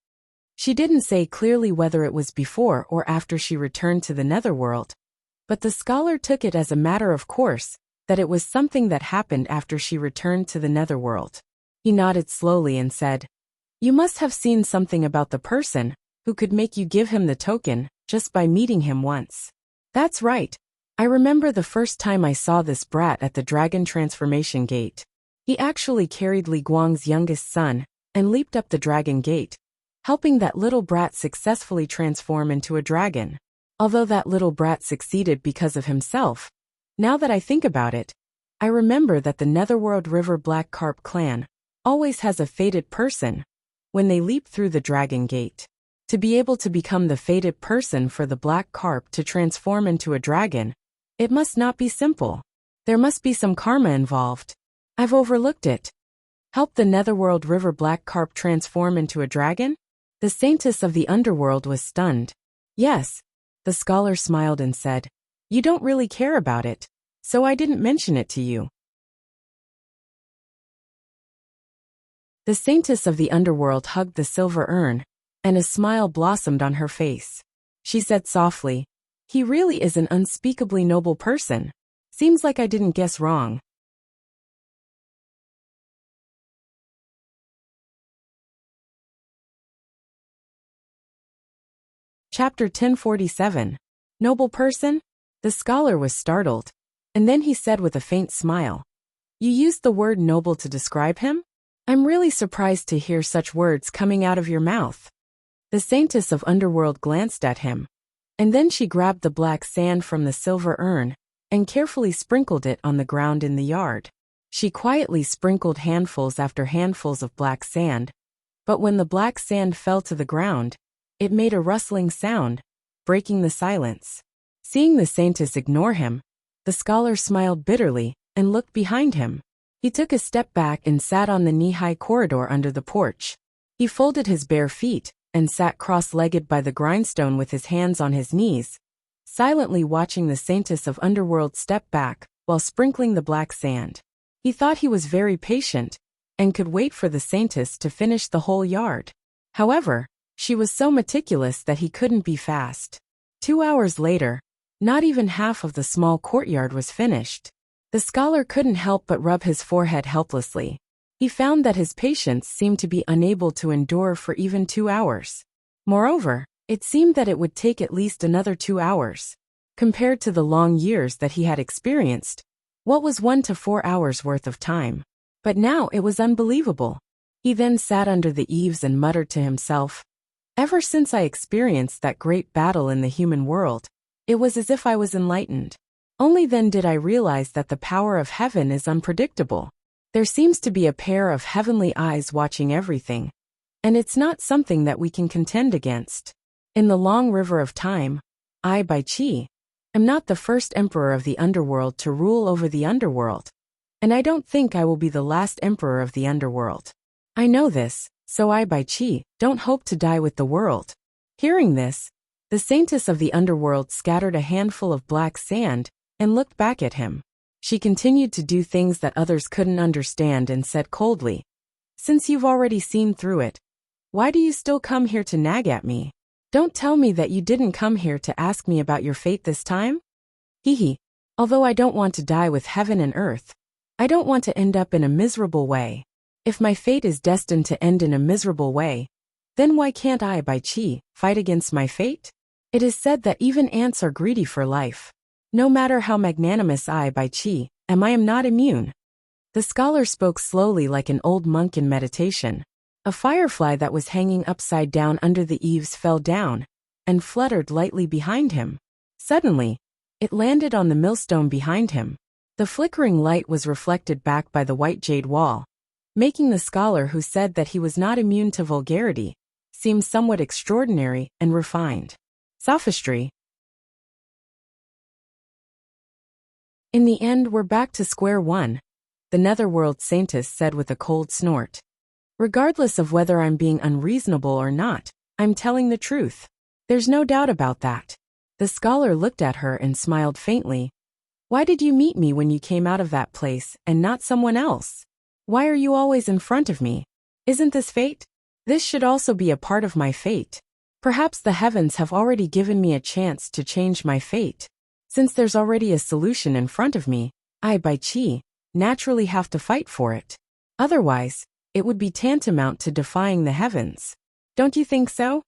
She didn't say clearly whether it was before or after she returned to the netherworld, but the scholar took it as a matter of course that it was something that happened after she returned to the netherworld. He nodded slowly and said, "You must have seen something about the person who could make you give him the token just by meeting him once." "That's right. I remember the first time I saw this brat at the dragon transformation gate. He actually carried Li Guang's youngest son and leaped up the dragon gate, helping that little brat successfully transform into a dragon. Although that little brat succeeded because of himself, now that I think about it, I remember that the Netherworld River Black Carp clan always has a fated person when they leap through the dragon gate. To be able to become the fated person for the black carp to transform into a dragon, it must not be simple. There must be some karma involved. I've overlooked it. Help the Netherworld River Black Carp transform into a dragon?" The saintess of the underworld was stunned. "Yes." The scholar smiled and said, "You don't really care about it, so I didn't mention it to you." The saintess of the underworld hugged the silver urn, and a smile blossomed on her face. She said softly, "He really is an unspeakably noble person. Seems like I didn't guess wrong." Chapter 1047. Noble person? The scholar was startled, and then he said with a faint smile, "You used the word noble to describe him? I'm really surprised to hear such words coming out of your mouth." The Saintess of Underworld glanced at him, and then she grabbed the black sand from the silver urn and carefully sprinkled it on the ground in the yard. She quietly sprinkled handfuls after handfuls of black sand, but when the black sand fell to the ground, it made a rustling sound, breaking the silence. Seeing the Saintess ignore him, the scholar smiled bitterly and looked behind him. He took a step back and sat on the knee-high corridor under the porch. He folded his bare feet and sat cross-legged by the grindstone with his hands on his knees, silently watching the Saintess of Underworld step back while sprinkling the black sand. He thought he was very patient and could wait for the Saintess to finish the whole yard. However, she was so meticulous that he couldn't be fast. 2 hours later, not even half of the small courtyard was finished. The scholar couldn't help but rub his forehead helplessly. He found that his patience seemed to be unable to endure for even 2 hours. Moreover, it seemed that it would take at least another 2 hours. Compared to the long years that he had experienced, what was 1 to 4 hours worth of time? But now it was unbelievable. He then sat under the eaves and muttered to himself, "Ever since I experienced that great battle in the human world, it was as if I was enlightened. Only then did I realize that the power of heaven is unpredictable. There seems to be a pair of heavenly eyes watching everything, and it's not something that we can contend against. In the long river of time, I, Bai Qi, am not the first emperor of the underworld to rule over the underworld, and I don't think I will be the last emperor of the underworld. I know this, so I, Bai Qi, don't hope to die with the world." Hearing this, the Saintess of the Underworld scattered a handful of black sand and looked back at him. She continued to do things that others couldn't understand and said coldly, "Since you've already seen through it, why do you still come here to nag at me? Don't tell me that you didn't come here to ask me about your fate this time?" Hee. Although I don't want to die with heaven and earth, I don't want to end up in a miserable way. If my fate is destined to end in a miserable way, then why can't I, Bai Qi, fight against my fate? It is said that even ants are greedy for life. No matter how magnanimous I, Bai Qi, am, I am not immune. The scholar spoke slowly like an old monk in meditation. A firefly that was hanging upside down under the eaves fell down and fluttered lightly behind him. Suddenly, it landed on the millstone behind him. The flickering light was reflected back by the white jade wall, making the scholar who said that he was not immune to vulgarity seem somewhat extraordinary and refined. Sophistry. In the end, we're back to square one, the Netherworld Saintess said with a cold snort. Regardless of whether I'm being unreasonable or not, I'm telling the truth. There's no doubt about that. The scholar looked at her and smiled faintly. Why did you meet me when you came out of that place and not someone else? Why are you always in front of me? Isn't this fate? This should also be a part of my fate. Perhaps the heavens have already given me a chance to change my fate. Since there's already a solution in front of me, I, Bai Qi, naturally have to fight for it. Otherwise, it would be tantamount to defying the heavens. Don't you think so?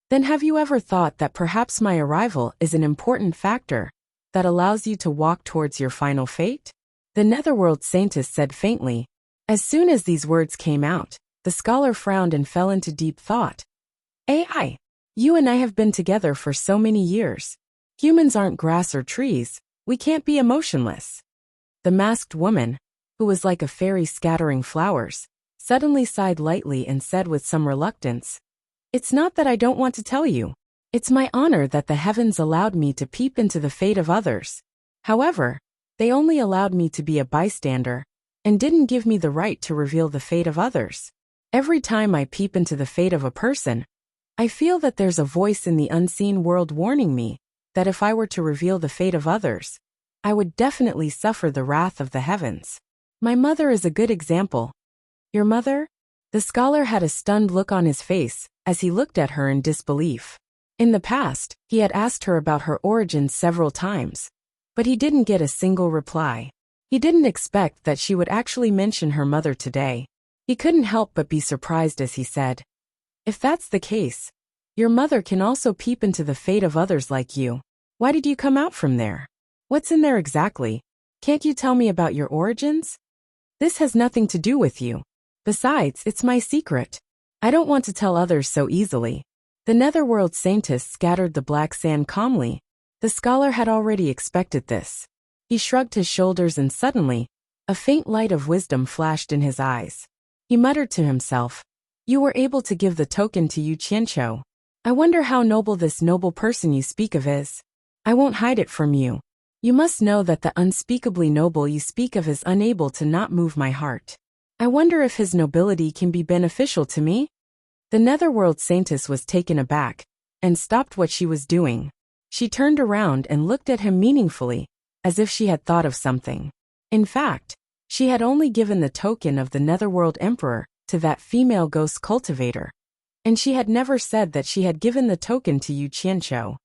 Then have you ever thought that perhaps my arrival is an important factor that allows you to walk towards your final fate? The Netherworld Saintess said faintly. As soon as these words came out, the scholar frowned and fell into deep thought. AI, you and I have been together for so many years. Humans aren't grass or trees, we can't be emotionless. The masked woman, who was like a fairy scattering flowers, suddenly sighed lightly and said with some reluctance, "It's not that I don't want to tell you. It's my honor that the heavens allowed me to peep into the fate of others. However, they only allowed me to be a bystander and didn't give me the right to reveal the fate of others. Every time I peep into the fate of a person, I feel that there's a voice in the unseen world warning me that if I were to reveal the fate of others, I would definitely suffer the wrath of the heavens. My mother is a good example." "Your mother?" The scholar had a stunned look on his face as he looked at her in disbelief. In the past, he had asked her about her origins several times, but he didn't get a single reply. He didn't expect that she would actually mention her mother today. He couldn't help but be surprised as he said, "If that's the case, your mother can also peep into the fate of others like you. Why did you come out from there? What's in there exactly? Can't you tell me about your origins? This has nothing to do with you. Besides, it's my secret. I don't want to tell others so easily." The netherworld scientist scattered the black sand calmly. The scholar had already expected this. He shrugged his shoulders and suddenly, a faint light of wisdom flashed in his eyes. He muttered to himself, "You were able to give the token to Yu Qianqiu. I wonder how noble this noble person you speak of is. I won't hide it from you. You must know that the unspeakably noble you speak of is unable to not move my heart. I wonder if his nobility can be beneficial to me?" The netherworld saintess was taken aback and stopped what she was doing. She turned around and looked at him meaningfully, as if she had thought of something. In fact, she had only given the token of the netherworld emperor to that female ghost cultivator, and she had never said that she had given the token to Yu Qianqiu.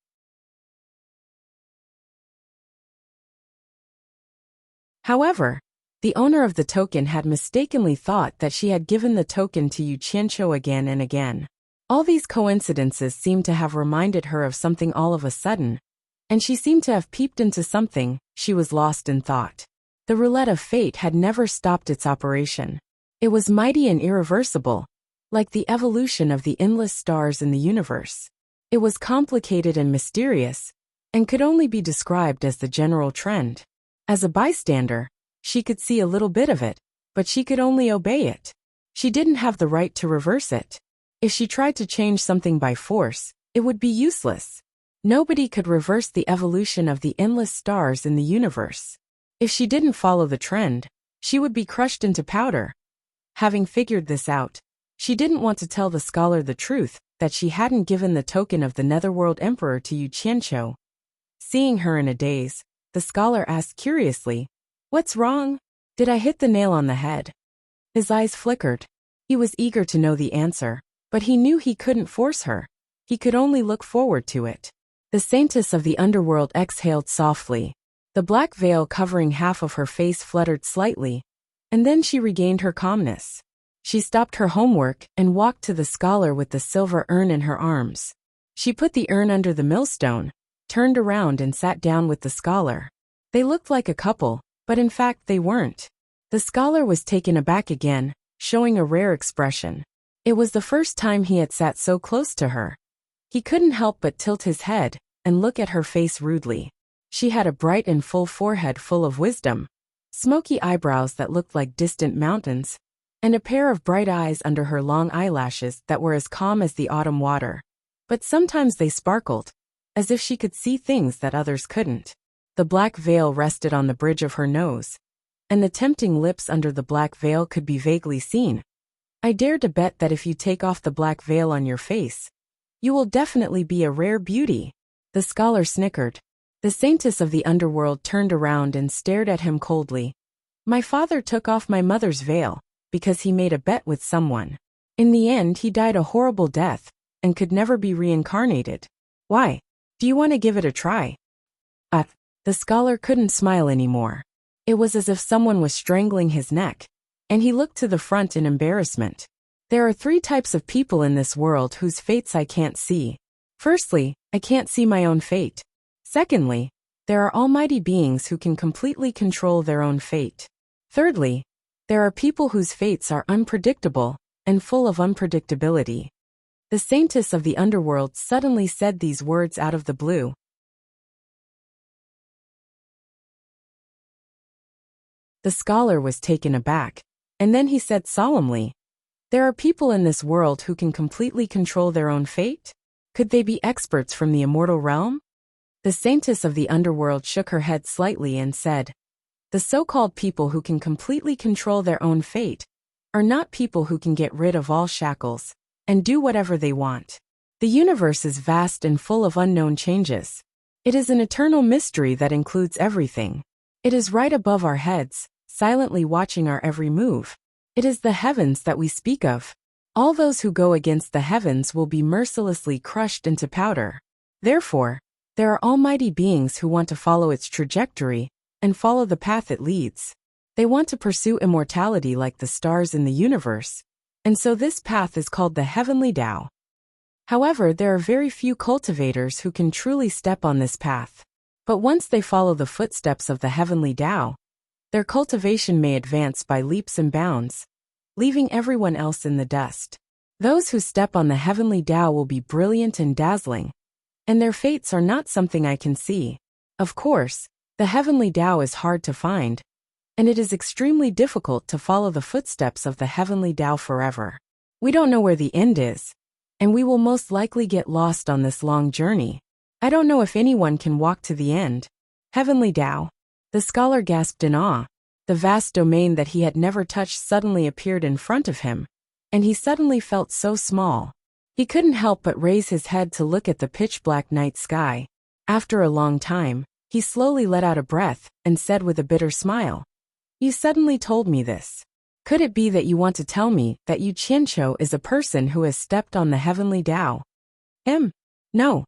However, the owner of the token had mistakenly thought that she had given the token to Yu Qianqiu again and again. All these coincidences seemed to have reminded her of something all of a sudden, and she seemed to have peeped into something. She was lost in thought. The roulette of fate had never stopped its operation. It was mighty and irreversible, like the evolution of the endless stars in the universe. It was complicated and mysterious, and could only be described as the general trend. As a bystander, she could see a little bit of it, but she could only obey it. She didn't have the right to reverse it. If she tried to change something by force, it would be useless. Nobody could reverse the evolution of the endless stars in the universe. If she didn't follow the trend, she would be crushed into powder. Having figured this out, she didn't want to tell the scholar the truth, that she hadn't given the token of the netherworld emperor to Yu Qianqiu. Seeing her in a daze, the scholar asked curiously, "What's wrong? Did I hit the nail on the head?" His eyes flickered. He was eager to know the answer, but he knew he couldn't force her. He could only look forward to it. The saintess of the underworld exhaled softly. The black veil covering half of her face fluttered slightly, and then she regained her calmness. She stopped her homework and walked to the scholar with the silver urn in her arms. She put the urn under the millstone, turned around and sat down with the scholar. They looked like a couple, but in fact they weren't. The scholar was taken aback again, showing a rare expression. It was the first time he had sat so close to her. He couldn't help but tilt his head and look at her face rudely. She had a bright and full forehead full of wisdom, smoky eyebrows that looked like distant mountains, and a pair of bright eyes under her long eyelashes that were as calm as the autumn water. But sometimes they sparkled, as if she could see things that others couldn't. The black veil rested on the bridge of her nose, and the tempting lips under the black veil could be vaguely seen. "I dare to bet that if you take off the black veil on your face, you will definitely be a rare beauty." The scholar snickered. The saintess of the underworld turned around and stared at him coldly. "My father took off my mother's veil because he made a bet with someone. In the end, he died a horrible death and could never be reincarnated. Why? Do you want to give it a try?" The scholar couldn't smile anymore. It was as if someone was strangling his neck, and he looked to the front in embarrassment. "There are 3 types of people in this world whose fates I can't see. Firstly, I can't see my own fate. Secondly, there are almighty beings who can completely control their own fate. Thirdly, there are people whose fates are unpredictable and full of unpredictability." The saintess of the underworld suddenly said these words out of the blue. The scholar was taken aback, and then he said solemnly, "There are people in this world who can completely control their own fate? Could they be experts from the immortal realm?" The saintess of the underworld shook her head slightly and said, "The so-called people who can completely control their own fate are not people who can get rid of all shackles and do whatever they want. The universe is vast and full of unknown changes. It is an eternal mystery that includes everything. It is right above our heads, silently watching our every move. It is the heavens that we speak of. All those who go against the heavens will be mercilessly crushed into powder. Therefore, there are almighty beings who want to follow its trajectory and follow the path it leads. They want to pursue immortality like the stars in the universe, and so this path is called the heavenly Tao. However, there are very few cultivators who can truly step on this path. But once they follow the footsteps of the heavenly Tao, their cultivation may advance by leaps and bounds, leaving everyone else in the dust. Those who step on the heavenly Tao will be brilliant and dazzling, and their fates are not something I can see. Of course, the heavenly Tao is hard to find, and it is extremely difficult to follow the footsteps of the heavenly Tao forever. We don't know where the end is, and we will most likely get lost on this long journey. I don't know if anyone can walk to the end. Heavenly Tao. The scholar gasped in awe. The vast domain that he had never touched suddenly appeared in front of him, and he suddenly felt so small. He couldn't help but raise his head to look at the pitch-black night sky. After a long time, he slowly let out a breath and said with a bitter smile, "You suddenly told me this. Could it be that you want to tell me that Yu Qianqiu is a person who has stepped on the heavenly Tao?" No.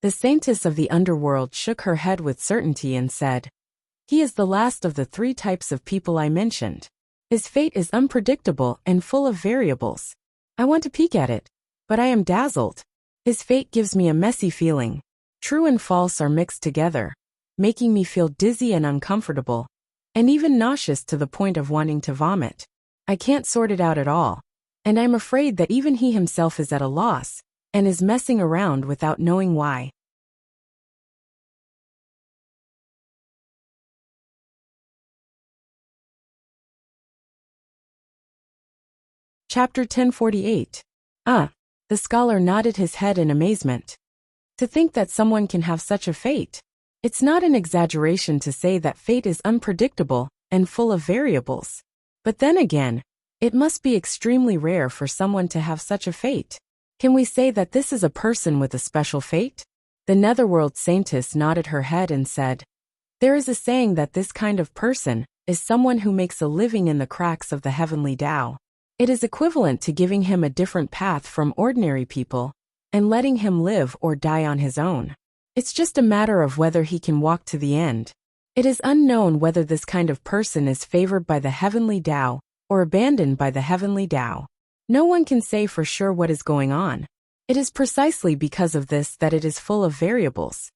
The saintess of the underworld shook her head with certainty and said, "He is the last of the 3 types of people I mentioned. His fate is unpredictable and full of variables. I want to peek at it, but I am dazzled. His fate gives me a messy feeling. True and false are mixed together, making me feel dizzy and uncomfortable, and even nauseous to the point of wanting to vomit. I can't sort it out at all, and I'm afraid that even he himself is at a loss, and is messing around without knowing why." Chapter 1048. The scholar nodded his head in amazement. To think that someone can have such a fate. It's not an exaggeration to say that fate is unpredictable and full of variables. But then again, it must be extremely rare for someone to have such a fate. Can we say that this is a person with a special fate? The netherworld saintess nodded her head and said, "There is a saying that this kind of person is someone who makes a living in the cracks of the heavenly Tao. It is equivalent to giving him a different path from ordinary people and letting him live or die on his own. It's just a matter of whether he can walk to the end. It is unknown whether this kind of person is favored by the heavenly Tao or abandoned by the heavenly Tao. No one can say for sure what is going on. It is precisely because of this that it is full of variables."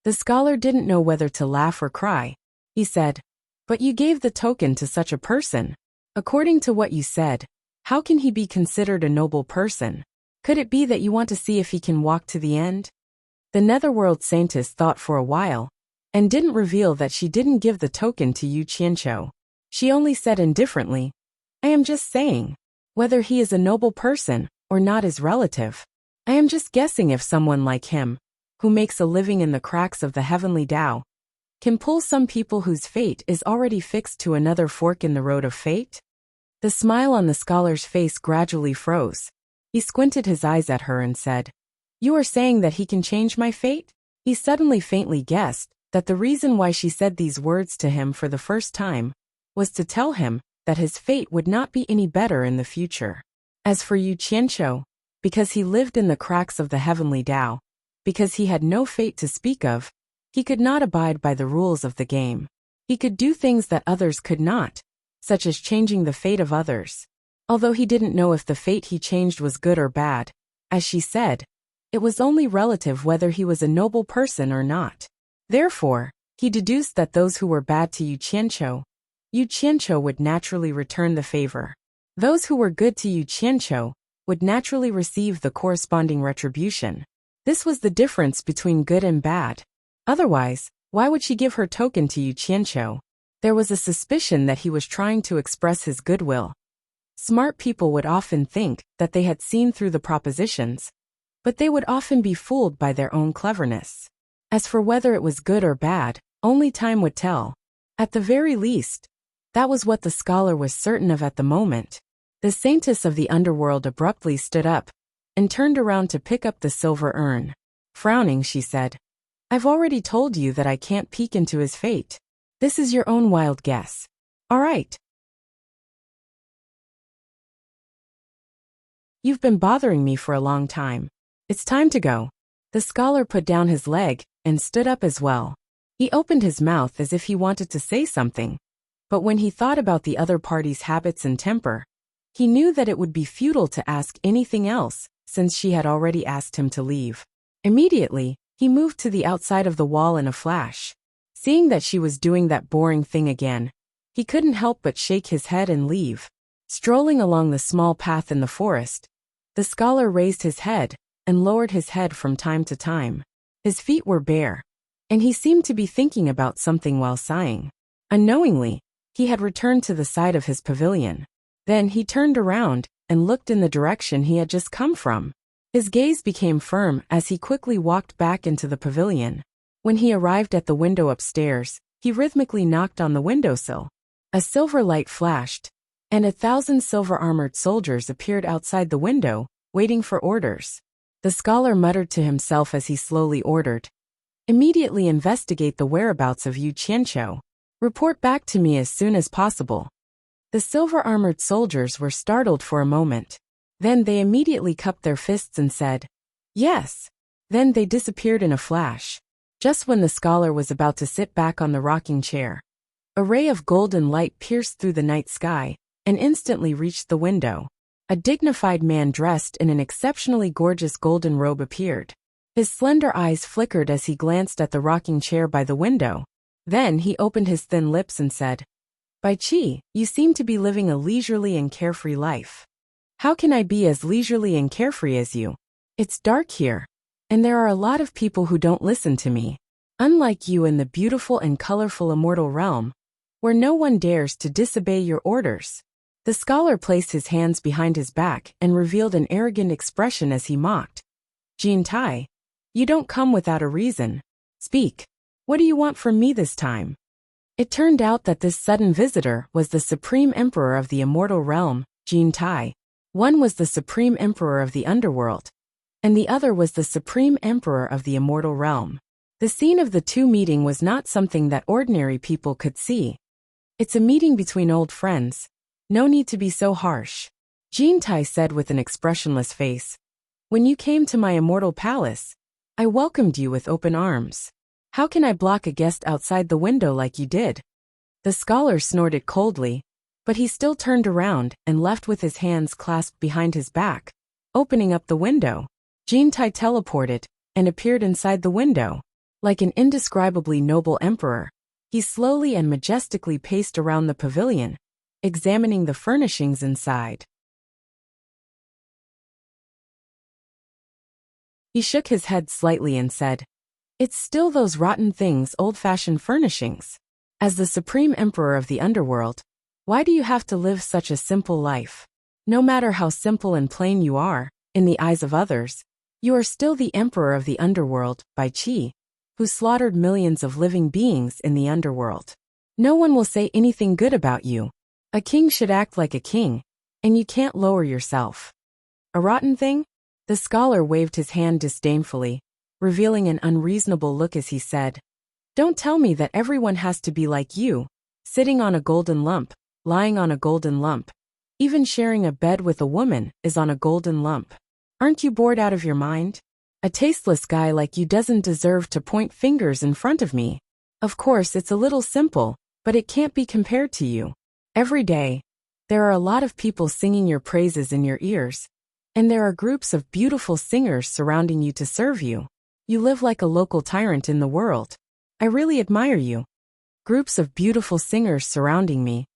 The scholar didn't know whether to laugh or cry. He said, "But you gave the token to such a person. According to what you said, how can he be considered a noble person? Could it be that you want to see if he can walk to the end?" The netherworld saintess thought for a while, and didn't reveal that she didn't give the token to Yu Qianqiu. She only said indifferently, "I am just saying, whether he is a noble person or not is relative. I am just guessing if someone like him, who makes a living in the cracks of the heavenly Tao, can pull some people whose fate is already fixed to another fork in the road of fate." The smile on the scholar's face gradually froze. He squinted his eyes at her and said, "You are saying that he can change my fate?" He suddenly faintly guessed that the reason why she said these words to him for the first time was to tell him that his fate would not be any better in the future. As for Yu Qianqiu, because he lived in the cracks of the heavenly Tao, because he had no fate to speak of, he could not abide by the rules of the game. He could do things that others could not, such as changing the fate of others. Although he didn't know if the fate he changed was good or bad, as she said, it was only relative whether he was a noble person or not. Therefore, he deduced that those who were bad to Yu Qianqiu would naturally return the favor. Those who were good to Yu Qianqiu would naturally receive the corresponding retribution. This was the difference between good and bad. Otherwise, why would she give her token to Yu Qianqiu? There was a suspicion that he was trying to express his goodwill. Smart people would often think that they had seen through the propositions, but they would often be fooled by their own cleverness. As for whether it was good or bad, only time would tell. At the very least, that was what the scholar was certain of at the moment. The saintess of the underworld abruptly stood up and turned around to pick up the silver urn. Frowning, she said, "I've already told you that I can't peek into his fate. This is your own wild guess. All right. You've been bothering me for a long time. It's time to go." The scholar put down his leg and stood up as well. He opened his mouth as if he wanted to say something, but when he thought about the other party's habits and temper, he knew that it would be futile to ask anything else since she had already asked him to leave. Immediately, he moved to the outside of the wall in a flash. Seeing that she was doing that boring thing again, he couldn't help but shake his head and leave. Strolling along the small path in the forest, The scholar raised his head and lowered his head from time to time. His feet were bare, and he seemed to be thinking about something while sighing. Unknowingly, he had returned to the side of his pavilion. Then he turned around and looked in the direction he had just come from. His gaze became firm as he quickly walked back into the pavilion. When he arrived at the window upstairs, he rhythmically knocked on the windowsill. A silver light flashed, and 1,000 silver-armored soldiers appeared outside the window, waiting for orders. The scholar muttered to himself as he slowly ordered, "Immediately investigate the whereabouts of Yu Qianqiu. Report back to me as soon as possible." The silver-armored soldiers were startled for a moment. Then they immediately cupped their fists and said, "Yes." Then they disappeared in a flash. Just when the scholar was about to sit back on the rocking chair, a ray of golden light pierced through the night sky and instantly reached the window. A dignified man dressed in an exceptionally gorgeous golden robe appeared. His slender eyes flickered as he glanced at the rocking chair by the window. Then he opened his thin lips and said, "Bai Qi, you seem to be living a leisurely and carefree life. How can I be as leisurely and carefree as you? It's dark here, and there are a lot of people who don't listen to me. Unlike you in the beautiful and colorful immortal realm, where no one dares to disobey your orders." The scholar placed his hands behind his back and revealed an arrogant expression as he mocked. "Jin Tai, you don't come without a reason. Speak. What do you want from me this time?" It turned out that this sudden visitor was the Supreme Emperor of the immortal realm, Jin Tai. One was the Supreme Emperor of the underworld, and the other was the Supreme Emperor of the immortal realm. The scene of the two meeting was not something that ordinary people could see. "It's a meeting between old friends. No need to be so harsh," Jin Tai said with an expressionless face. "When you came to my immortal palace, I welcomed you with open arms. How can I block a guest outside the window like you did?" The scholar snorted coldly, but he still turned around and left with his hands clasped behind his back. Opening up the window, Jin Tai teleported and appeared inside the window. Like an indescribably noble emperor, he slowly and majestically paced around the pavilion, examining the furnishings inside. He shook his head slightly and said, "It's still those rotten things, old-fashioned furnishings. As the Supreme Emperor of the underworld, why do you have to live such a simple life? No matter how simple and plain you are, in the eyes of others, you are still the Emperor of the underworld, Bai Qi, who slaughtered millions of living beings in the underworld. No one will say anything good about you. A king should act like a king, and you can't lower yourself." "A rotten thing?" The scholar waved his hand disdainfully, revealing an unreasonable look as he said, "Don't tell me that everyone has to be like you, sitting on a golden lump, lying on a golden lump. Even sharing a bed with a woman is on a golden lump. Aren't you bored out of your mind? A tasteless guy like you doesn't deserve to point fingers in front of me. Of course, it's a little simple, but it can't be compared to you. Every day, there are a lot of people singing your praises in your ears, and there are groups of beautiful singers surrounding you to serve you. You live like a local tyrant in the world. I really admire you. Groups of beautiful singers surrounding me,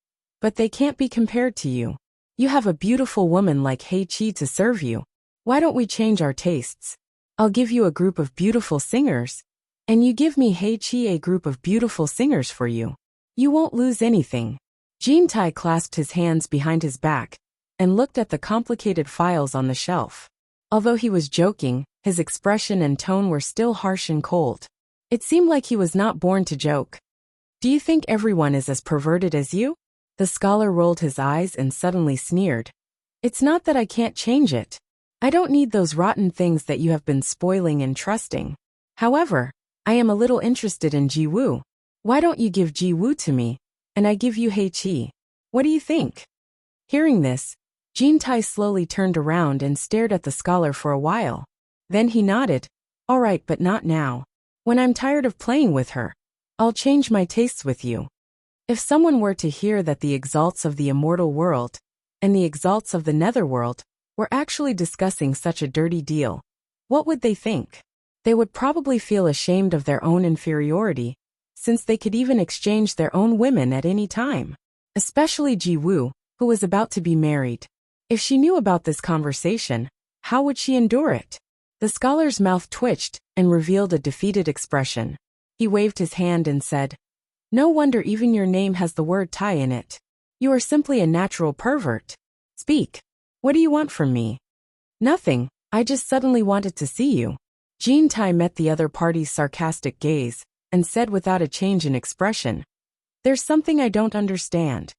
but they can't be compared to you. You have a beautiful woman like Hei Qi to serve you. Why don't we change our tastes? I'll give you a group of beautiful singers, and you give me Hei Qi a group of beautiful singers for you. You won't lose anything." Jin Tai clasped his hands behind his back and looked at the complicated files on the shelf. Although he was joking, his expression and tone were still harsh and cold. It seemed like he was not born to joke. "Do you think everyone is as perverted as you?" The scholar rolled his eyes and suddenly sneered. "It's not that I can't change it. I don't need those rotten things that you have been spoiling and trusting. However, I am a little interested in Ji Wu. Why don't you give Ji Wu to me, and I give you Hei Qi? What do you think?" Hearing this, Jin Tai slowly turned around and stared at the scholar for a while. Then he nodded. "All right, but not now. When I'm tired of playing with her, I'll change my tastes with you." If someone were to hear that the exalts of the immortal world and the exalts of the netherworld were actually discussing such a dirty deal, what would they think? They would probably feel ashamed of their own inferiority, since they could even exchange their own women at any time. Especially Ji Wu, who was about to be married. If she knew about this conversation, How would she endure it? The scholar's mouth twitched and revealed a defeated expression. He waved his hand and said, "No wonder even your name has the word Tai in it. You are simply a natural pervert. Speak. What do you want from me?" "Nothing, I just suddenly wanted to see you." Jean Tai met the other party's sarcastic gaze and said without a change in expression, "There's something I don't understand.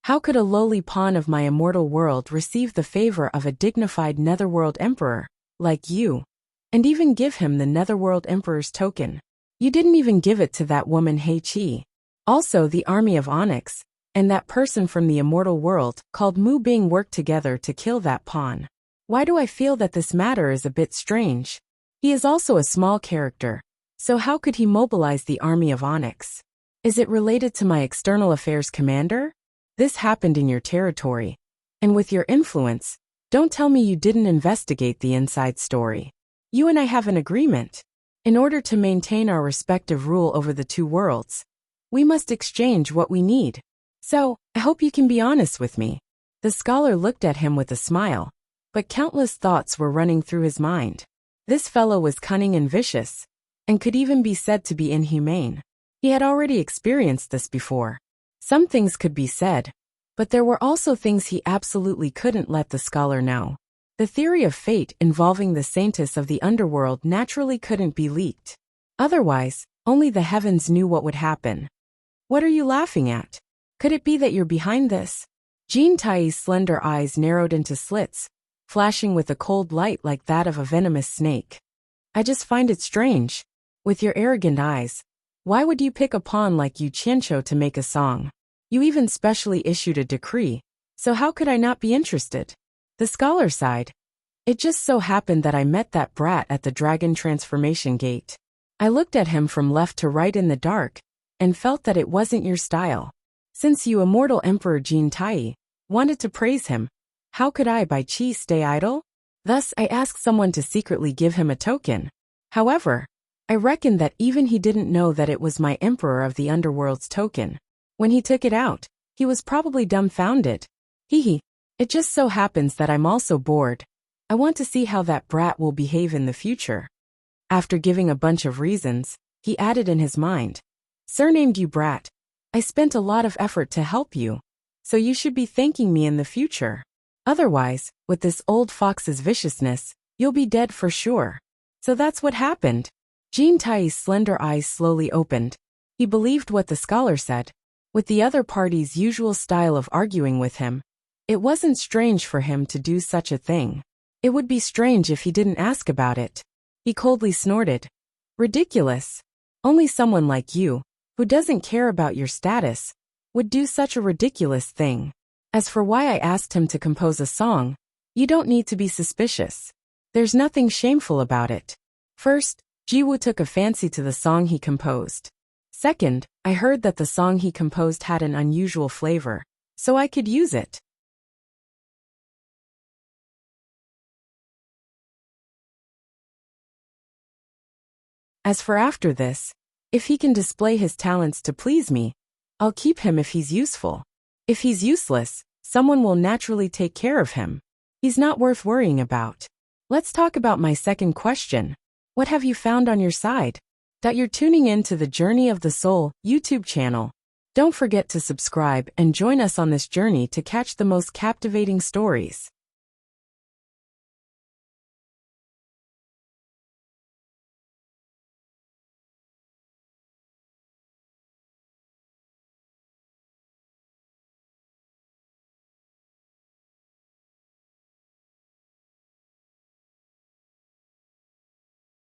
How could a lowly pawn of my immortal world receive the favor of a dignified netherworld emperor, like you, and even give him the netherworld emperor's token? You didn't even give it to that woman Hei Qi. Also the army of Onyx, and that person from the immortal world called Mu Bing worked together to kill that pawn. Why do I feel that this matter is a bit strange? He is also a small character, so how could he mobilize the army of Onyx? Is it related to my external affairs commander? This happened in your territory, and with your influence, don't tell me you didn't investigate the inside story. You and I have an agreement. In order to maintain our respective rule over the two worlds, we must exchange what we need. So, I hope you can be honest with me." The scholar looked at him with a smile, but countless thoughts were running through his mind. This fellow was cunning and vicious, and could even be said to be inhumane. He had already experienced this before. Some things could be said, but there were also things he absolutely couldn't let the scholar know. The theory of fate involving the saintess of the underworld naturally couldn't be leaked. Otherwise, only the heavens knew what would happen. "What are you laughing at? Could it be that you're behind this?" Jean Tai's slender eyes narrowed into slits, flashing with a cold light like that of a venomous snake. "I just find it strange. With your arrogant eyes, why would you pick a pawn like Yu Qianqiu to make a song? You even specially issued a decree, so how could I not be interested?" The scholar sighed. "It just so happened that I met that brat at the dragon transformation gate. I looked at him from left to right in the dark, and felt that it wasn't your style. Since you immortal Emperor Jean Tai wanted to praise him, how could I by Qi stay idle? Thus I asked someone to secretly give him a token. However, I reckon that even he didn't know that it was my Emperor of the Underworld's token. When he took it out, he was probably dumbfounded. Hee. It just so happens that I'm also bored. I want to see how that brat will behave in the future." After giving a bunch of reasons, he added in his mind, "Surnamed you brat, I spent a lot of effort to help you, so you should be thanking me in the future. Otherwise, with this old fox's viciousness, you'll be dead for sure." So that's what happened. Jean Tai's slender eyes slowly opened. He believed what the scholar said. With the other party's usual style of arguing with him, it wasn't strange for him to do such a thing. It would be strange if he didn't ask about it. He coldly snorted. "Ridiculous. Only someone like you, who doesn't care about your status, would do such a ridiculous thing. As for why I asked him to compose a song, you don't need to be suspicious. There's nothing shameful about it. First, Jiwoo took a fancy to the song he composed. Second, I heard that the song he composed had an unusual flavor, so I could use it. As for after this, if he can display his talents to please me, I'll keep him if he's useful. If he's useless, someone will naturally take care of him. He's not worth worrying about. Let's talk about my second question. What have you found on your side? You're tuning in to the Journey of the Soul YouTube channel. Don't forget to subscribe and join us on this journey to catch the most captivating stories.